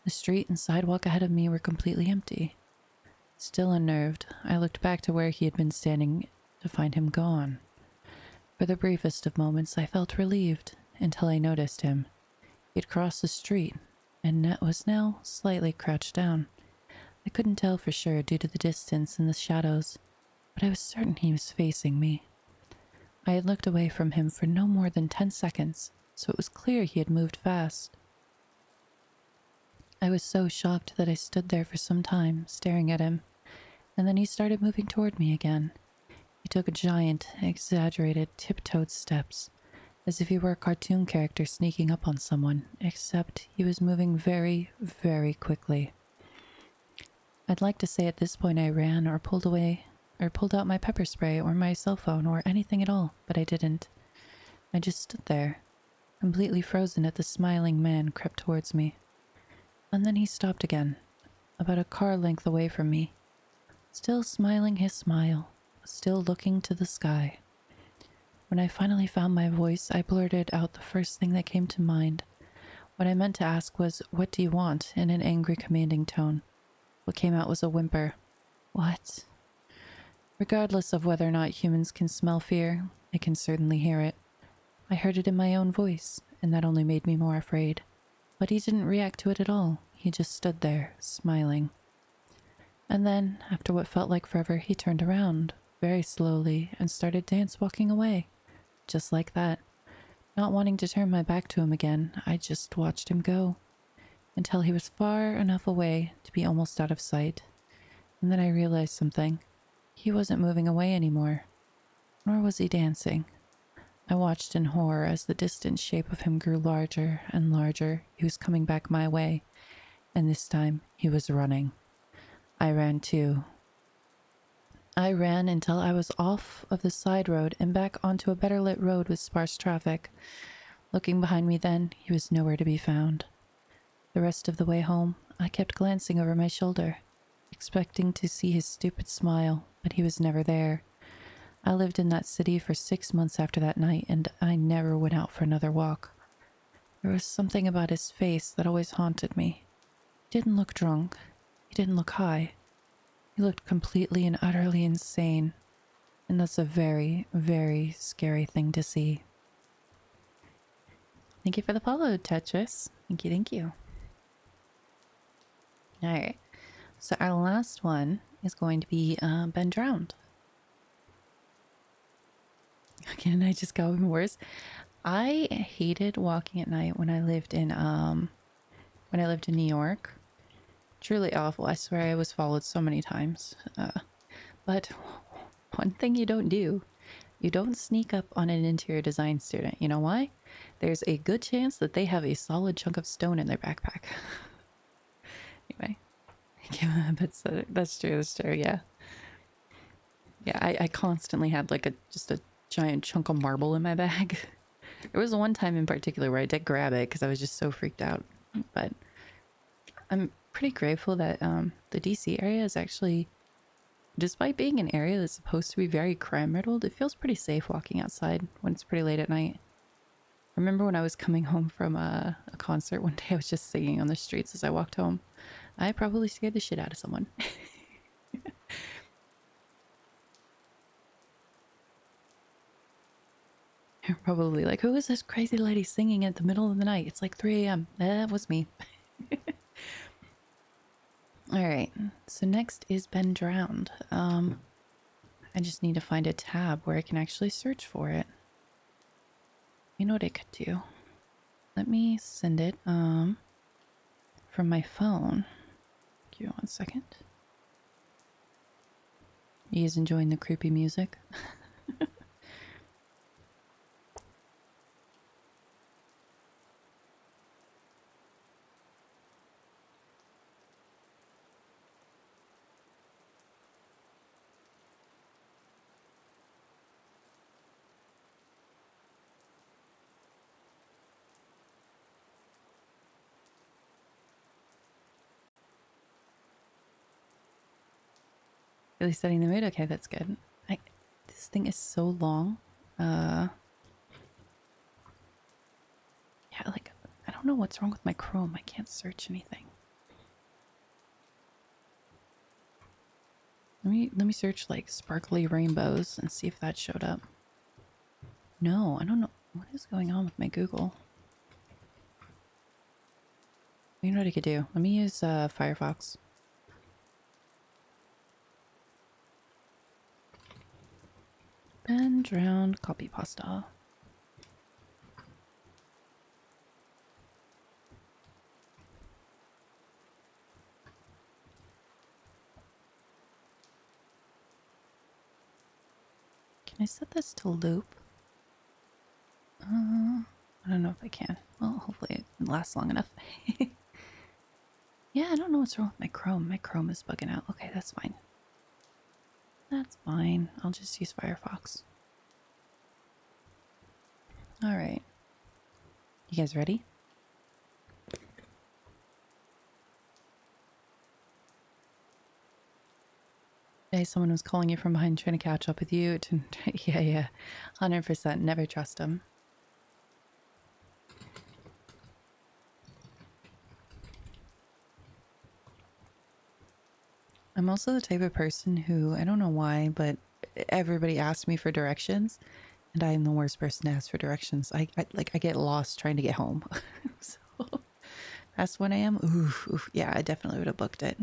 The street and sidewalk ahead of me were completely empty. Still unnerved, I looked back to where he had been standing to find him gone. For the briefest of moments, I felt relieved until I noticed him. He had crossed the street and was now slightly crouched down. I couldn't tell for sure due to the distance and the shadows, but I was certain he was facing me. I had looked away from him for no more than 10 seconds, so it was clear he had moved fast. I was so shocked that I stood there for some time, staring at him, and then he started moving toward me again. He took giant, exaggerated, tiptoed steps, as if he were a cartoon character sneaking up on someone, except he was moving very, very quickly. I'd like to say at this point I ran or pulled away or pulled out my pepper spray or my cell phone or anything at all, but I didn't. I just stood there, completely frozen as the smiling man crept towards me. And then he stopped again, about a car length away from me, still smiling his smile, still looking to the sky. When I finally found my voice, I blurted out the first thing that came to mind. What I meant to ask was, "What do you want?" in an angry, commanding tone. What came out was a whimper. What? Regardless of whether or not humans can smell fear, I can certainly hear it. I heard it in my own voice, and that only made me more afraid. But he didn't react to it at all. He just stood there, smiling. And then, after what felt like forever, he turned around, very slowly, and started dance-walking away. Just like that. Not wanting to turn my back to him again, I just watched him go, until he was far enough away to be almost out of sight. And then I realized something. He wasn't moving away anymore, nor was he dancing. I watched in horror as the distant shape of him grew larger and larger. He was coming back my way, and this time he was running. I ran too. I ran until I was off of the side road and back onto a better lit road with sparse traffic. Looking behind me then, he was nowhere to be found. The rest of the way home, I kept glancing over my shoulder, expecting to see his stupid smile, but he was never there. I lived in that city for 6 months after that night, and I never went out for another walk. There was something about his face that always haunted me. He didn't look drunk. He didn't look high. He looked completely and utterly insane, and that's a very, very scary thing to see. Thank you for the follow, Tetris. Thank you, thank you. Alright, so our last one is going to be Ben Drowned. Again, I just got even worse. I hated walking at night when I lived in New York. Truly awful. I swear I was followed so many times. But one thing you don't do, you don't sneak up on an interior design student. You know why? There's a good chance that they have a solid chunk of stone in their backpack. Anyway, that's true. Yeah. Yeah, I constantly had like just a giant chunk of marble in my bag. There was one time in particular where I did grab it because I was just so freaked out. But I'm pretty grateful that the DC area is actually, despite being an area that's supposed to be very crime riddled, it feels pretty safe walking outside when it's pretty late at night. I remember when I was coming home from a concert one day, I was just singing on the streets as I walked home. I probably scared the shit out of someone. You're probably like, who is this crazy lady singing at the middle of the night? It's like 3 a.m. That was me. Alright, so next is Ben Drowned. I just need to find a tab where I can actually search for it. You know what I could do? Let me send it from my phone. Give me 1 second. You guys enjoying the creepy music? Really setting the mood? Okay, that's good. This thing is so long. Yeah, like, I don't know what's wrong with my Chrome. I can't search anything. Let me search like sparkly rainbows and see if that showed up. No, I don't know. What is going on with my Google? You know what I could do? Let me use Firefox. Ben Drowned Copypasta. Can I set this to loop? I don't know if I can. Well, hopefully it lasts long enough. Yeah, I don't know what's wrong with my Chrome. My Chrome is bugging out. Okay, that's fine. That's fine. I'll just use Firefox. Alright. You guys ready? Hey, someone was calling you from behind trying to catch up with you. Yeah. 100%. Never trust them. I'm also the type of person who, I don't know why, but everybody asks me for directions, and I am the worst person to ask for directions. I get lost trying to get home. So past 1 a.m. Oof, yeah, I definitely would have booked it.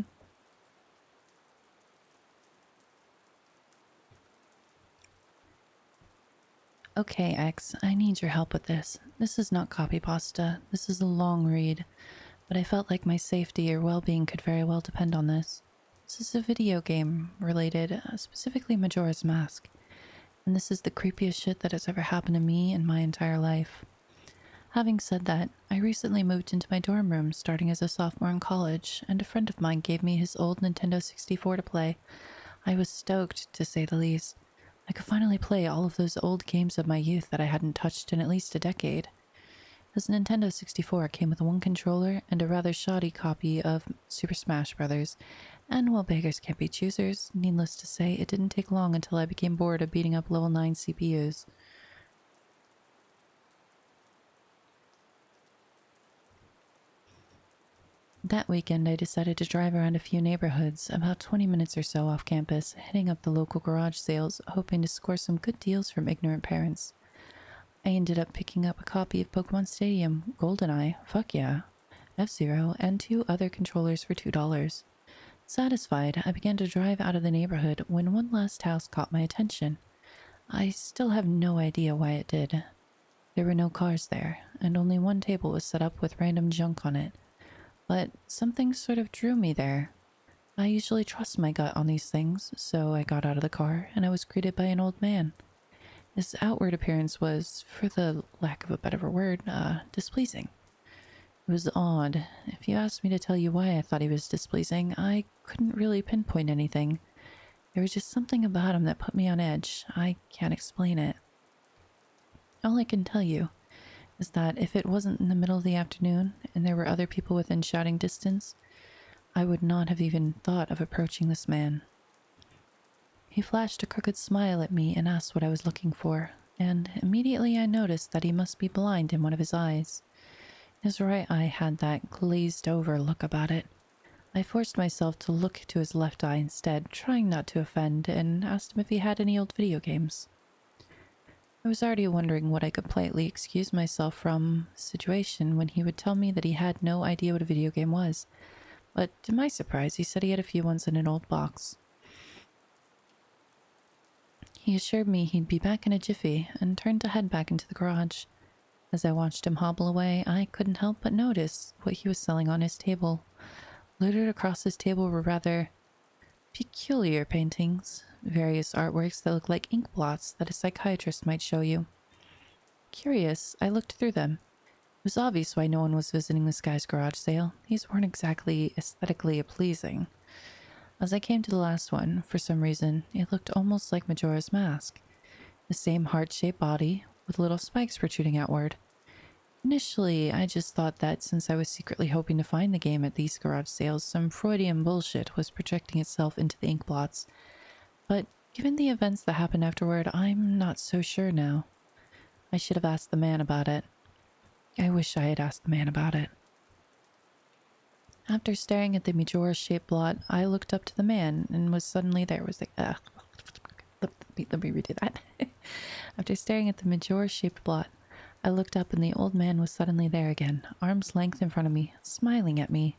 Okay, X, I need your help with this. This is not copypasta. This is a long read, but I felt like my safety or well-being could very well depend on this. This is a video game related, specifically Majora's Mask, and this is the creepiest shit that has ever happened to me in my entire life. Having said that, I recently moved into my dorm room starting as a sophomore in college, and a friend of mine gave me his old Nintendo 64 to play. I was stoked, to say the least. I could finally play all of those old games of my youth that I hadn't touched in at least a decade. His Nintendo 64 came with one controller and a rather shoddy copy of Super Smash Bros., and while beggars can't be choosers, needless to say, it didn't take long until I became bored of beating up level 9 CPUs. That weekend, I decided to drive around a few neighborhoods, about 20 minutes or so off campus, hitting up the local garage sales, hoping to score some good deals from ignorant parents. I ended up picking up a copy of Pokemon Stadium, GoldenEye, fuck yeah, F-Zero, and 2 other controllers for $2. Satisfied, I began to drive out of the neighborhood when one last house caught my attention. I still have no idea why it did. There were no cars there, and only one table was set up with random junk on it. But something sort of drew me there. I usually trust my gut on these things, so I got out of the car and I was greeted by an old man. His outward appearance was, for the lack of a better word, displeasing. It was odd. If you asked me to tell you why I thought he was displeasing, I couldn't really pinpoint anything. There was just something about him that put me on edge. I can't explain it. All I can tell you is that if it wasn't in the middle of the afternoon and there were other people within shouting distance, I would not have even thought of approaching this man. He flashed a crooked smile at me and asked what I was looking for, and immediately I noticed that he must be blind in one of his eyes. His right eye had that glazed-over look about it. I forced myself to look to his left eye instead, trying not to offend, and asked him if he had any old video games. I was already wondering what I could politely excuse myself from the situation when he would tell me that he had no idea what a video game was, but to my surprise, he said he had a few ones in an old box. He assured me he'd be back in a jiffy and turned to head back into the garage. As I watched him hobble away, I couldn't help but notice what he was selling on his table. Littered across his table were rather peculiar paintings, various artworks that looked like ink blots that a psychiatrist might show you. Curious, I looked through them. It was obvious why no one was visiting this guy's garage sale. These weren't exactly aesthetically pleasing. As I came to the last one, for some reason, it looked almost like Majora's Mask. The same heart-shaped body, with little spikes protruding outward. Initially, I just thought that since I was secretly hoping to find the game at these garage sales, some Freudian bullshit was projecting itself into the ink blots. But given the events that happened afterward, I'm not so sure now. I should have asked the man about it. I wish I had asked the man about it. After staring at the Majora-shaped blot, I looked up to the man and was suddenly there. Was like, let me redo that. After staring at the Majora-shaped blot, I looked up and the old man was suddenly there again, arm's length in front of me, smiling at me.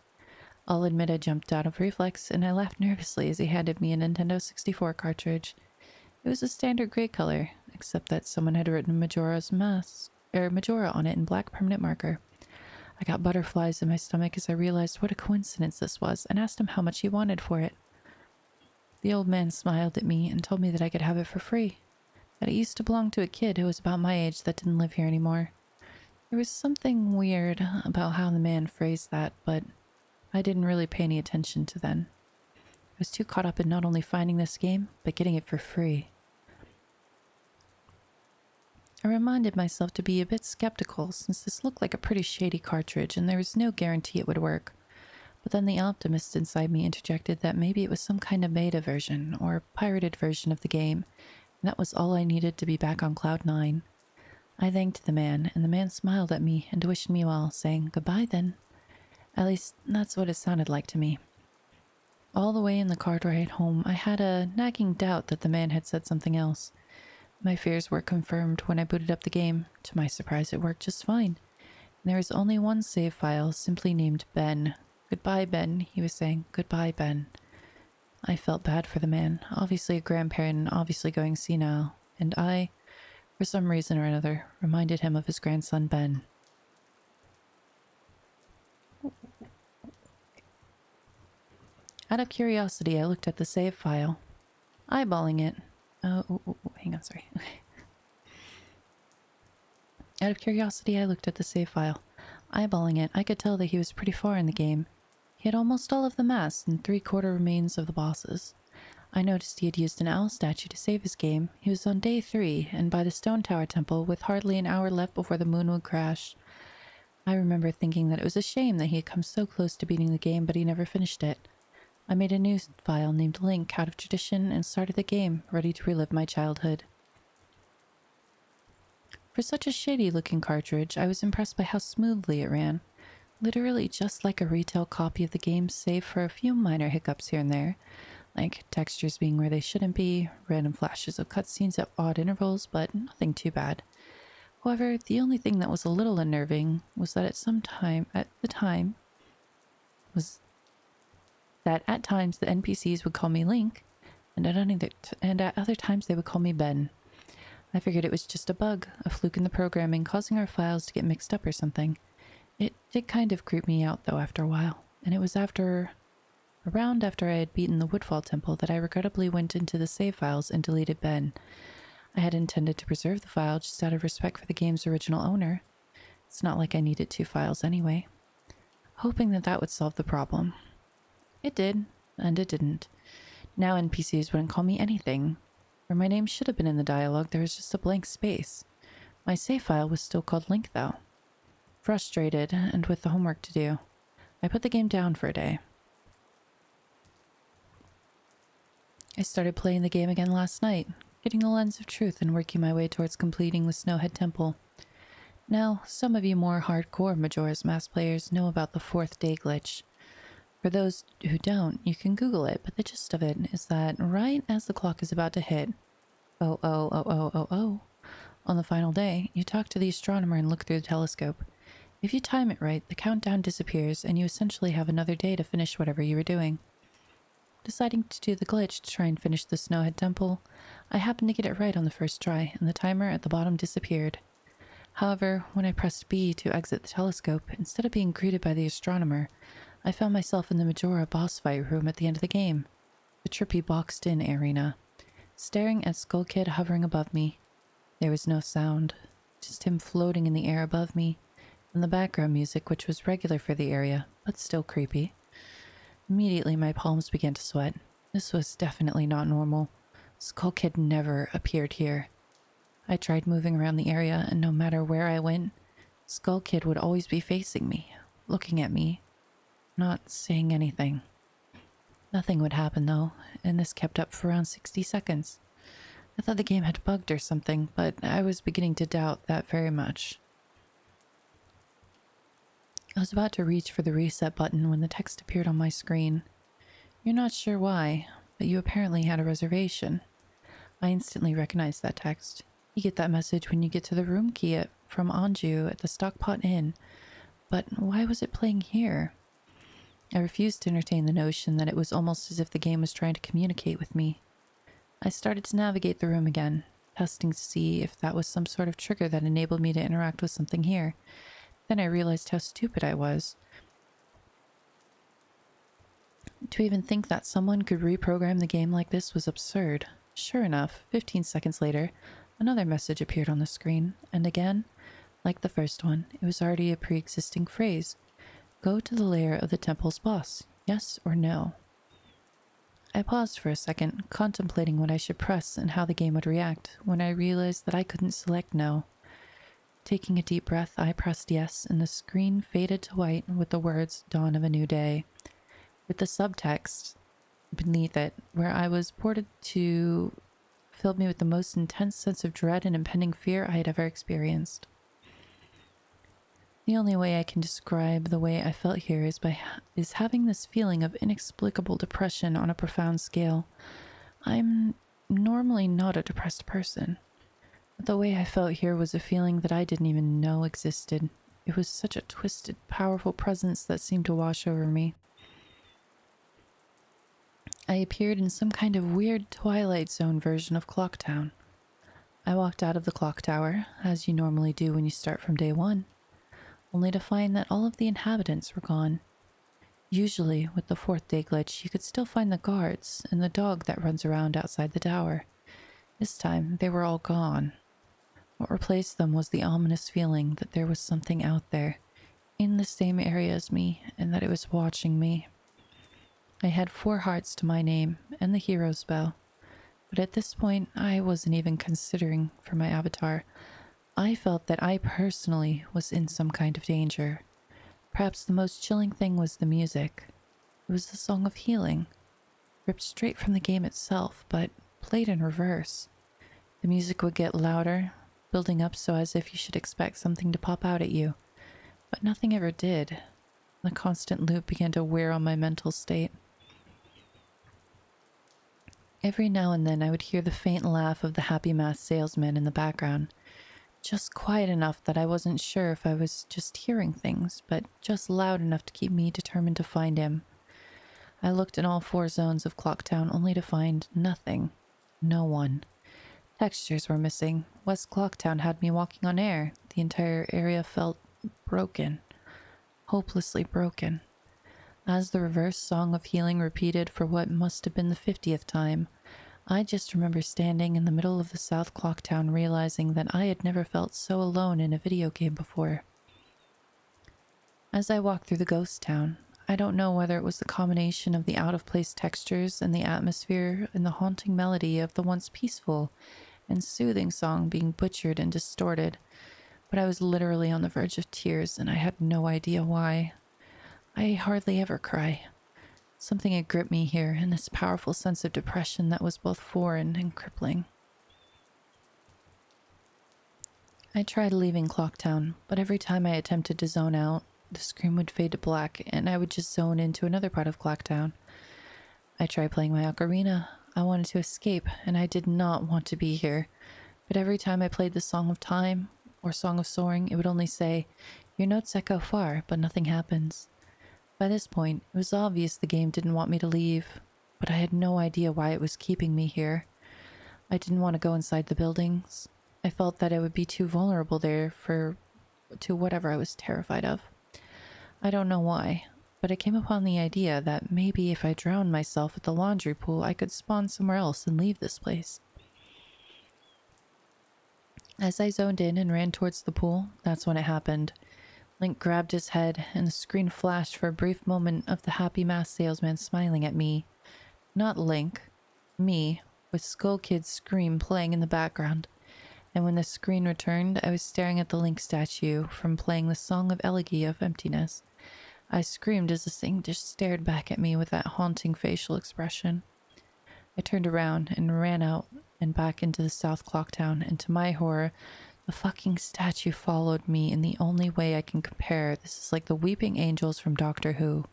I'll admit I jumped out of reflex and I laughed nervously as he handed me a Nintendo 64 cartridge. It was a standard gray color, except that someone had written Majora on it in black permanent marker. I got butterflies in my stomach as I realized what a coincidence this was and asked him how much he wanted for it. The old man smiled at me and told me that I could have it for free, that it used to belong to a kid who was about my age that didn't live here anymore. There was something weird about how the man phrased that, but I didn't really pay any attention to then. I was too caught up in not only finding this game, but getting it for free. I reminded myself to be a bit skeptical since this looked like a pretty shady cartridge and there was no guarantee it would work. But then the optimist inside me interjected that maybe it was some kind of beta version or pirated version of the game, and that was all I needed to be back on Cloud 9. I thanked the man, and the man smiled at me and wished me well, saying, "Goodbye then." At least, that's what it sounded like to me. All the way in the car ride home, I had a nagging doubt that the man had said something else. My fears were confirmed when I booted up the game. To my surprise, it worked just fine. And there was only one save file, simply named Ben. "Goodbye, Ben," he was saying. "Goodbye, Ben." I felt bad for the man, obviously a grandparent and obviously going senile, and I, for some reason or another, reminded him of his grandson Ben. Out of curiosity, I looked at the save file, eyeballing it. Hang on, sorry. Out of curiosity, I looked at the save file. Eyeballing it, I could tell that he was pretty far in the game. He had almost all of the masks and 3/4 remains of the bosses. I noticed he had used an owl statue to save his game. He was on day 3, and by the Stone Tower Temple, with hardly an hour left before the moon would crash. I remember thinking that it was a shame that he had come so close to beating the game, but he never finished it. I made a new file named Link out of tradition and started the game, ready to relive my childhood. For such a shady-looking cartridge, I was impressed by how smoothly it ran. Literally just like a retail copy of the game, save for a few minor hiccups here and there, like textures being where they shouldn't be, random flashes of cutscenes at odd intervals, but nothing too bad. However, the only thing that was a little unnerving was that at times the NPCs would call me Link, and at other times they would call me Ben. I figured it was just a bug, a fluke in the programming causing our files to get mixed up or something. It did kind of creep me out, though, after a while, and it was around after I had beaten the Woodfall Temple that I regrettably went into the save files and deleted Ben. I had intended to preserve the file just out of respect for the game's original owner. It's not like I needed 2 files anyway. Hoping that that would solve the problem. It did, and it didn't. Now NPCs wouldn't call me anything. Where my name should have been in the dialogue, there was just a blank space. My save file was still called Link, though. Frustrated, and with the homework to do, I put the game down for a day. I started playing the game again last night, getting the lens of truth and working my way towards completing the Snowhead Temple. Now, some of you more hardcore Majora's Mask players know about the 4th day glitch. For those who don't, you can Google it, but the gist of it is that right as the clock is about to hit, on the final day, you talk to the astronomer and look through the telescope. If you time it right, the countdown disappears and you essentially have another day to finish whatever you were doing. Deciding to do the glitch to try and finish the Snowhead Temple, I happened to get it right on the first try, and the timer at the bottom disappeared. However, when I pressed B to exit the telescope, instead of being greeted by the astronomer, I found myself in the Majora boss fight room at the end of the game, the trippy boxed-in arena, staring at Skull Kid hovering above me. There was no sound, just him floating in the air above me, and the background music, which was regular for the area, but still creepy. Immediately my palms began to sweat. This was definitely not normal. Skull Kid never appeared here. I tried moving around the area, and no matter where I went, Skull Kid would always be facing me, looking at me, not saying anything. Nothing would happen, though, and this kept up for around 60 seconds. I thought the game had bugged or something, but I was beginning to doubt that very much. I was about to reach for the reset button when the text appeared on my screen. "You're not sure why, but you apparently had a reservation." I instantly recognized that text. You get that message when you get to the room key from Anju at the Stockpot Inn, but why was it playing here? I refused to entertain the notion that it was almost as if the game was trying to communicate with me. I started to navigate the room again, testing to see if that was some sort of trigger that enabled me to interact with something here. Then I realized how stupid I was. To even think that someone could reprogram the game like this was absurd. Sure enough, 15 seconds later, another message appeared on the screen, and again, like the first one, it was already a pre-existing phrase. Go to the lair of the temple's boss, yes or no? I paused for a second, contemplating what I should press and how the game would react, when I realized that I couldn't select no. Taking a deep breath, I pressed yes, and the screen faded to white with the words "Dawn of a New Day," with the subtext beneath it, where I was ported to, filled me with the most intense sense of dread and impending fear I had ever experienced. The only way I can describe the way I felt here is having this feeling of inexplicable depression on a profound scale. I'm normally not a depressed person, but the way I felt here was a feeling that I didn't even know existed. It was such a twisted, powerful presence that seemed to wash over me. I appeared in some kind of weird Twilight Zone version of Clocktown. I walked out of the clock tower, as you normally do when you start from day one, only to find that all of the inhabitants were gone. Usually, with the fourth day glitch, you could still find the guards and the dog that runs around outside the tower. This time, they were all gone. What replaced them was the ominous feeling that there was something out there, in the same area as me, and that it was watching me. I had 4 hearts to my name, and the hero's bell. But at this point, I wasn't even considering for my avatar. I felt that I personally was in some kind of danger. Perhaps the most chilling thing was the music. It was the song of healing, ripped straight from the game itself, but played in reverse. The music would get louder, building up so as if you should expect something to pop out at you. But nothing ever did. The constant loop began to wear on my mental state. Every now and then I would hear the faint laugh of the happy mask salesman in the background. Just quiet enough that I wasn't sure if I was just hearing things, but just loud enough to keep me determined to find him. I looked in all 4 zones of Clocktown only to find nothing. No one. Textures were missing. West Clocktown had me walking on air. The entire area felt broken. Hopelessly broken. As the reverse song of healing repeated for what must have been the 50th time, I just remember standing in the middle of the South Clocktown realizing that I had never felt so alone in a video game before. As I walked through the ghost town, I don't know whether it was the combination of the out-of-place textures and the atmosphere and the haunting melody of the once peaceful and soothing song being butchered and distorted, but I was literally on the verge of tears and I had no idea why. I hardly ever cry. Something had gripped me here in this powerful sense of depression that was both foreign and crippling. I tried leaving Clocktown, but every time I attempted to zone out, the screen would fade to black and I would just zone into another part of Clocktown. I tried playing my ocarina. I wanted to escape and I did not want to be here. But every time I played the Song of Time or Song of Soaring, it would only say, "Your notes echo far, but nothing happens." By this point, it was obvious the game didn't want me to leave, but I had no idea why it was keeping me here. I didn't want to go inside the buildings. I felt that I would be too vulnerable there to whatever I was terrified of. I don't know why, but I came upon the idea that maybe if I drowned myself at the laundry pool, I could spawn somewhere else and leave this place. As I zoned in and ran towards the pool, that's when it happened. Link grabbed his head, and the screen flashed for a brief moment of the happy mask salesman smiling at me. Not Link. Me, with Skull Kid's scream playing in the background. And when the screen returned, I was staring at the Link statue from playing the Song of Elegy of Emptiness. I screamed as the thing just stared back at me with that haunting facial expression. I turned around and ran out and back into the South Clocktown, and to my horror, the fucking statue followed me in the only way I can compare. This is like the weeping angels from Doctor Who.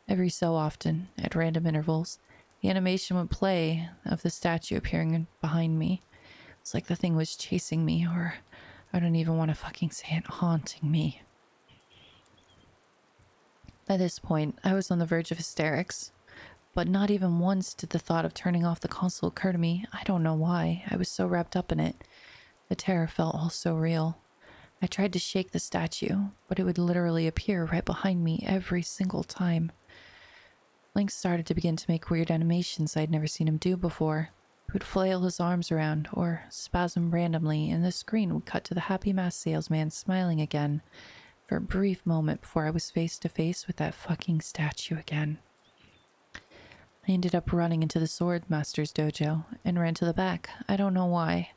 Every so often, at random intervals, the animation would play of the statue appearing behind me. It's like the thing was chasing me, or I don't even want to fucking say it, haunting me. By this point, I was on the verge of hysterics, but not even once did the thought of turning off the console occur to me. I don't know why. I was so wrapped up in it. The terror felt all so real. I tried to shake the statue, but it would literally appear right behind me every single time. Link started to begin to make weird animations I'd never seen him do before. He would flail his arms around, or spasm randomly, and the screen would cut to the happy mask salesman smiling again, for a brief moment before I was face to face with that fucking statue again. I ended up running into the sword master's dojo and ran to the back. I don't know why,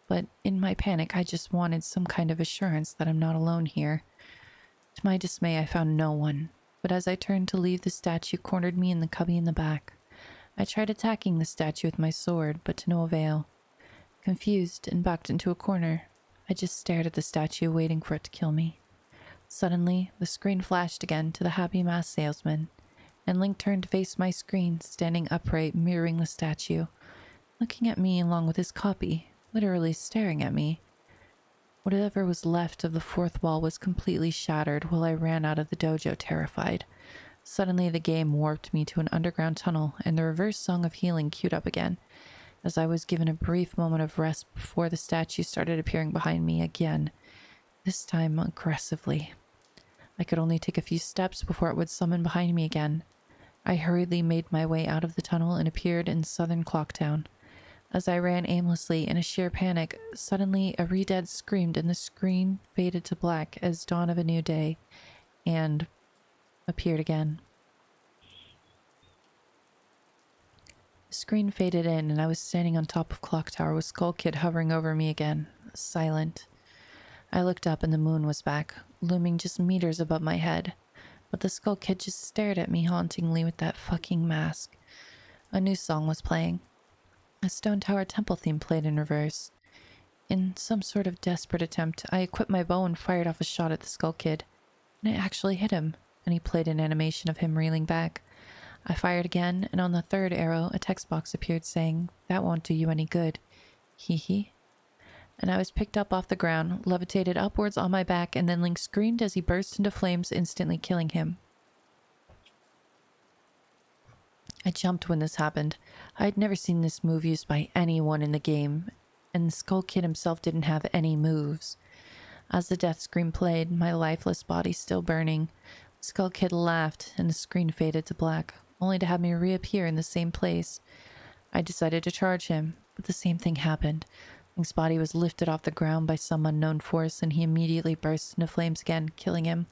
but in my panic I just wanted some kind of assurance that I'm not alone here. To my dismay, I found no one, but as I turned to leave, the statue cornered me in the cubby in the back. I tried attacking the statue with my sword, but to no avail. Confused and backed into a corner, I just stared at the statue, waiting for it to kill me. Suddenly, the screen flashed again to the happy mask salesman, and Link turned to face my screen, standing upright, mirroring the statue, looking at me along with his copy, literally staring at me. Whatever was left of the fourth wall was completely shattered while I ran out of the dojo terrified. Suddenly the game warped me to an underground tunnel, and the reverse song of healing queued up again, as I was given a brief moment of rest before the statue started appearing behind me again, this time aggressively. I could only take a few steps before it would summon behind me again. I hurriedly made my way out of the tunnel and appeared in southern Clocktown. As I ran aimlessly in a sheer panic, suddenly a re-dead screamed and the screen faded to black as dawn of a new day, and appeared again. The screen faded in and I was standing on top of Clock Tower with Skull Kid hovering over me again, silent. I looked up and the moon was back, looming just meters above my head, but the Skull Kid just stared at me hauntingly with that fucking mask. A new song was playing. A Stone Tower Temple theme played in reverse. In some sort of desperate attempt, I equipped my bow and fired off a shot at the Skull Kid, and it actually hit him, and he played an animation of him reeling back. I fired again, and on the third arrow, a text box appeared saying, "That won't do you any good. Hee hee." And I was picked up off the ground, levitated upwards on my back, and then Link screamed as he burst into flames, instantly killing him. I jumped when this happened. I had never seen this move used by anyone in the game, and the Skull Kid himself didn't have any moves. As the death scream played, my lifeless body still burning, Skull Kid laughed and the screen faded to black, only to have me reappear in the same place. I decided to charge him, but the same thing happened. Link's body was lifted off the ground by some unknown force, and he immediately burst into flames again, killing him.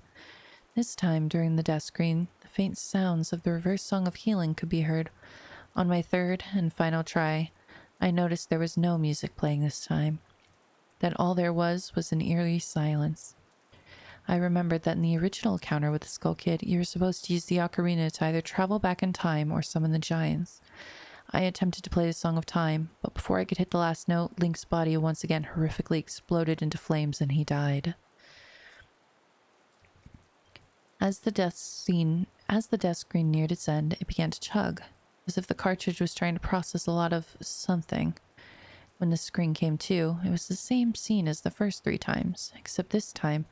This time, during the death screen, the faint sounds of the reverse song of healing could be heard. On my third and final try, I noticed there was no music playing this time. That all there was an eerie silence. I remembered that in the original encounter with the Skull Kid, you were supposed to use the ocarina to either travel back in time or summon the giants. I attempted to play the Song of Time, but before I could hit the last note, Link's body once again horrifically exploded into flames and he died. As the death screen neared its end, it began to chug, as if the cartridge was trying to process a lot of something. When the screen came to, it was the same scene as the first 3 times, except this time,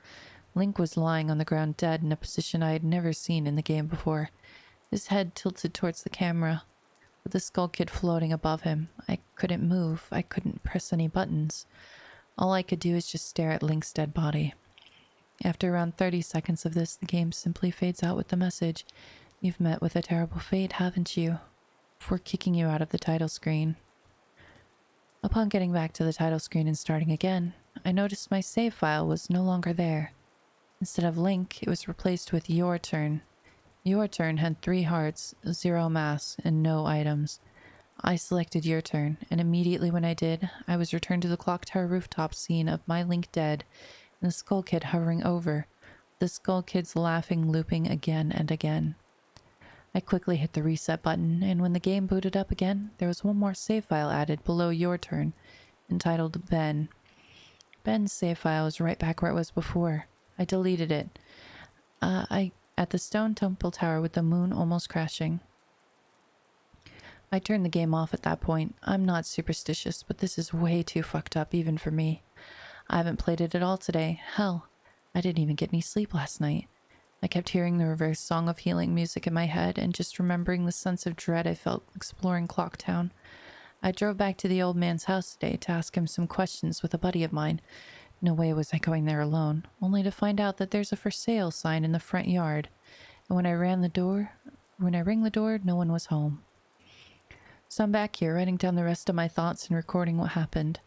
Link was lying on the ground dead in a position I had never seen in the game before, his head tilted towards the camera, with the Skull Kid floating above him. I couldn't move, I couldn't press any buttons. All I could do is just stare at Link's dead body. After around 30 seconds of this, the game simply fades out with the message, "You've met with a terrible fate, haven't you?" before kicking you out of the title screen. Upon getting back to the title screen and starting again, I noticed my save file was no longer there. Instead of Link, it was replaced with Your Turn. Your Turn had 3 hearts, 0 masks, and no items. I selected Your Turn, and immediately when I did, I was returned to the Clock Tower rooftop scene of my Link dead, and the Skull Kid hovering over, the Skull Kid's laughing looping again and again. I quickly hit the reset button, and when the game booted up again, there was one more save file added below Your Turn, entitled Ben. Ben's save file was right back where it was before. I deleted it. At the stone temple tower with the moon almost crashing. I turned the game off at that point. I'm not superstitious, but this is way too fucked up even for me. I haven't played it at all today. Hell, I didn't even get any sleep last night. I kept hearing the reverse song of healing music in my head and just remembering the sense of dread I felt exploring Clocktown. I drove back to the old man's house today to ask him some questions with a buddy of mine. No way was I going there alone, only to find out that there's a for sale sign in the front yard. And when I rang the door, no one was home. So I'm back here writing down the rest of my thoughts and recording what happened.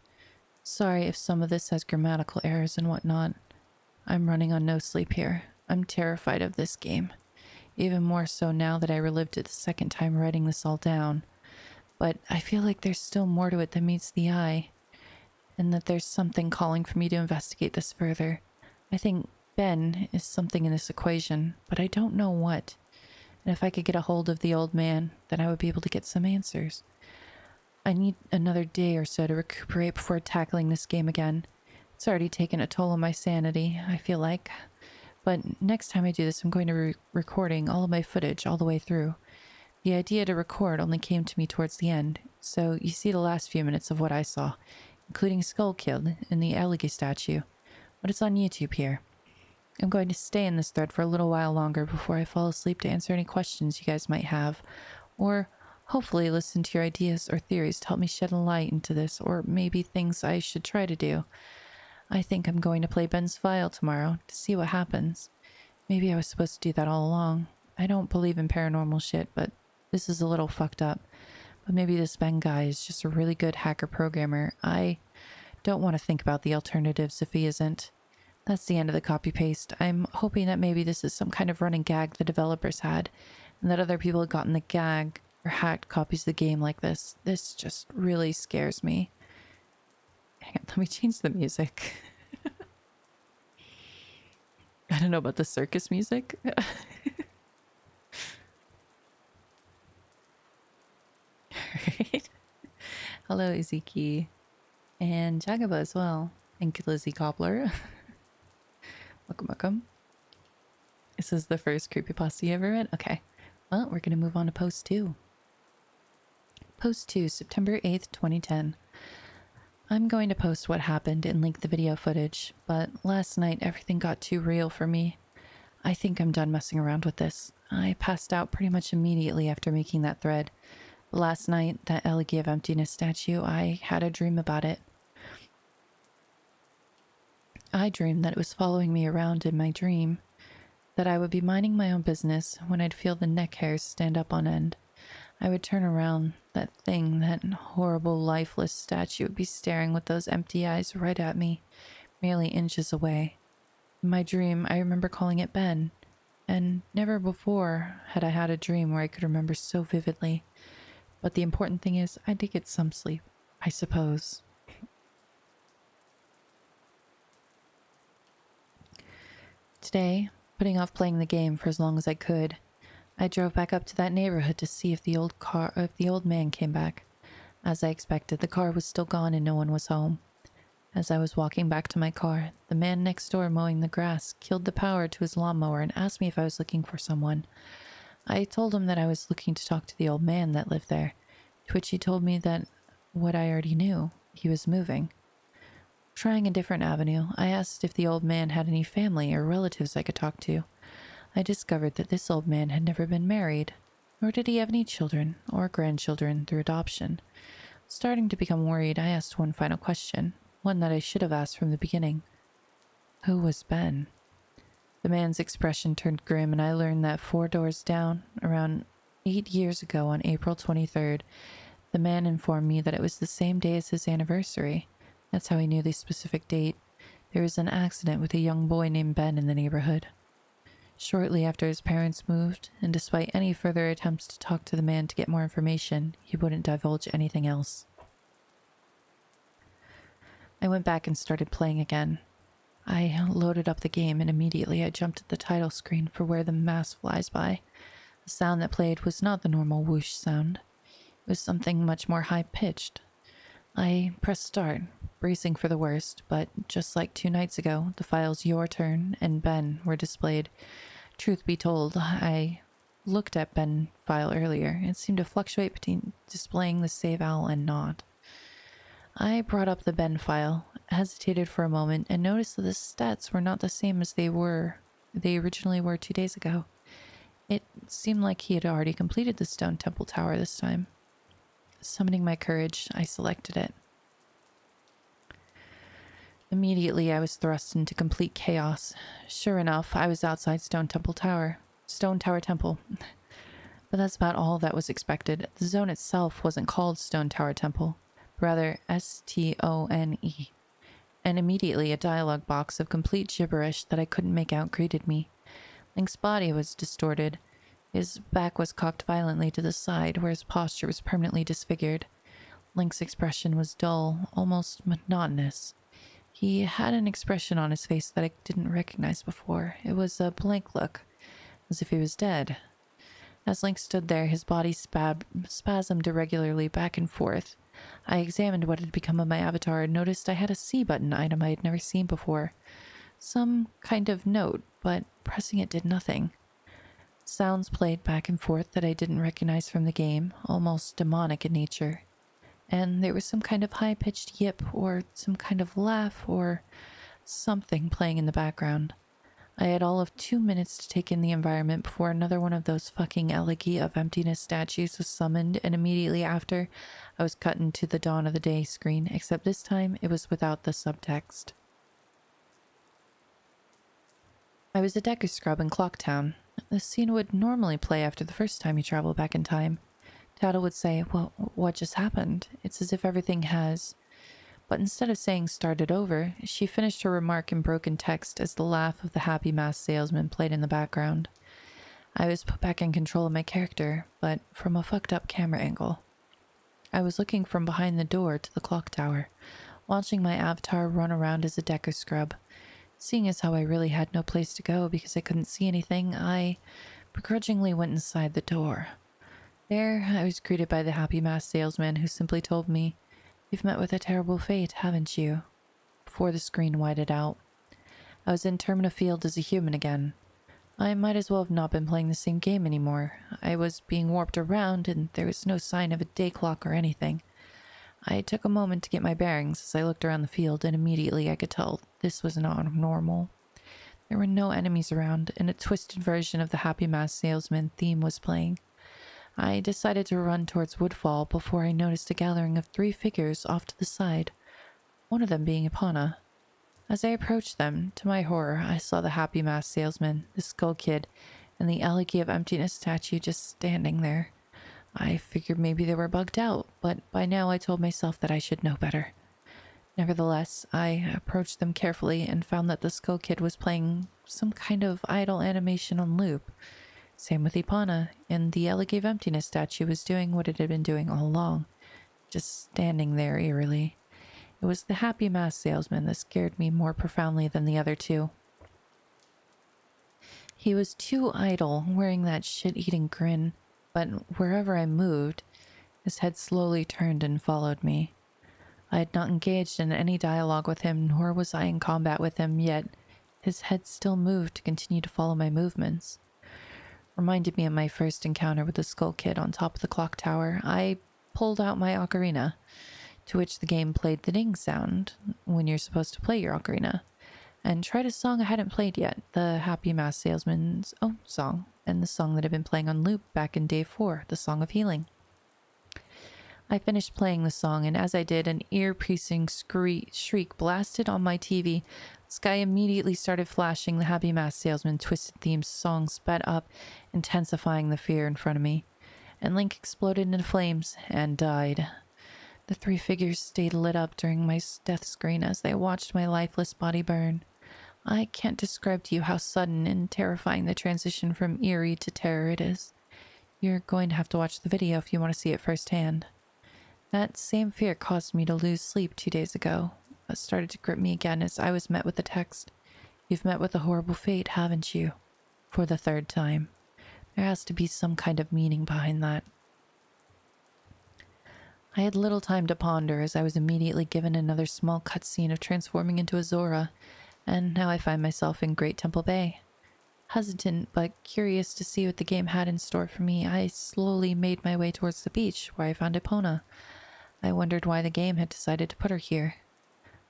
Sorry if some of this has grammatical errors and whatnot. I'm running on no sleep here. I'm terrified of this game. Even more so now that I relived it the second time writing this all down. But I feel like there's still more to it than meets the eye, and that there's something calling for me to investigate this further. I think Ben is something in this equation, but I don't know what. And if I could get a hold of the old man, then I would be able to get some answers. I need another day or so to recuperate before tackling this game again. It's already taken a toll on my sanity, I feel like. But next time I do this, I'm going to be recording all of my footage all the way through. The idea to record only came to me towards the end, so you see the last few minutes of what I saw, including Skull Kid and the Elegy statue. But it's on YouTube here. I'm going to stay in this thread for a little while longer before I fall asleep to answer any questions you guys might have, or hopefully listen to your ideas or theories to help me shed a light into this, or maybe things I should try to do. I think I'm going to play Ben's file tomorrow to see what happens. Maybe I was supposed to do that all along. I don't believe in paranormal shit, but this is a little fucked up. But maybe this Ben guy is just a really good hacker programmer. I don't want to think about the alternatives if he isn't. That's the end of the copy-paste. I'm hoping that maybe this is some kind of running gag the developers had, and that other people have gotten the gag or hacked copies of the game like this. This just really scares me. Hang on, let me change the music. I don't know about the circus music. Alright. Hello, Iziki. And Jagaba as well. And Lizzie Cobbler. Welcome, welcome. This is the first creepypasta you ever read? Okay. Well, we're going to move on to post 2. Post 2, September 8th, 2010. I'm going to post what happened and link the video footage, but last night everything got too real for me. I think I'm done messing around with this. I passed out pretty much immediately after making that thread. But last night, that Elegy of Emptiness statue, I had a dream about it. I dreamed that it was following me around in my dream, that I would be minding my own business when I'd feel the neck hairs stand up on end. I would turn around, that horrible, lifeless statue would be staring with those empty eyes right at me, merely inches away. In my dream, I remember calling it Ben, and never before had I had a dream where I could remember so vividly. But the important thing is, I did get some sleep, I suppose. Today, putting off playing the game for as long as I could, I drove back up to that neighborhood to see if the old man came back. As I expected, the car was still gone and no one was home. As I was walking back to my car, the man next door mowing the grass killed the power to his lawnmower and asked me if I was looking for someone. I told him that I was looking to talk to the old man that lived there, to which he told me that what I already knew, he was moving. Trying a different avenue, I asked if the old man had any family or relatives I could talk to. I discovered that this old man had never been married, nor did he have any children or grandchildren through adoption. Starting to become worried, I asked one final question, one that I should have asked from the beginning. Who was Ben? The man's expression turned grim, and I learned that 4 doors down, around 8 years ago on April 23rd, the man informed me that it was the same day as his anniversary. That's how he knew the specific date. There was an accident with a young boy named Ben in the neighborhood. Shortly after his parents moved, and despite any further attempts to talk to the man to get more information, he wouldn't divulge anything else. I went back and started playing again. I loaded up the game and immediately I jumped at the title screen for Where the Mass Flies By. The sound that played was not the normal whoosh sound. It was something much more high-pitched. I pressed start, bracing for the worst, but just like 2 nights ago, the files Your Turn and Ben were displayed. Truth be told, I looked at Ben file earlier. It seemed to fluctuate between displaying the save al and not. I brought up the Ben file, hesitated for a moment, and noticed that the stats were not the same as they originally were 2 days ago. It seemed like he had already completed the stone temple tower this time. Summoning my courage, I selected it. Immediately, I was thrust into complete chaos. Sure enough, I was outside Stone Tower Temple. But that's about all that was expected. The zone itself wasn't called Stone Tower Temple, but rather Stone. and immediately a dialogue box of complete gibberish that I couldn't make out greeted me. Link's body was distorted. His back was cocked violently to the side, where his posture was permanently disfigured. Link's expression was dull, almost monotonous. He had an expression on his face that I didn't recognize before. It was a blank look, as if he was dead. As Link stood there, his body spasmed irregularly back and forth. I examined what had become of my avatar and noticed I had a C button item I had never seen before. Some kind of note, but pressing it did nothing. Sounds played back and forth that I didn't recognize from the game, almost demonic in nature. And there was some kind of high-pitched yip or some kind of laugh or something playing in the background. I had all of 2 minutes to take in the environment before another one of those fucking elegy of emptiness statues was summoned, and immediately after, I was cut into the Dawn of the Day screen, except this time it was without the subtext. I was a Deku Scrub in Clocktown. The scene would normally play after the first time you travel back in time. Tata would say, "Well, what just happened? It's as if everything has..." But instead of saying "started over," she finished her remark in broken text as the laugh of the happy masked salesman played in the background. I was put back in control of my character, but from a fucked up camera angle. I was looking from behind the door to the clock tower, watching my avatar run around as a Deku Scrub. Seeing as how I really had no place to go because I couldn't see anything, I begrudgingly went inside the door. There, I was greeted by the happy masked salesman who simply told me, "You've met with a terrible fate, haven't you?" Before the screen widened out. I was in Termina Field as a human again. I might as well have not been playing the same game anymore. I was being warped around and there was no sign of a day clock or anything. I took a moment to get my bearings as I looked around the field, and immediately I could tell this was not normal. There were no enemies around, and a twisted version of the Happy Masked Salesman theme was playing. I decided to run towards Woodfall before I noticed a gathering of 3 figures off to the side, one of them being Epona. As I approached them, to my horror, I saw the Happy Masked Salesman, the Skull Kid, and the Elegy of Emptiness statue just standing there. I figured maybe they were bugged out, but by now I told myself that I should know better. Nevertheless, I approached them carefully and found that the Skull Kid was playing some kind of idle animation on loop. Same with Epona, and the Elegy of Emptiness statue was doing what it had been doing all along, just standing there eerily. It was the Happy Masked Salesman that scared me more profoundly than the other 2. He was too idle, wearing that shit-eating grin, but wherever I moved, his head slowly turned and followed me. I had not engaged in any dialogue with him, nor was I in combat with him, yet his head still moved to continue to follow my movements. Reminded me of my first encounter with the Skull Kid on top of the clock tower. I pulled out my ocarina, to which the game played the ding sound when you're supposed to play your ocarina, and tried a song I hadn't played yet, the Happy Masked Salesman's own song, and the song that had been playing on loop back in Day 4, the Song of Healing. I finished playing the song, and as I did, an ear-piercing shriek blasted on my TV. The sky immediately started flashing the Happy Masked Salesman Twisted Theme song sped up, intensifying the fear in front of me, and Link exploded into flames and died. The 3 figures stayed lit up during my death screen as they watched my lifeless body burn. I can't describe to you how sudden and terrifying the transition from eerie to terror it is. You're going to have to watch the video if you want to see it firsthand. That same fear caused me to lose sleep 2 days ago. It started to grip me again as I was met with the text, "You've met with a horrible fate, haven't you?" For the 3rd time. There has to be some kind of meaning behind that. I had little time to ponder as I was immediately given another small cutscene of transforming into a Zora, and now I find myself in Great Temple Bay. Hesitant but curious to see what the game had in store for me, I slowly made my way towards the beach where I found Epona. I wondered why the game had decided to put her here.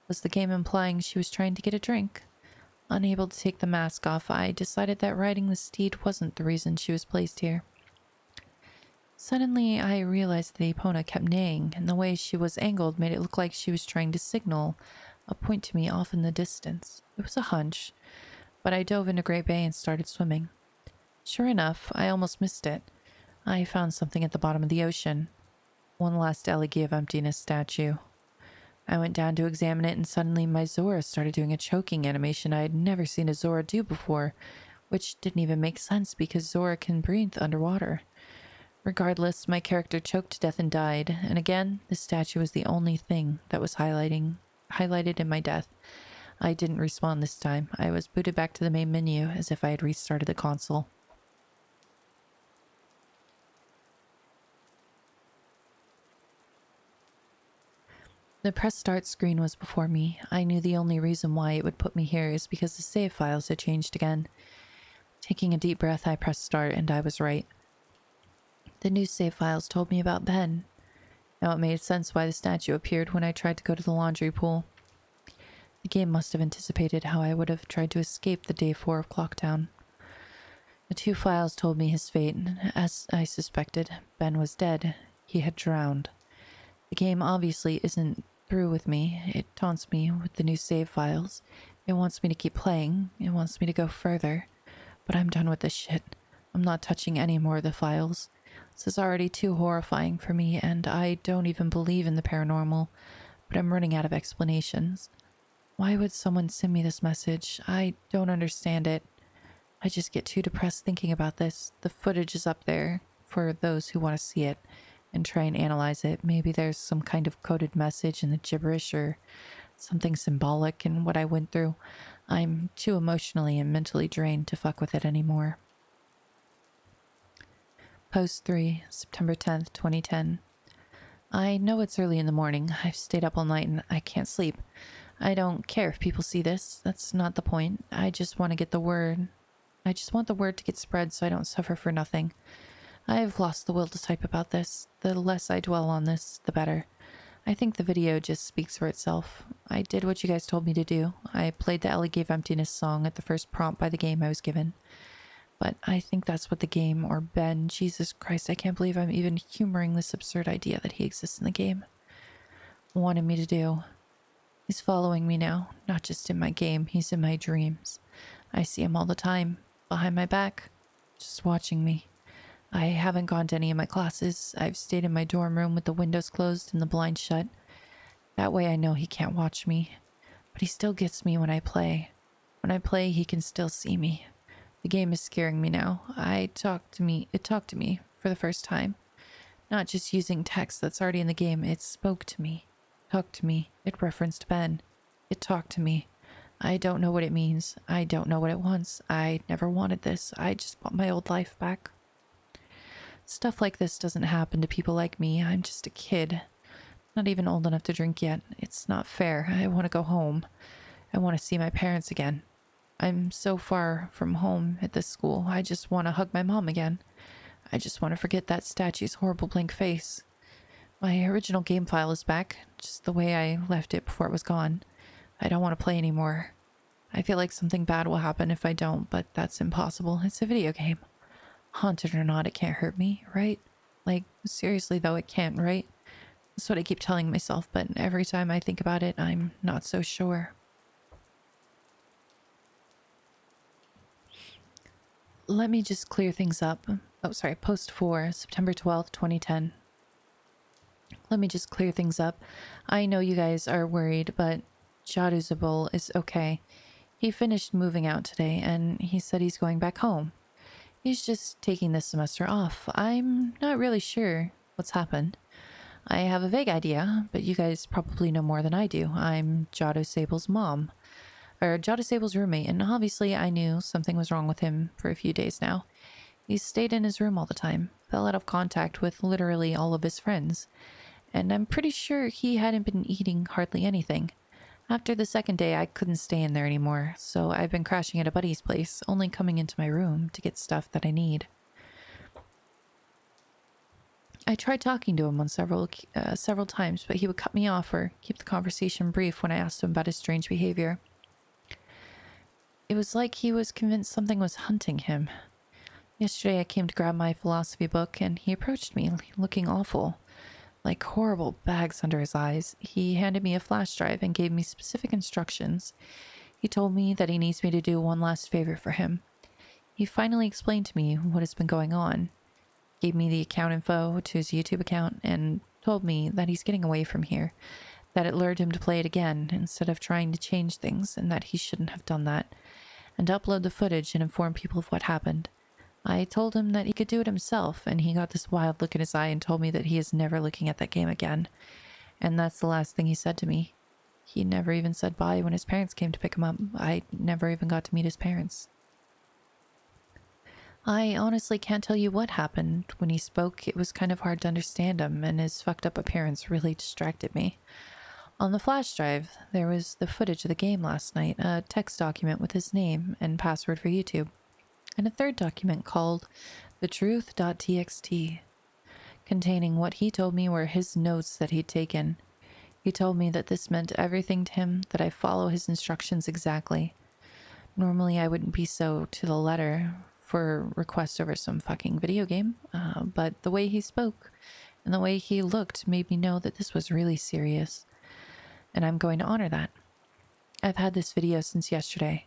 Was the game implying she was trying to get a drink? Unable to take the mask off, I decided that riding the steed wasn't the reason she was placed here. Suddenly, I realized that Epona kept neighing, and the way she was angled made it look like she was trying to signal a point to me off in the distance. It was a hunch, but I dove into Great Bay and started swimming. Sure enough, I almost missed it. I found something at the bottom of the ocean. One last Elegy of Emptiness statue. I went down to examine it, and suddenly my Zora started doing a choking animation I had never seen a Zora do before, which didn't even make sense because Zora can breathe underwater. Regardless, my character choked to death and died, and again, the statue was the only thing that was highlighted in my death. I didn't respawn this time. I was booted back to the main menu as if I had restarted the console. The press start screen was before me. I knew the only reason why it would put me here is because the save files had changed again. Taking a deep breath, I pressed start, and I was right. The new save files told me about Ben. Now it made sense why the statue appeared when I tried to go to the laundry pool. The game must have anticipated how I would have tried to escape the day 4 of Clocktown. The two files told me his fate. As I suspected, Ben was dead. He had drowned. The game obviously isn't through with me. It taunts me with the new save files. It wants me to keep playing. It wants me to go further. But I'm done with this shit. I'm not touching any more of the files. This is already too horrifying for me, and I don't even believe in the paranormal. But I'm running out of explanations. Why would someone send me this message? I don't understand it. I just get too depressed thinking about this. The footage is up there for those who want to see it and try and analyze it. Maybe there's some kind of coded message in the gibberish or something symbolic in what I went through. I'm too emotionally and mentally drained to fuck with it anymore. Post 3, September 10th, 2010. I know it's early in the morning. I've stayed up all night and I can't sleep. I don't care if people see this. That's not the point. I just want to get the word. I just want the word to get spread so I don't suffer for nothing. I have lost the will to type about this. The less I dwell on this, the better. I think the video just speaks for itself. I did what you guys told me to do. I played the Ellie Gave Emptiness song at the first prompt by the game I was given. But I think that's what the game, or Ben, Jesus Christ, I can't believe I'm even humoring this absurd idea that he exists in the game, wanted me to do. He's following me now, not just in my game, he's in my dreams. I see him all the time, behind my back, just watching me. I haven't gone to any of my classes. I've stayed in my dorm room with the windows closed and the blinds shut. That way I know he can't watch me. But he still gets me when I play. When I play, he can still see me. The game is scaring me now. It talked to me for the first time. Not just using text that's already in the game, it spoke to me. Talked to me. It referenced Ben. It talked to me. I don't know what it means. I don't know what it wants. I never wanted this. I just want my old life back. Stuff like this doesn't happen to people like me. I'm just a kid. Not even old enough to drink yet. It's not fair. I want to go home. I want to see my parents again. I'm so far from home at this school. I just want to hug my mom again. I just want to forget that statue's horrible blank face. My original game file is back, just the way I left it before it was gone. I don't want to play anymore. I feel like something bad will happen if I don't, but that's impossible. It's a video game. Haunted or not, it can't hurt me, right? Like, seriously though, it can't, right? That's what I keep telling myself, but every time I think about it, I'm not so sure. Let me just clear things up. Oh, sorry, post 4, September 12th, 2010. Let me just clear things up. I know you guys are worried, but Jaruzabul is okay. He finished moving out today, and he said he's going back home. He's just taking this semester off. I'm not really sure what's happened. I have a vague idea, but you guys probably know more than I do. I'm Jado Sable's mom. Or Jado Sable's roommate, and obviously I knew something was wrong with him for a few days now. He stayed in his room all the time, fell out of contact with literally all of his friends, and I'm pretty sure he hadn't been eating hardly anything. After the second day, I couldn't stay in there anymore, so I've been crashing at a buddy's place, only coming into my room to get stuff that I need. I tried talking to him on several times, but he would cut me off or keep the conversation brief when I asked him about his strange behavior. It was like he was convinced something was hunting him. Yesterday I came to grab my philosophy book and he approached me looking awful, like horrible bags under his eyes. He handed me a flash drive and gave me specific instructions. He told me that he needs me to do one last favor for him. He finally explained to me what has been going on, gave me the account info to his YouTube account, and told me that he's getting away from here, that it lured him to play it again instead of trying to change things, and that he shouldn't have done that, and upload the footage and inform people of what happened. I told him that he could do it himself, and he got this wild look in his eye and told me that he is never looking at that game again. And that's the last thing he said to me. He never even said bye when his parents came to pick him up. I never even got to meet his parents. I honestly can't tell you what happened. When he spoke, it was kind of hard to understand him, and his fucked up appearance really distracted me. On the flash drive, there was the footage of the game last night, a text document with his name and password for YouTube, and a third document called thetruth.txt, containing what he told me were his notes that he'd taken. He told me that this meant everything to him, that I follow his instructions exactly. Normally I wouldn't be so to the letter for request over some fucking video game, but the way he spoke and the way he looked made me know that this was really serious, and I'm going to honor that. I've had this video since yesterday,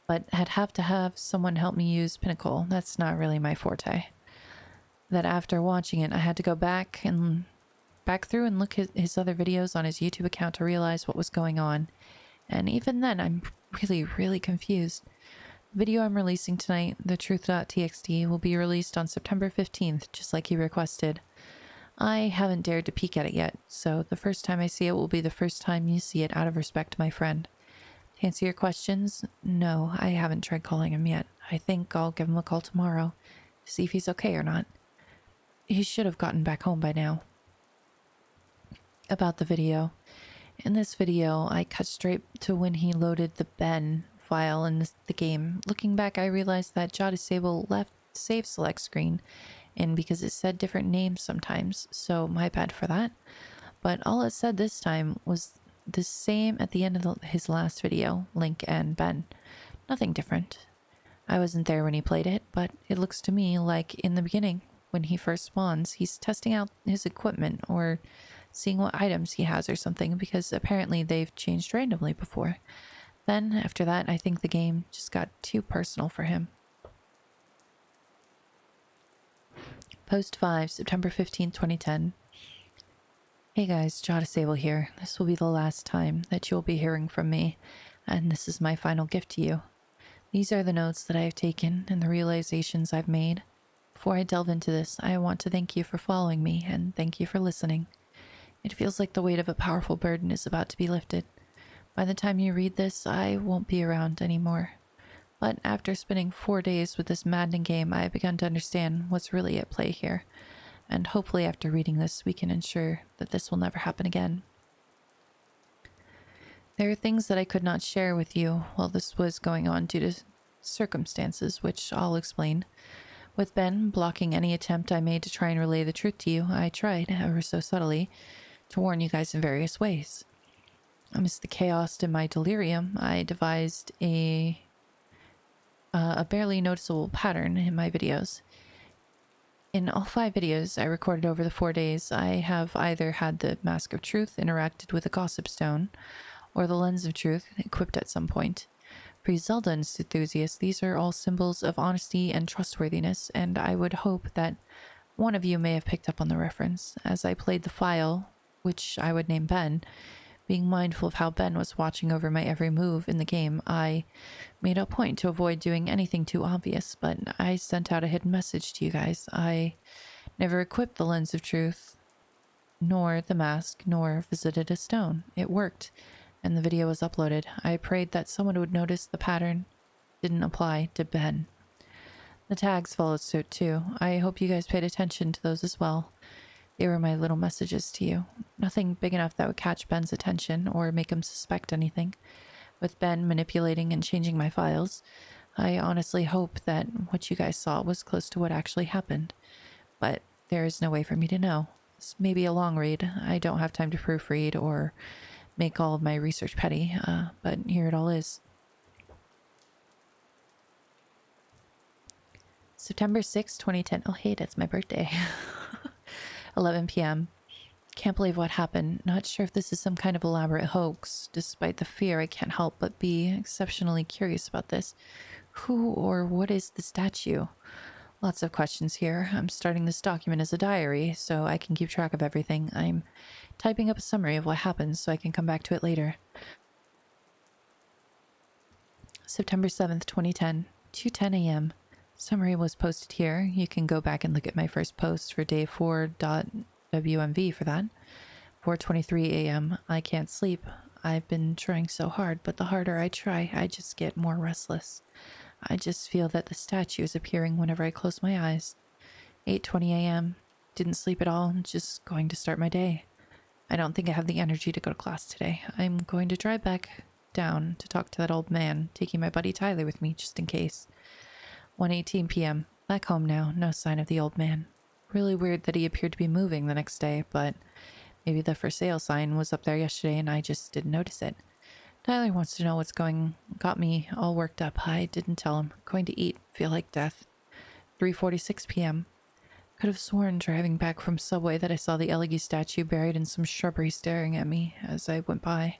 but I'd have to have someone help me use Pinnacle. That's not really my forte. That after watching it, I had to go back through and look at his other videos on his YouTube account to realize what was going on. And even then, I'm really confused. The video I'm releasing tonight, the truth.txt, will be released on September 15th, just like he requested. I haven't dared to peek at it yet, so the first time I see it will be the first time you see it, out of respect to my friend. To answer your questions, no, I haven't tried calling him yet. I think I'll give him a call tomorrow to see if he's okay or not. He should have gotten back home by now. About the video. In this video, I cut straight to when he loaded the Ben file in the game. Looking back, I realized that JaDisable left save select screen in because it said different names sometimes, so my bad for that. But all it said this time was the same at the end of his last video, Link and Ben. Nothing different. I wasn't there when he played it, but it looks to me like in the beginning, when he first spawns, he's testing out his equipment or seeing what items he has or something, because apparently they've changed randomly before. Then, after that, I think the game just got too personal for him. Post 5, September 15, 2010. Hey guys, JaDisable here. This will be the last time that you'll be hearing from me, and this is my final gift to you. These are the notes that I have taken and the realizations I've made. Before I delve into this, I want to thank you for following me, and thank you for listening. It feels like the weight of a powerful burden is about to be lifted. By the time you read this, I won't be around anymore. But after spending 4 days with this maddening game, I have begun to understand what's really at play here. And hopefully after reading this, we can ensure that this will never happen again. There are things that I could not share with you while this was going on due to circumstances, which I'll explain. With Ben blocking any attempt I made to try and relay the truth to you, I tried, ever so subtly, to warn you guys in various ways. Amidst the chaos in my delirium, I devised a barely noticeable pattern in my videos. In all 5 videos I recorded over the 4 days, I have either had the Mask of Truth interacted with a Gossip Stone, or the Lens of Truth equipped at some point. For you Zelda enthusiasts, these are all symbols of honesty and trustworthiness, and I would hope that one of you may have picked up on the reference. As I played the file, which I would name Ben, being mindful of how Ben was watching over my every move in the game, I made a point to avoid doing anything too obvious, but I sent out a hidden message to you guys. I never equipped the Lens of Truth, nor the mask, nor visited a stone. It worked, and the video was uploaded. I prayed that someone would notice the pattern didn't apply to Ben. The tags followed suit too. I hope you guys paid attention to those as well. They were my little messages to you. Nothing big enough that would catch Ben's attention or make him suspect anything. With Ben manipulating and changing my files, I honestly hope that what you guys saw was close to what actually happened. But there is no way for me to know. This may be a long read. I don't have time to proofread or make all of my research petty, but here it all is. September 6, 2010. Oh, hey, that's my birthday. 11 p.m. Can't believe what happened. Not sure if this is some kind of elaborate hoax. Despite the fear, I can't help but be exceptionally curious about this. Who or what is the statue? Lots of questions here. I'm starting this document as a diary so I can keep track of everything. I'm typing up a summary of what happens so I can come back to it later. September 7th, 2010, 2:10 a.m. Summary was posted here. You can go back and look at my first post for day 4.wmv for that. 4:23 a.m. I can't sleep. I've been trying so hard, but the harder I try, I just get more restless. I just feel that the statue is appearing whenever I close my eyes. 8:20 a.m. Didn't sleep at all. Just going to start my day. I don't think I have the energy to go to class today. I'm going to drive back down to talk to that old man, taking my buddy Tyler with me just in case. 1:18 p.m. Back home now. No sign of the old man. Really weird that he appeared to be moving the next day, but maybe the for sale sign was up there yesterday and I just didn't notice it. Tyler wants to know what's got me all worked up. I didn't tell him. Going to eat. Feel like death. 3:46 p.m. Could have sworn driving back from Subway that I saw the Eleggy statue buried in some shrubbery staring at me as I went by.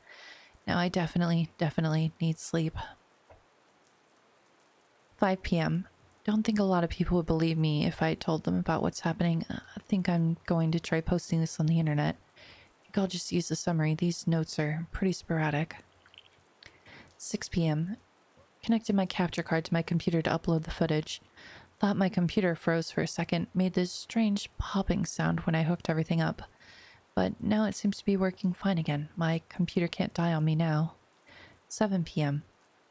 Now I definitely need sleep. 5 p.m. Don't think a lot of people would believe me if I told them about what's happening. I think I'm going to try posting this on the internet. I think I'll just use the summary. These notes are pretty sporadic. 6 p.m. Connected my capture card to my computer to upload the footage. Thought my computer froze for a second, made this strange popping sound when I hooked everything up. But now it seems to be working fine again. My computer can't die on me now. 7 p.m.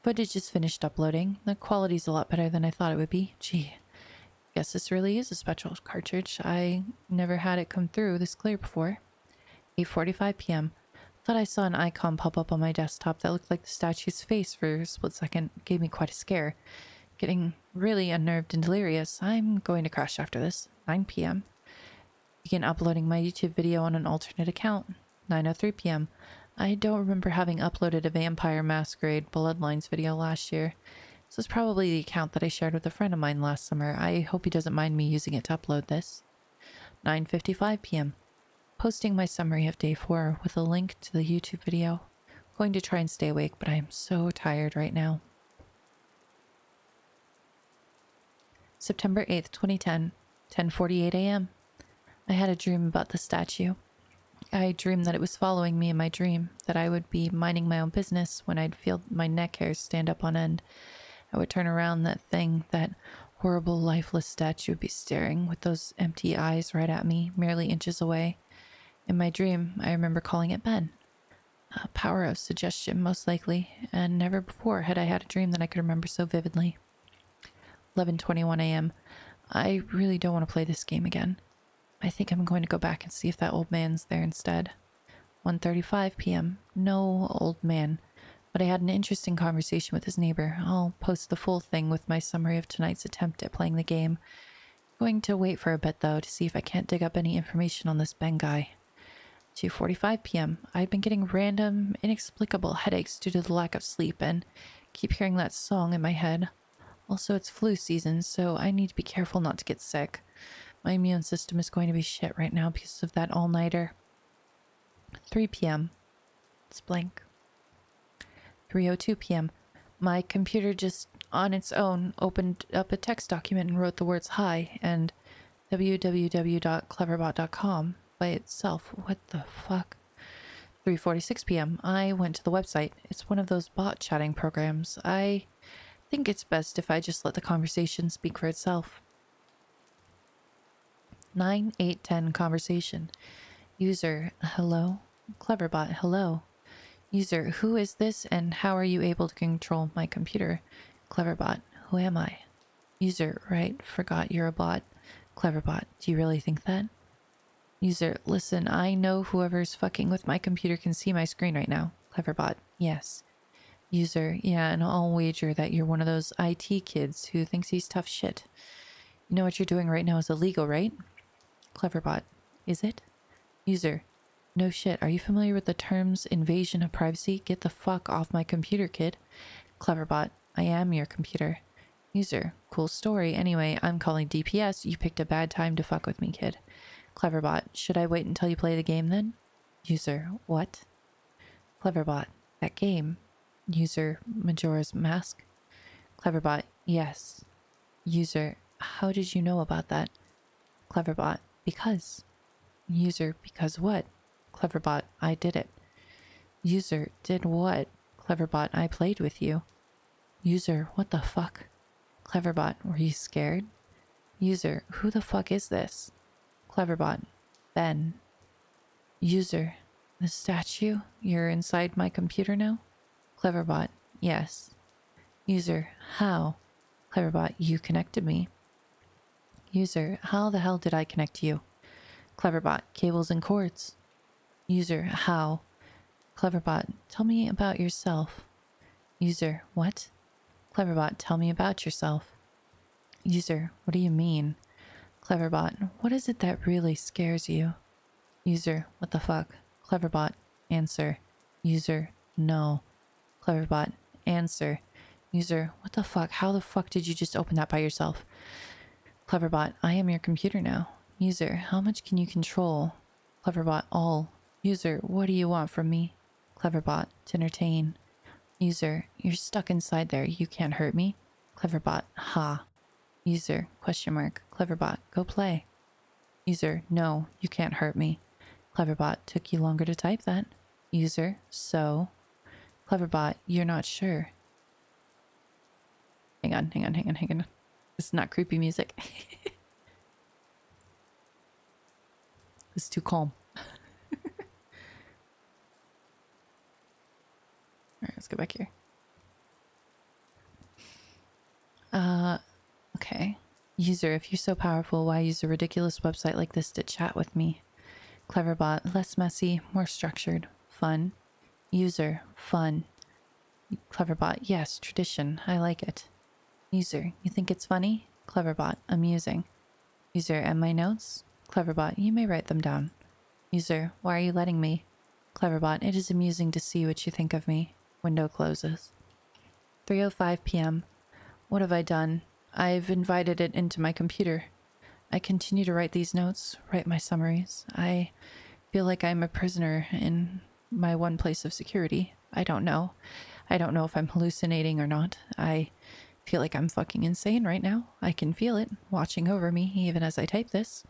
Footage is finished uploading. The quality's a lot better than I thought it would be. Gee, guess this really is a special cartridge. I never had it come through this clear before. 8:45 p.m. Thought I saw an icon pop up on my desktop that looked like the statue's face for a split second. Gave me quite a scare. Getting really unnerved and delirious. I'm going to crash after this. 9 p.m. Begin uploading my YouTube video on an alternate account. 9:03 p.m. I don't remember having uploaded a Vampire Masquerade Bloodlines video last year. This was probably the account that I shared with a friend of mine last summer. I hope he doesn't mind me using it to upload this. 9:55 p.m. Posting my summary of day 4 with a link to the YouTube video. Going to try and stay awake, but I am so tired right now. September 8th, 2010, 10:48 a.m. I had a dream about the statue. I dreamed that it was following me in my dream, that I would be minding my own business when I'd feel my neck hairs stand up on end. I would turn around, that horrible lifeless statue would be staring with those empty eyes right at me, merely inches away. In my dream, I remember calling it Ben. A power of suggestion, most likely, and never before had I had a dream that I could remember so vividly. 11:21 a.m. I really don't want to play this game again. I think I'm going to go back and see if that old man's there instead. 1:35 p.m. No old man, but I had an interesting conversation with his neighbor. I'll post the full thing with my summary of tonight's attempt at playing the game. Going to wait for a bit, though, to see if I can't dig up any information on this Ben guy. 2:45 p.m. I've been getting random, inexplicable headaches due to the lack of sleep and keep hearing that song in my head. Also, it's flu season, so I need to be careful not to get sick. My immune system is going to be shit right now because of that all-nighter. 3 p.m. It's blank. 3:02 p.m. My computer just, on its own, opened up a text document and wrote the words hi and www.cleverbot.com by itself. What the fuck? 3:46 p.m. I went to the website. It's one of those bot chatting programs. I think it's best if I just let the conversation speak for itself. 9:10 conversation. User, hello. Cleverbot, hello. User, who is this and how are you able to control my computer? Cleverbot, who am I? User, right, forgot you're a bot. Cleverbot, do you really think that? User, listen, I know whoever's fucking with my computer can see my screen right now. Cleverbot, yes. User, yeah, and I'll wager that you're one of those IT kids who thinks he's tough shit. You know what you're doing right now is illegal, right? Cleverbot, is it? User, no shit, are you familiar with the terms invasion of privacy? Get the fuck off my computer, kid. Cleverbot, I am your computer. User, cool story. Anyway, I'm calling DPS. You picked a bad time to fuck with me, kid. Cleverbot, should I wait until you play the game then? User, what? Cleverbot, that game. User, Majora's Mask. Cleverbot, yes. User, How did you know about that? Cleverbot, because. User, because what? Cleverbot, I did it. User, did what? Cleverbot, I played with you. User, what the fuck? Cleverbot, were you scared? User, who the fuck is this? Cleverbot, Ben. User, the statue? You're inside my computer now? Cleverbot, yes. User, how? Cleverbot, you connected me. User, how the hell did I connect you? Cleverbot, cables and cords. User, how? Cleverbot, tell me about yourself. User, what? Cleverbot, tell me about yourself. User, what do you mean? Cleverbot, what is it that really scares you? User, what the fuck? Cleverbot, answer. User, no. Cleverbot, answer. User, what the fuck? How the fuck did you just open that by yourself? Cleverbot, I am your computer now. User, how much can you control? Cleverbot, all. User, what do you want from me? Cleverbot, to entertain. User, you're stuck inside there. You can't hurt me. Cleverbot, ha. User, question mark. Cleverbot, go play. User, no, you can't hurt me. Cleverbot, took you longer to type that. User, so? Cleverbot, you're not sure. Hang on. This is not creepy music. This is too calm. Alright, let's go back here. Okay. User, if you're so powerful, why use a ridiculous website like this to chat with me? Cleverbot, less messy, more structured. Fun. User, fun. Cleverbot, yes, tradition. I like it. User, you think it's funny? Cleverbot, amusing. User, and my notes? Cleverbot, you may write them down. User, why are you letting me? Cleverbot, it is amusing to see what you think of me. Window closes. 3:05 p.m. What have I done? I've invited it into my computer. I continue to write these notes, write my summaries. I feel like I'm a prisoner in my one place of security. I don't know. I don't know if I'm hallucinating or not. I feel like I'm fucking insane right now. I can feel it watching over me even as I type this.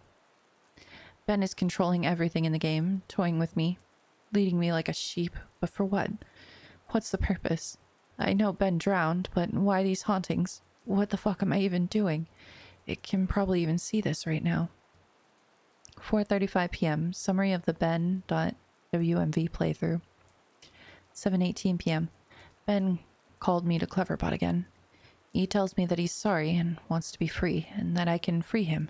Ben is controlling everything in the game, toying with me, leading me like a sheep. But for what? What's the purpose? I know Ben drowned, but why these hauntings? What the fuck am I even doing? It can probably even see this right now. 4:35 p.m. Summary of the Ben.wmv playthrough. 7:18 p.m. Ben called me to Cleverbot again. He tells me that he's sorry and wants to be free, and that I can free him.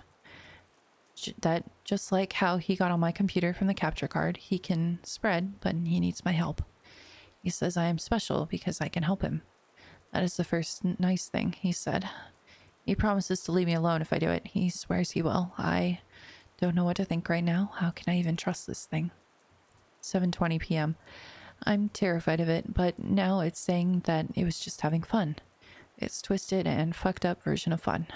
That just like how he got on my computer from the capture card, he can spread, but he needs my help. He says I am special because I can help him. That is the first nice thing, he said. He promises to leave me alone if I do it. He swears he will. I don't know what to think right now. How can I even trust this thing? 7:20 p.m. I'm terrified of it, but now it's saying that it was just having fun. It's twisted and fucked up version of fun.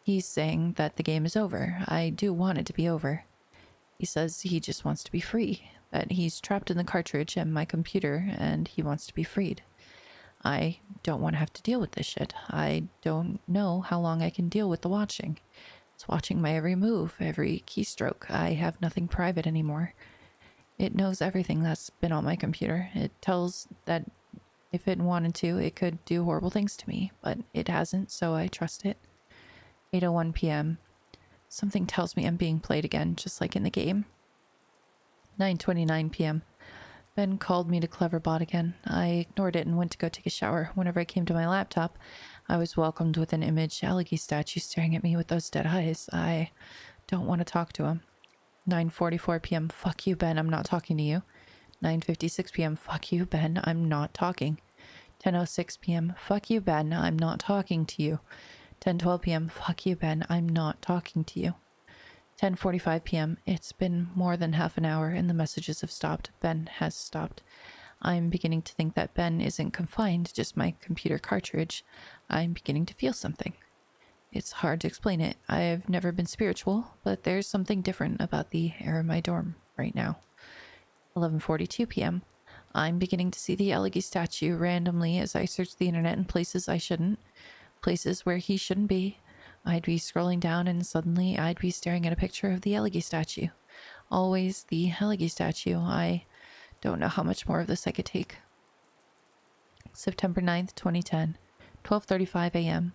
He's saying that the game is over. I do want it to be over. He says he just wants to be free, that he's trapped in the cartridge and my computer and he wants to be freed. I don't want to have to deal with this shit. I don't know how long I can deal with the watching. It's watching my every move, every keystroke. I have nothing private anymore. It knows everything that's been on my computer. It tells that if it wanted to, it could do horrible things to me, but it hasn't, so I trust it. 8:01 p.m. Something tells me I'm being played again, just like in the game. 9:29 p.m. Ben called me to Cleverbot again. I ignored it and went to go take a shower. Whenever I came to my laptop, I was welcomed with an image Alligator statue staring at me with those dead eyes. I don't want to talk to him. 9:44 p.m. Fuck you, Ben. I'm not talking to you. 9:56 p.m. Fuck you, Ben. I'm not talking. 10:06 p.m. Fuck you, Ben. I'm not talking to you. 10:12 p.m. Fuck you, Ben. I'm not talking to you. 10:45 p.m. It's been more than half an hour and the messages have stopped. Ben has stopped. I'm beginning to think that Ben isn't confined to just my computer cartridge. I'm beginning to feel something. It's hard to explain it. I've never been spiritual, but there's something different about the air in my dorm right now. 11:42 p.m. I'm beginning to see the Alligator statue randomly as I search the internet in places I shouldn't. Places where he shouldn't be. I'd be scrolling down and suddenly I'd be staring at a picture of the Elegy statue. Always the Elegy statue. I don't know how much more of this I could take. September 9th, 2010, 12:35 a.m.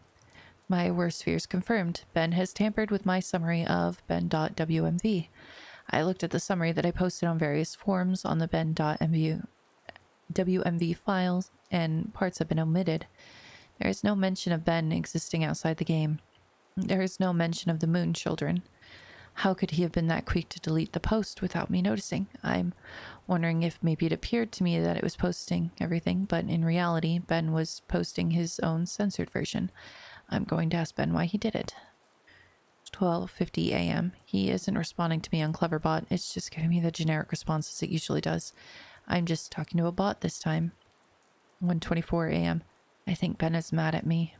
My worst fears confirmed. Ben has tampered with my summary of ben.wmv. I looked at the summary that I posted on various forums on the ben.wmv files, and parts have been omitted. There is no mention of Ben existing outside the game. There is no mention of the Moon Children. How could he have been that quick to delete the post without me noticing? I'm wondering if maybe it appeared to me that it was posting everything, but in reality, Ben was posting his own censored version. I'm going to ask Ben why he did it. 12:50 a.m. He isn't responding to me on Cleverbot. It's just giving me the generic responses it usually does. I'm just talking to a bot this time. 1:24 a.m. I think Ben is mad at me.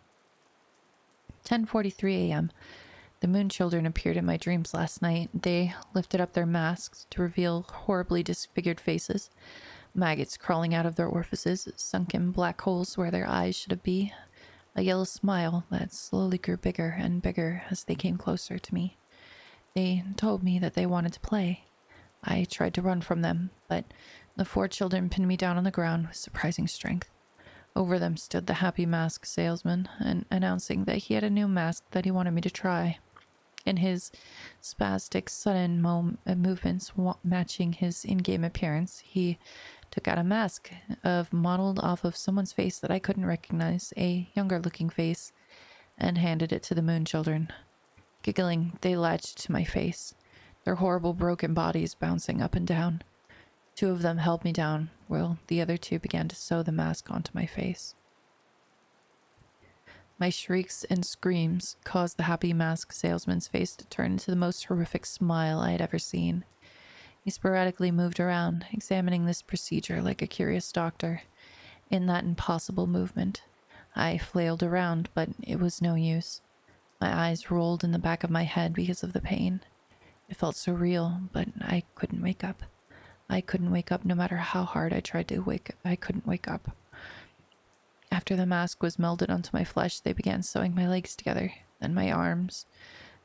10:43 a.m. The Moon Children appeared in my dreams last night. They lifted up their masks to reveal horribly disfigured faces, maggots crawling out of their orifices, sunken black holes where their eyes should have been, a yellow smile that slowly grew bigger and bigger as they came closer to me. They told me that they wanted to play. I tried to run from them, but the 4 children pinned me down on the ground with surprising strength. Over them stood the happy mask salesman, and announcing that he had a new mask that he wanted me to try. In his spastic, sudden movements matching his in-game appearance, he took out a mask modeled off of someone's face that I couldn't recognize, a younger-looking face, and handed it to the Moon Children. Giggling, they latched to my face, their horrible broken bodies bouncing up and down. 2 of them held me down, while the other 2 began to sew the mask onto my face. My shrieks and screams caused the happy mask salesman's face to turn into the most horrific smile I had ever seen. He sporadically moved around, examining this procedure like a curious doctor. In that impossible movement, I flailed around, but it was no use. My eyes rolled in the back of my head because of the pain. It felt so real, but I couldn't wake up. I couldn't wake up no matter how hard I tried to wake up. I couldn't wake up. After the mask was melded onto my flesh, they began sewing my legs together, then my arms.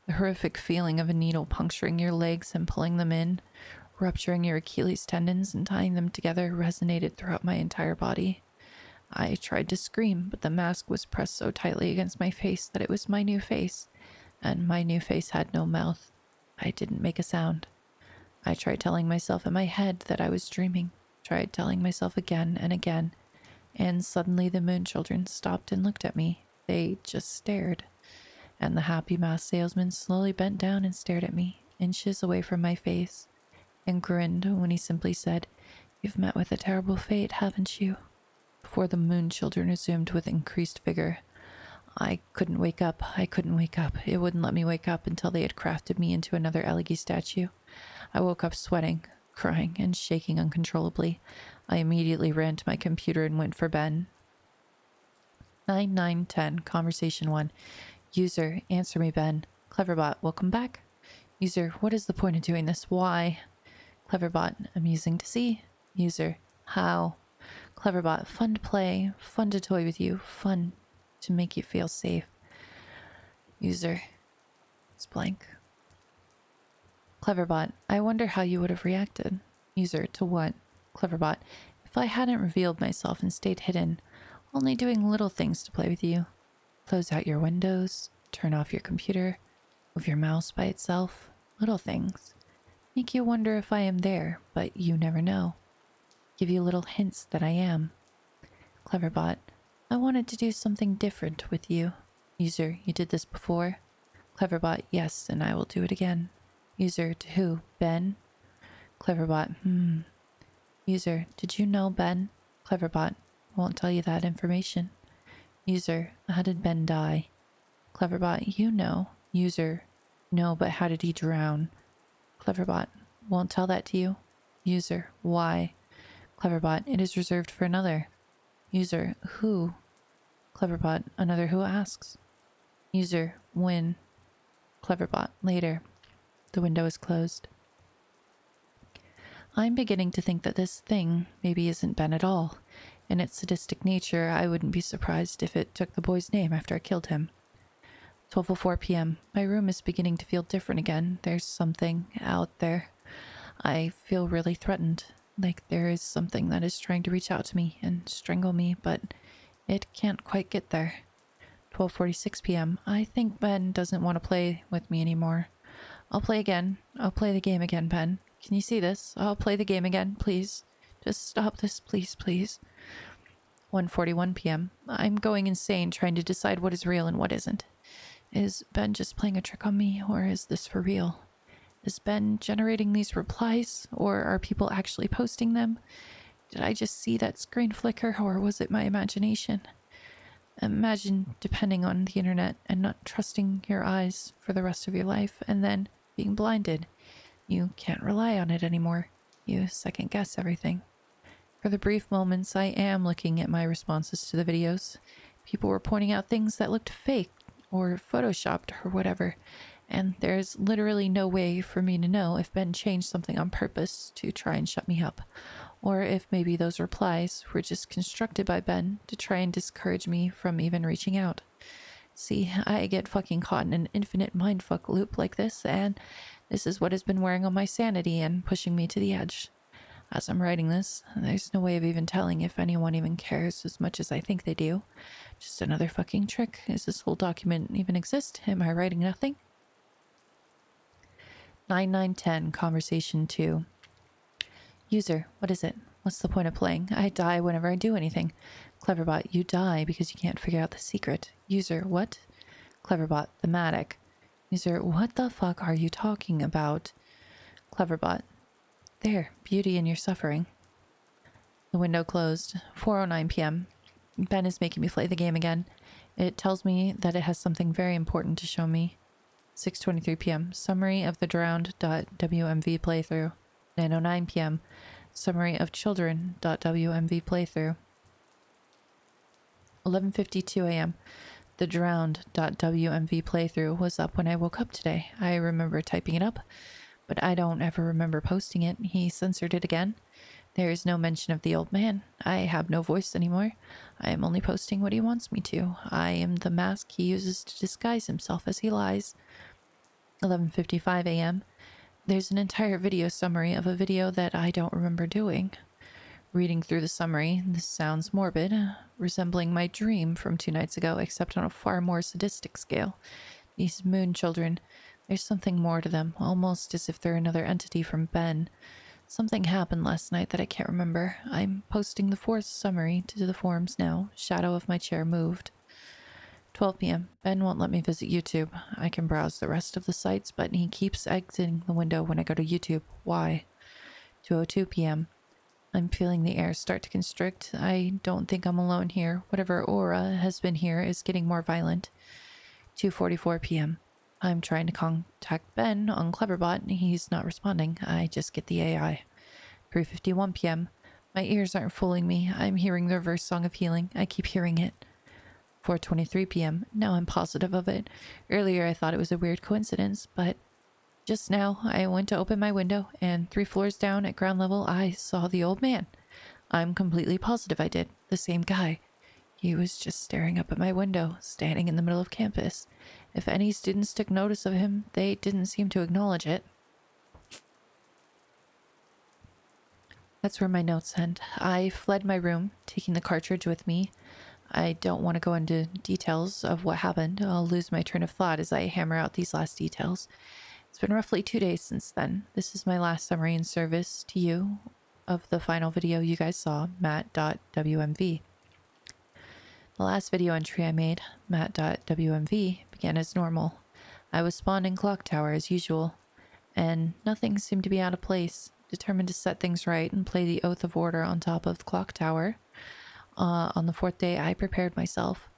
The horrific feeling of a needle puncturing your legs and pulling them in, rupturing your Achilles tendons and tying them together resonated throughout my entire body. I tried to scream, but the mask was pressed so tightly against my face that it was my new face, and my new face had no mouth. I didn't make a sound. I tried telling myself in my head that I was dreaming, tried telling myself again and again, and suddenly the Moon Children stopped and looked at me. They just stared. And the happy mask salesman slowly bent down and stared at me, inches away from my face, and grinned when he simply said, "You've met with a terrible fate, haven't you?" Before the Moon Children resumed with increased vigor. I couldn't wake up. I couldn't wake up. It wouldn't let me wake up until they had crafted me into another Elegy statue. I woke up sweating, crying, and shaking uncontrollably. I immediately ran to my computer and went for Ben. 9910, Conversation 1. User, answer me, Ben. Cleverbot, welcome back. User, what is the point of doing this? Why? Cleverbot, amusing to see. User, how? Cleverbot, fun to play, fun to toy with you, fun to make you feel safe. User, it's blank. Cleverbot, I wonder how you would have reacted. User, to what? Cleverbot, if I hadn't revealed myself and stayed hidden, only doing little things to play with you. Close out your windows, turn off your computer, move your mouse by itself, little things. Make you wonder if I am there, but you never know. Give you little hints that I am. Cleverbot, I wanted to do something different with you. User, you did this before? Cleverbot, yes, and I will do it again. User, to who? Ben? Cleverbot, User, did you know Ben? Cleverbot, won't tell you that information. User, how did Ben die? Cleverbot, you know. User, no, but how did he drown? Cleverbot, won't tell that to you. User, why? Cleverbot, it is reserved for another. User, who? Cleverbot, another who asks. User, when? Cleverbot, later. The window is closed. I'm beginning to think that this thing maybe isn't Ben at all. In its sadistic nature, I wouldn't be surprised if it took the boy's name after I killed him. 12:04 p.m. My room is beginning to feel different again. There's something out there. I feel really threatened. Like there is something that is trying to reach out to me and strangle me, but it can't quite get there. 12:46 p.m. I think Ben doesn't want to play with me anymore. I'll play again. I'll play the game again, Ben. Can you see this? I'll play the game again, please. Just stop this, please, please. 1:41 p.m. I'm going insane trying to decide what is real and what isn't. Is Ben just playing a trick on me, or is this for real? Is Ben generating these replies, or are people actually posting them? Did I just see that screen flicker, or was it my imagination? Imagine depending on the internet and not trusting your eyes for the rest of your life, and then being blinded. You can't rely on it anymore. You second guess everything. For the brief moments I am looking at my responses to the videos, people were pointing out things that looked fake or photoshopped or whatever, and there's literally no way for me to know if Ben changed something on purpose to try and shut me up, or if maybe those replies were just constructed by Ben to try and discourage me from even reaching out. See, I get fucking caught in an infinite mindfuck loop like this, and this is what has been wearing on my sanity and pushing me to the edge. As I'm writing this, there's no way of even telling if anyone even cares as much as I think they do. Just another fucking trick. Is this whole document even exist? Am I writing nothing? 9910 Conversation 2. User, what is it? What's the point of playing? I die whenever I do anything. Cleverbot, you die because you can't figure out the secret. User, what? Cleverbot, thematic. User, what the fuck are you talking about? Cleverbot, there, beauty in your suffering. The window closed. 4:09 p.m. Ben is making me play the game again. It tells me that it has something very important to show me. 6:23 p.m. Summary of the drowned.wmv playthrough. 9:09 p.m. Summary of children.wmv playthrough. 11:52 a.m. The drowned.wmv playthrough was up when I woke up today. I remember typing it up, but I don't ever remember posting it. He censored it again. There is no mention of the old man. I have no voice anymore. I am only posting what he wants me to. I am the mask he uses to disguise himself as he lies. 11:55 a.m. There's an entire video summary of a video that I don't remember doing. Reading through the summary, this sounds morbid, resembling my dream from 2 nights ago, except on a far more sadistic scale. These moon children, there's something more to them, almost as if they're another entity from Ben. Something happened last night that I can't remember. I'm posting the 4th summary to the forums now. Shadow of my chair moved. 12 p.m. Ben won't let me visit YouTube. I can browse the rest of the sites, but he keeps exiting the window when I go to YouTube. Why? 2:02 p.m. I'm feeling the air start to constrict. I don't think I'm alone here. Whatever aura has been here is getting more violent. 2:44 p.m. I'm trying to contact Ben on Cleverbot. He's not responding. I just get the AI. 3:51 p.m. My ears aren't fooling me. I'm hearing the reverse song of healing. I keep hearing it. 4:23 p.m. Now I'm positive of it. Earlier I thought it was a weird coincidence, but just now I went to open my window, and 3 floors down at ground level I saw the old man. I'm completely positive I did. The same guy. He was just staring up at my window, standing in the middle of campus. If any students took notice of him, they didn't seem to acknowledge it. That's where my notes end. I fled my room, taking the cartridge with me. I don't want to go into details of what happened. I'll lose my train of thought as I hammer out these last details. It's been roughly 2 days since then. This is my last summary in service to you of the final video you guys saw, Matt.wmv. The last video entry I made, Matt.wmv, began as normal. I was spawned in Clock Tower as usual, and nothing seemed to be out of place. Determined to set things right and play the Oath of Order on top of Clock Tower. On the 4th day, I prepared myself.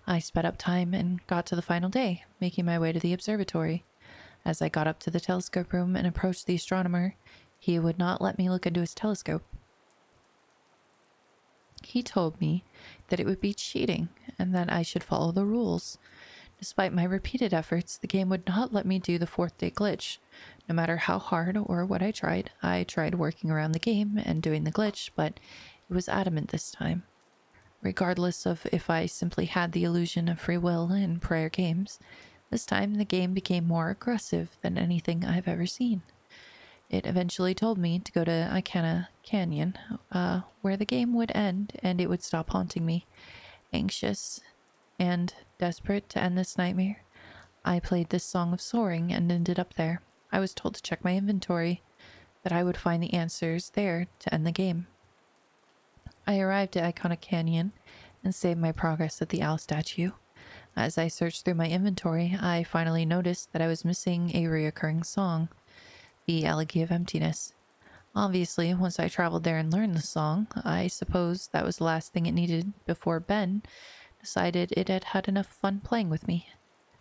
I sped up time and got to the final day, making my way to the observatory. As I got up to the telescope room and approached the astronomer, he would not let me look into his telescope. He told me that it would be cheating and that I should follow the rules. Despite my repeated efforts, the game would not let me do the 4th day glitch. No matter how hard or what I tried working around the game and doing the glitch, but it was adamant this time. Regardless of if I simply had the illusion of free will in prior games, This time, the game became more aggressive than anything I've ever seen. It eventually told me to go to Icana Canyon, where the game would end and it would stop haunting me. Anxious and desperate to end this nightmare, I played this song of soaring and ended up there. I was told to check my inventory, that I would find the answers there to end the game. I arrived at Iconic Canyon and saved my progress at the owl statue. As I searched through my inventory, I finally noticed that I was missing a reoccurring song, the Elegy of Emptiness. Obviously, once I traveled there and learned the song, I suppose that was the last thing it needed before Ben decided it had had enough fun playing with me.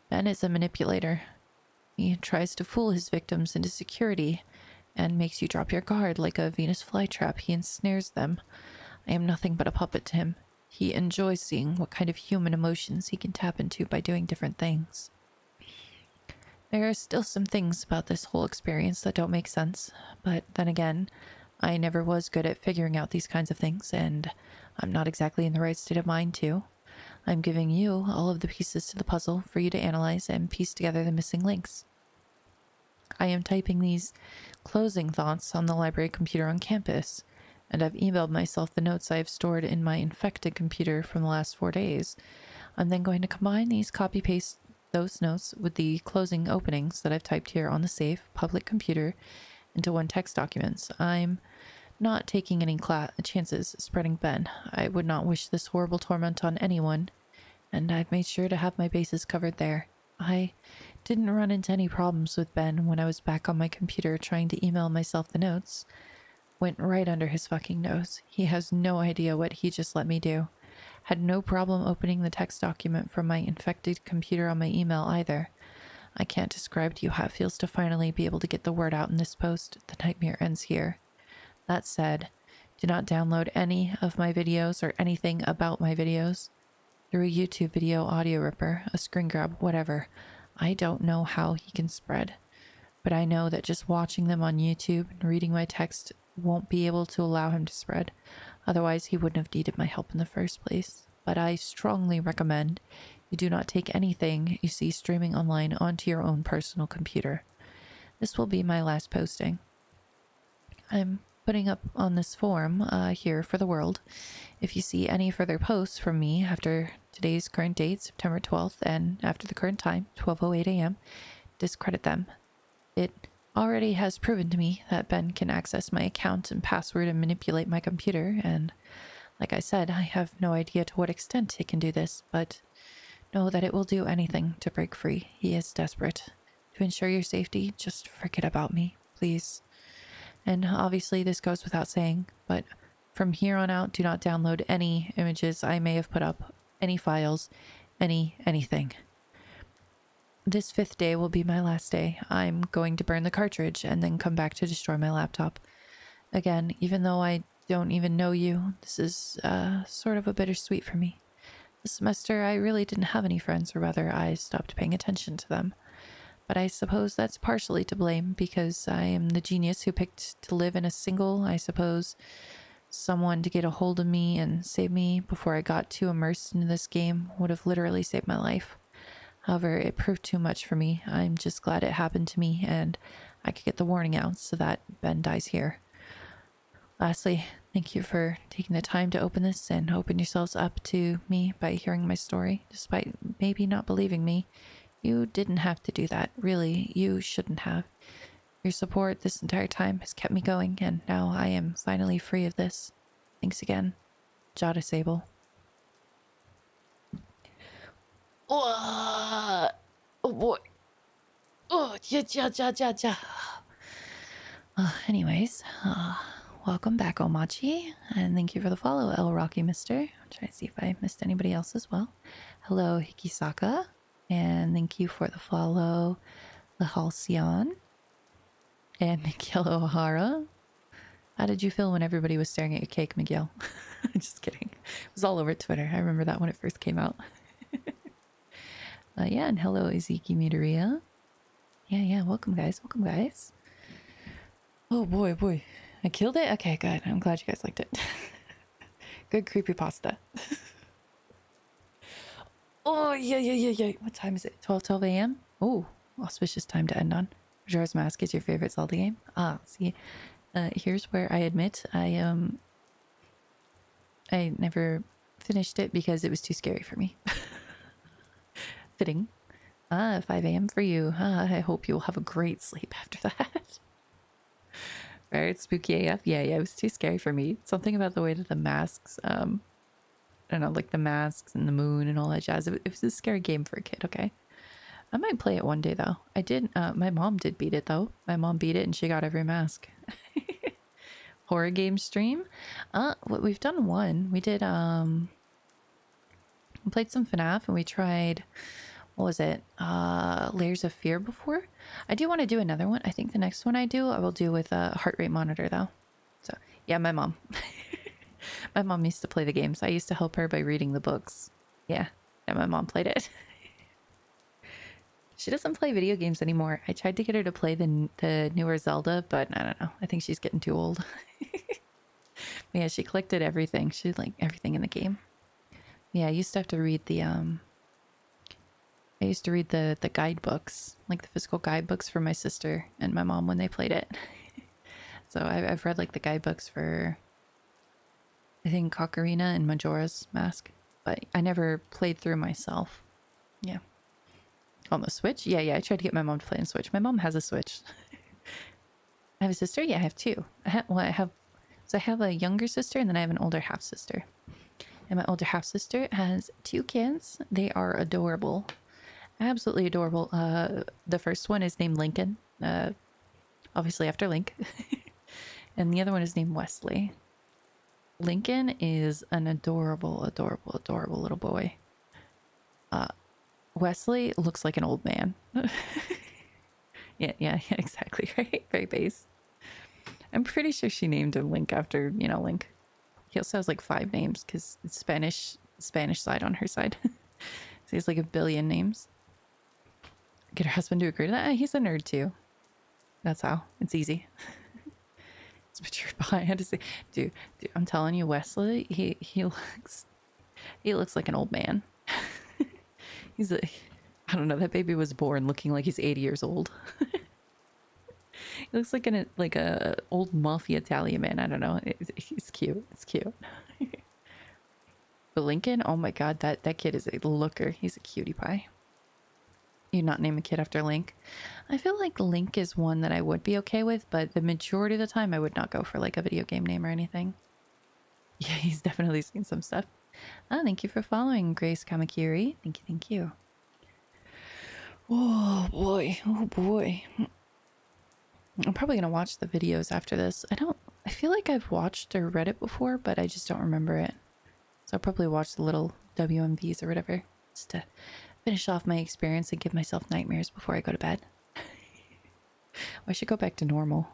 Ben is a manipulator. He tries to fool his victims into security and makes you drop your guard like a Venus flytrap. He ensnares them. I am nothing but a puppet to him. He enjoys seeing what kind of human emotions he can tap into by doing different things. There are still some things about this whole experience that don't make sense, but then again, I never was good at figuring out these kinds of things, and I'm not exactly in the right state of mind to. I'm giving you all of the pieces to the puzzle for you to analyze and piece together the missing links. I am typing these closing thoughts on the library computer on campus, and I've emailed myself the notes I have stored in my infected computer from the last 4 days. I'm then going to combine these copy-paste those notes with the closing openings that I've typed here on the safe public computer into one text document. I'm not taking any chances spreading Ben. I would not wish this horrible torment on anyone, and I've made sure to have my bases covered there. I didn't run into any problems with Ben when I was back on my computer trying to email myself the notes. Went right under his fucking nose. He has no idea what he just let me do. Had no problem opening the text document from my infected computer on my email either. I can't describe to you how it feels to finally be able to get the word out in this post. The nightmare ends here. That said, do not download any of my videos or anything about my videos through a YouTube video audio ripper, a screen grab, whatever. I don't know how he can spread, but I know that just watching them on YouTube and reading my text won't be able to allow him to spread. Otherwise, he wouldn't have needed my help in the first place. But I strongly recommend you do not take anything you see streaming online onto your own personal computer. This will be my last posting. I'm putting up on this forum here for the world. If you see any further posts from me after today's current date, September 12th, and after the current time, 12:08 a.m., discredit them. It already has proven to me that Ben can access my account and password and manipulate my computer, and like I said, I have no idea to what extent he can do this, but know that it will do anything to break free. He is desperate. To ensure your safety, just forget about me, please. And obviously this goes without saying, but from here on out, do not download any images I may have put up, any files, anything. This 5th day will be my last day. I'm going to burn the cartridge and then come back to destroy my laptop. Again, even though I don't even know you, this is sort of a bittersweet for me. This semester, I really didn't have any friends, or rather, I stopped paying attention to them. But I suppose that's partially to blame because I am the genius who picked to live in a single, I suppose, someone to get a hold of me and save me before I got too immersed into this game would have literally saved my life. However, it proved too much for me. I'm just glad it happened to me and I could get the warning out so that Ben dies here. Lastly, thank you for taking the time to open this and open yourselves up to me by hearing my story. Despite maybe not believing me, you didn't have to do that. Really, you shouldn't have. Your support this entire time has kept me going, and now I am finally free of this. Thanks again, Jada Sable. Oh boy. Oh, ja. Anyways, welcome back, Omachi, and thank you for the follow, El Rocky Mister. I'm trying to see if I missed anybody else as well. Hello, Hikisaka, and thank you for the follow, the Halcyon, and Miguel O'Hara. How did you feel when everybody was staring at your cake, Miguel? Just kidding. It was all over Twitter. I remember that when it first came out. Yeah, and hello, Iziki Midoriya. Yeah, welcome, guys. Welcome, guys. Oh, boy. I killed it? Okay, good. I'm glad you guys liked it. Good creepypasta. Oh, yeah. What time is it? 12 a.m.? Oh, auspicious time to end on. Majora's Mask is your favorite Zelda game? Ah, see, here's where I admit I never finished it because it was too scary for me. Fitting. 5 a.m. for you. I hope you'll have a great sleep after that. Right, spooky AF. Yeah, it was too scary for me. Something about the way that the masks, I don't know, like the masks and the moon and all that jazz. It was a scary game for a kid, okay? I might play it one day though. I did, my mom did beat it though. My mom beat it and she got every mask. Horror game stream? We've done one. We did, we played some FNAF and we tried, what was it? Layers of Fear before. I do want to do another one. I think the next one I will do with a heart rate monitor though. So yeah, my mom. My mom used to play the games. I used to help her by reading the books. Yeah, my mom played it. She doesn't play video games anymore. I tried to get her to play the newer Zelda, but I don't know. I think she's getting too old. Yeah, she collected everything. She like everything in the game. Yeah, I used to have to read the I used to read the guidebooks, like the physical guidebooks for my sister and my mom when they played it. So I've read like the guidebooks for, I think, Ocarina and Majora's Mask, but I never played through myself. Yeah. On the Switch? Yeah, I tried to get my mom to play on Switch. My mom has a Switch. I have a sister? Yeah, I have two. I have a younger sister and then I have an older half sister. And my older half sister has two kids. They are adorable. Absolutely adorable. The first one is named Lincoln, obviously after Link. And the other one is named Wesley. Lincoln is an adorable little boy. Wesley looks like an old man. Yeah, exactly, right? Very base. I'm pretty sure she named him Link after, Link. He also has like 5 names because it's Spanish side on her side. So he has like a billion names. Get her husband to agree to that? He's a nerd too. That's how. It's easy. It's matured behind. I had to say, dude, I'm telling you, Wesley, he looks like an old man. He's I don't know, that baby was born looking like he's 80 years old. He looks like a old mafia Italian man. I don't know. He's cute. It's cute. But Lincoln, oh my god, that kid is a looker. He's a cutie pie. You not name a kid after Link. I feel like Link is one that I would be okay with, but the majority of the time I would not go for like a video game name or anything. Yeah, he's definitely seen some stuff. Thank you for following, Grace Kamakiri. Thank you. Oh boy. I'm probably gonna watch the videos after this. I feel like I've watched or read it before, but I just don't remember it. So I'll probably watch the little WMVs or whatever, just to finish off my experience and give myself nightmares before I go to bed. I should go back to normal.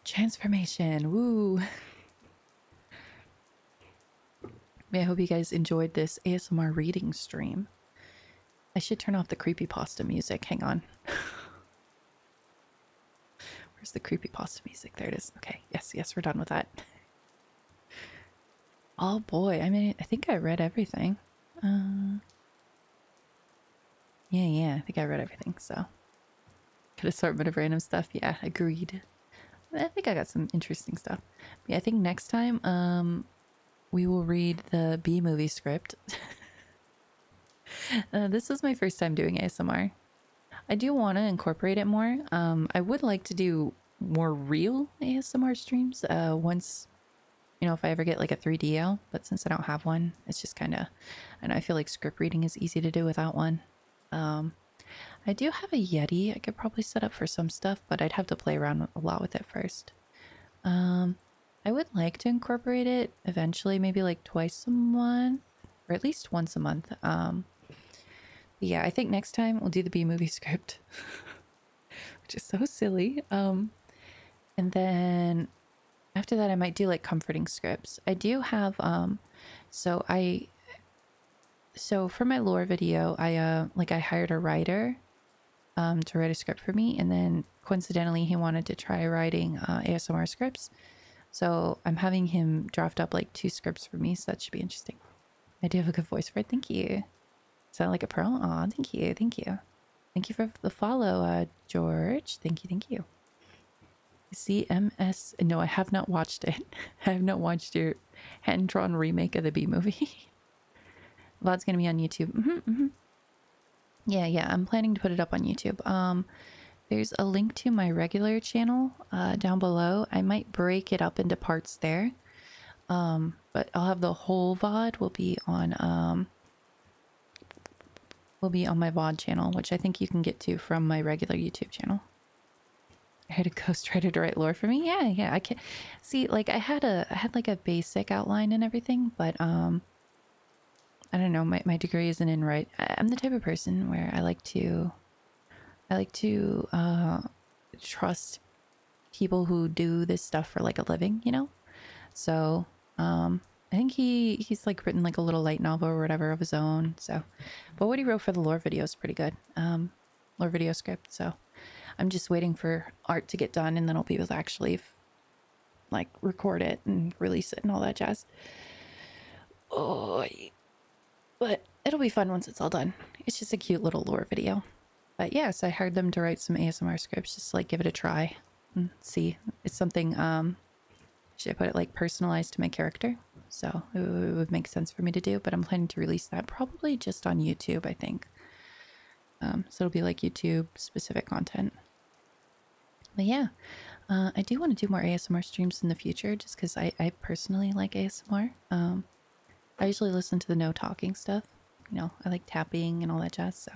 Transformation. Woo. I hope you guys enjoyed this ASMR reading stream. I should turn off the creepypasta music. Hang on. Where's the creepypasta music? There it is. Okay. Yes, we're done with that. Oh boy. I mean, I think I read everything. Yeah, I think I read everything, so. Good assortment of random stuff. Yeah, agreed. I think I got some interesting stuff. Yeah, I think next time, we will read the B movie script. This is my first time doing ASMR. I do want to incorporate it more. I would like to do more real ASMR streams once, if I ever get like a 3DL, but since I don't have one, it's just kind of, I feel like script reading is easy to do without one. I do have a Yeti I could probably set up for some stuff, but I'd have to play around a lot with it first. I would like to incorporate it eventually, maybe like twice a month, or at least once a month. Yeah, I think next time we'll do the B movie script, which is so silly. And then after that, I might do like comforting scripts. I do have, so for my lore video, I hired a writer, to write a script for me. And then coincidentally, he wanted to try writing, ASMR scripts. So I'm having him draft up like 2 scripts for me, so that should be interesting. I do have a good voice for it. Thank you. Sound like a pearl? Aw, thank you. Thank you. Thank you for the follow, George. Thank you. Thank you. CMS. No, I have not watched it. I have not watched your hand-drawn remake of the B movie. VOD's gonna be on YouTube. Yeah, I'm planning to put it up on YouTube. There's a link to my regular channel down below. I might break it up into parts there. But I'll have the whole VOD will be on my VOD channel, which I think you can get to from my regular YouTube channel. I had a ghostwriter to write lore for me. Yeah. I can see, like, I had like a basic outline and everything, but I don't know. My degree isn't in right. I'm the type of person where I like to trust people who do this stuff for like a living, you know. So I think he's like written like a little light novel or whatever of his own. So, but what he wrote for the lore video is pretty good. Lore video script. So I'm just waiting for art to get done, and then I'll be able to actually like record it and release it and all that jazz. Oh, but it'll be fun once it's all done. It's just a cute little lore video. But yeah, so I hired them to write some ASMR scripts, just to, like, give it a try and see. It's something, should I put it like personalized to my character? So it would make sense for me to do, but I'm planning to release that probably just on YouTube, I think. So it'll be like YouTube specific content. But yeah, I do want to do more ASMR streams in the future just because I personally like ASMR. I usually listen to the no talking stuff. You know, I like tapping and all that jazz, so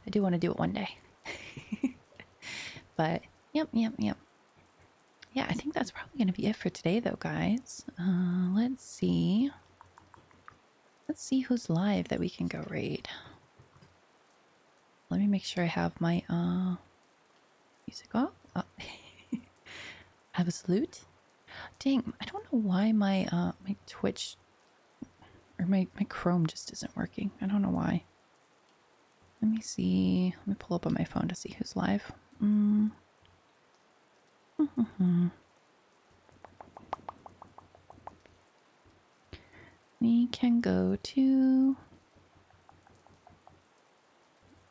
I do want to do it one day. But yep. Yeah, I think that's probably going to be it for today though, guys. Let's see. Let's see who's live that we can go raid. Let me make sure I have my music off. Oh. Absolute. Dang, I don't know why my my Twitch or my Chrome just isn't working. I don't know why. Let me see. Let me pull up on my phone to see who's live. We can go to...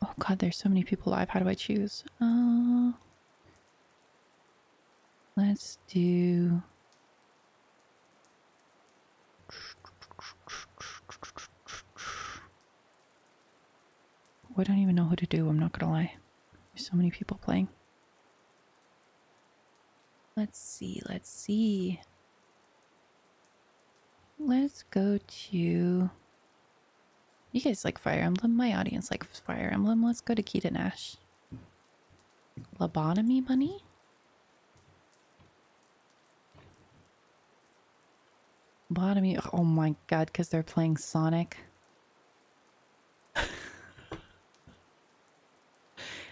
Oh god, there's so many people live. How do I choose? Let's do... I don't even know who to do, I'm not gonna lie. There's so many people playing. Let's see. Let's go to... You guys like Fire Emblem? My audience likes Fire Emblem. Let's go to Keaton Ash. Lobotomy money? Lobotomy... Oh my god, because they're playing Sonic.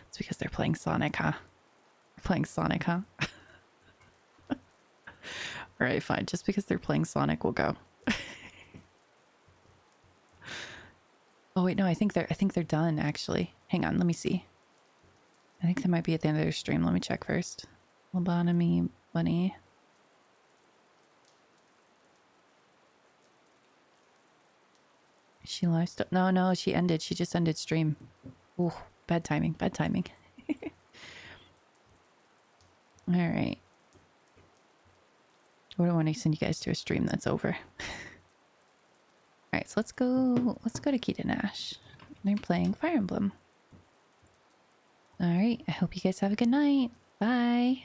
It's because they're playing Sonic, huh? They're playing Sonic, huh? Alright, fine. Just because they're playing Sonic, we'll go. Oh wait, no, I think they're done, actually. Hang on, let me see. I think they might be at the end of their stream. Let me check first. Lobotomy bunny. She live still? No, she ended. She just ended stream. Ooh, bad timing. Alright. I don't want to send you guys to a stream that's over. Alright, so let's go to Keaton Ash. They're playing Fire Emblem. Alright, I hope you guys have a good night. Bye.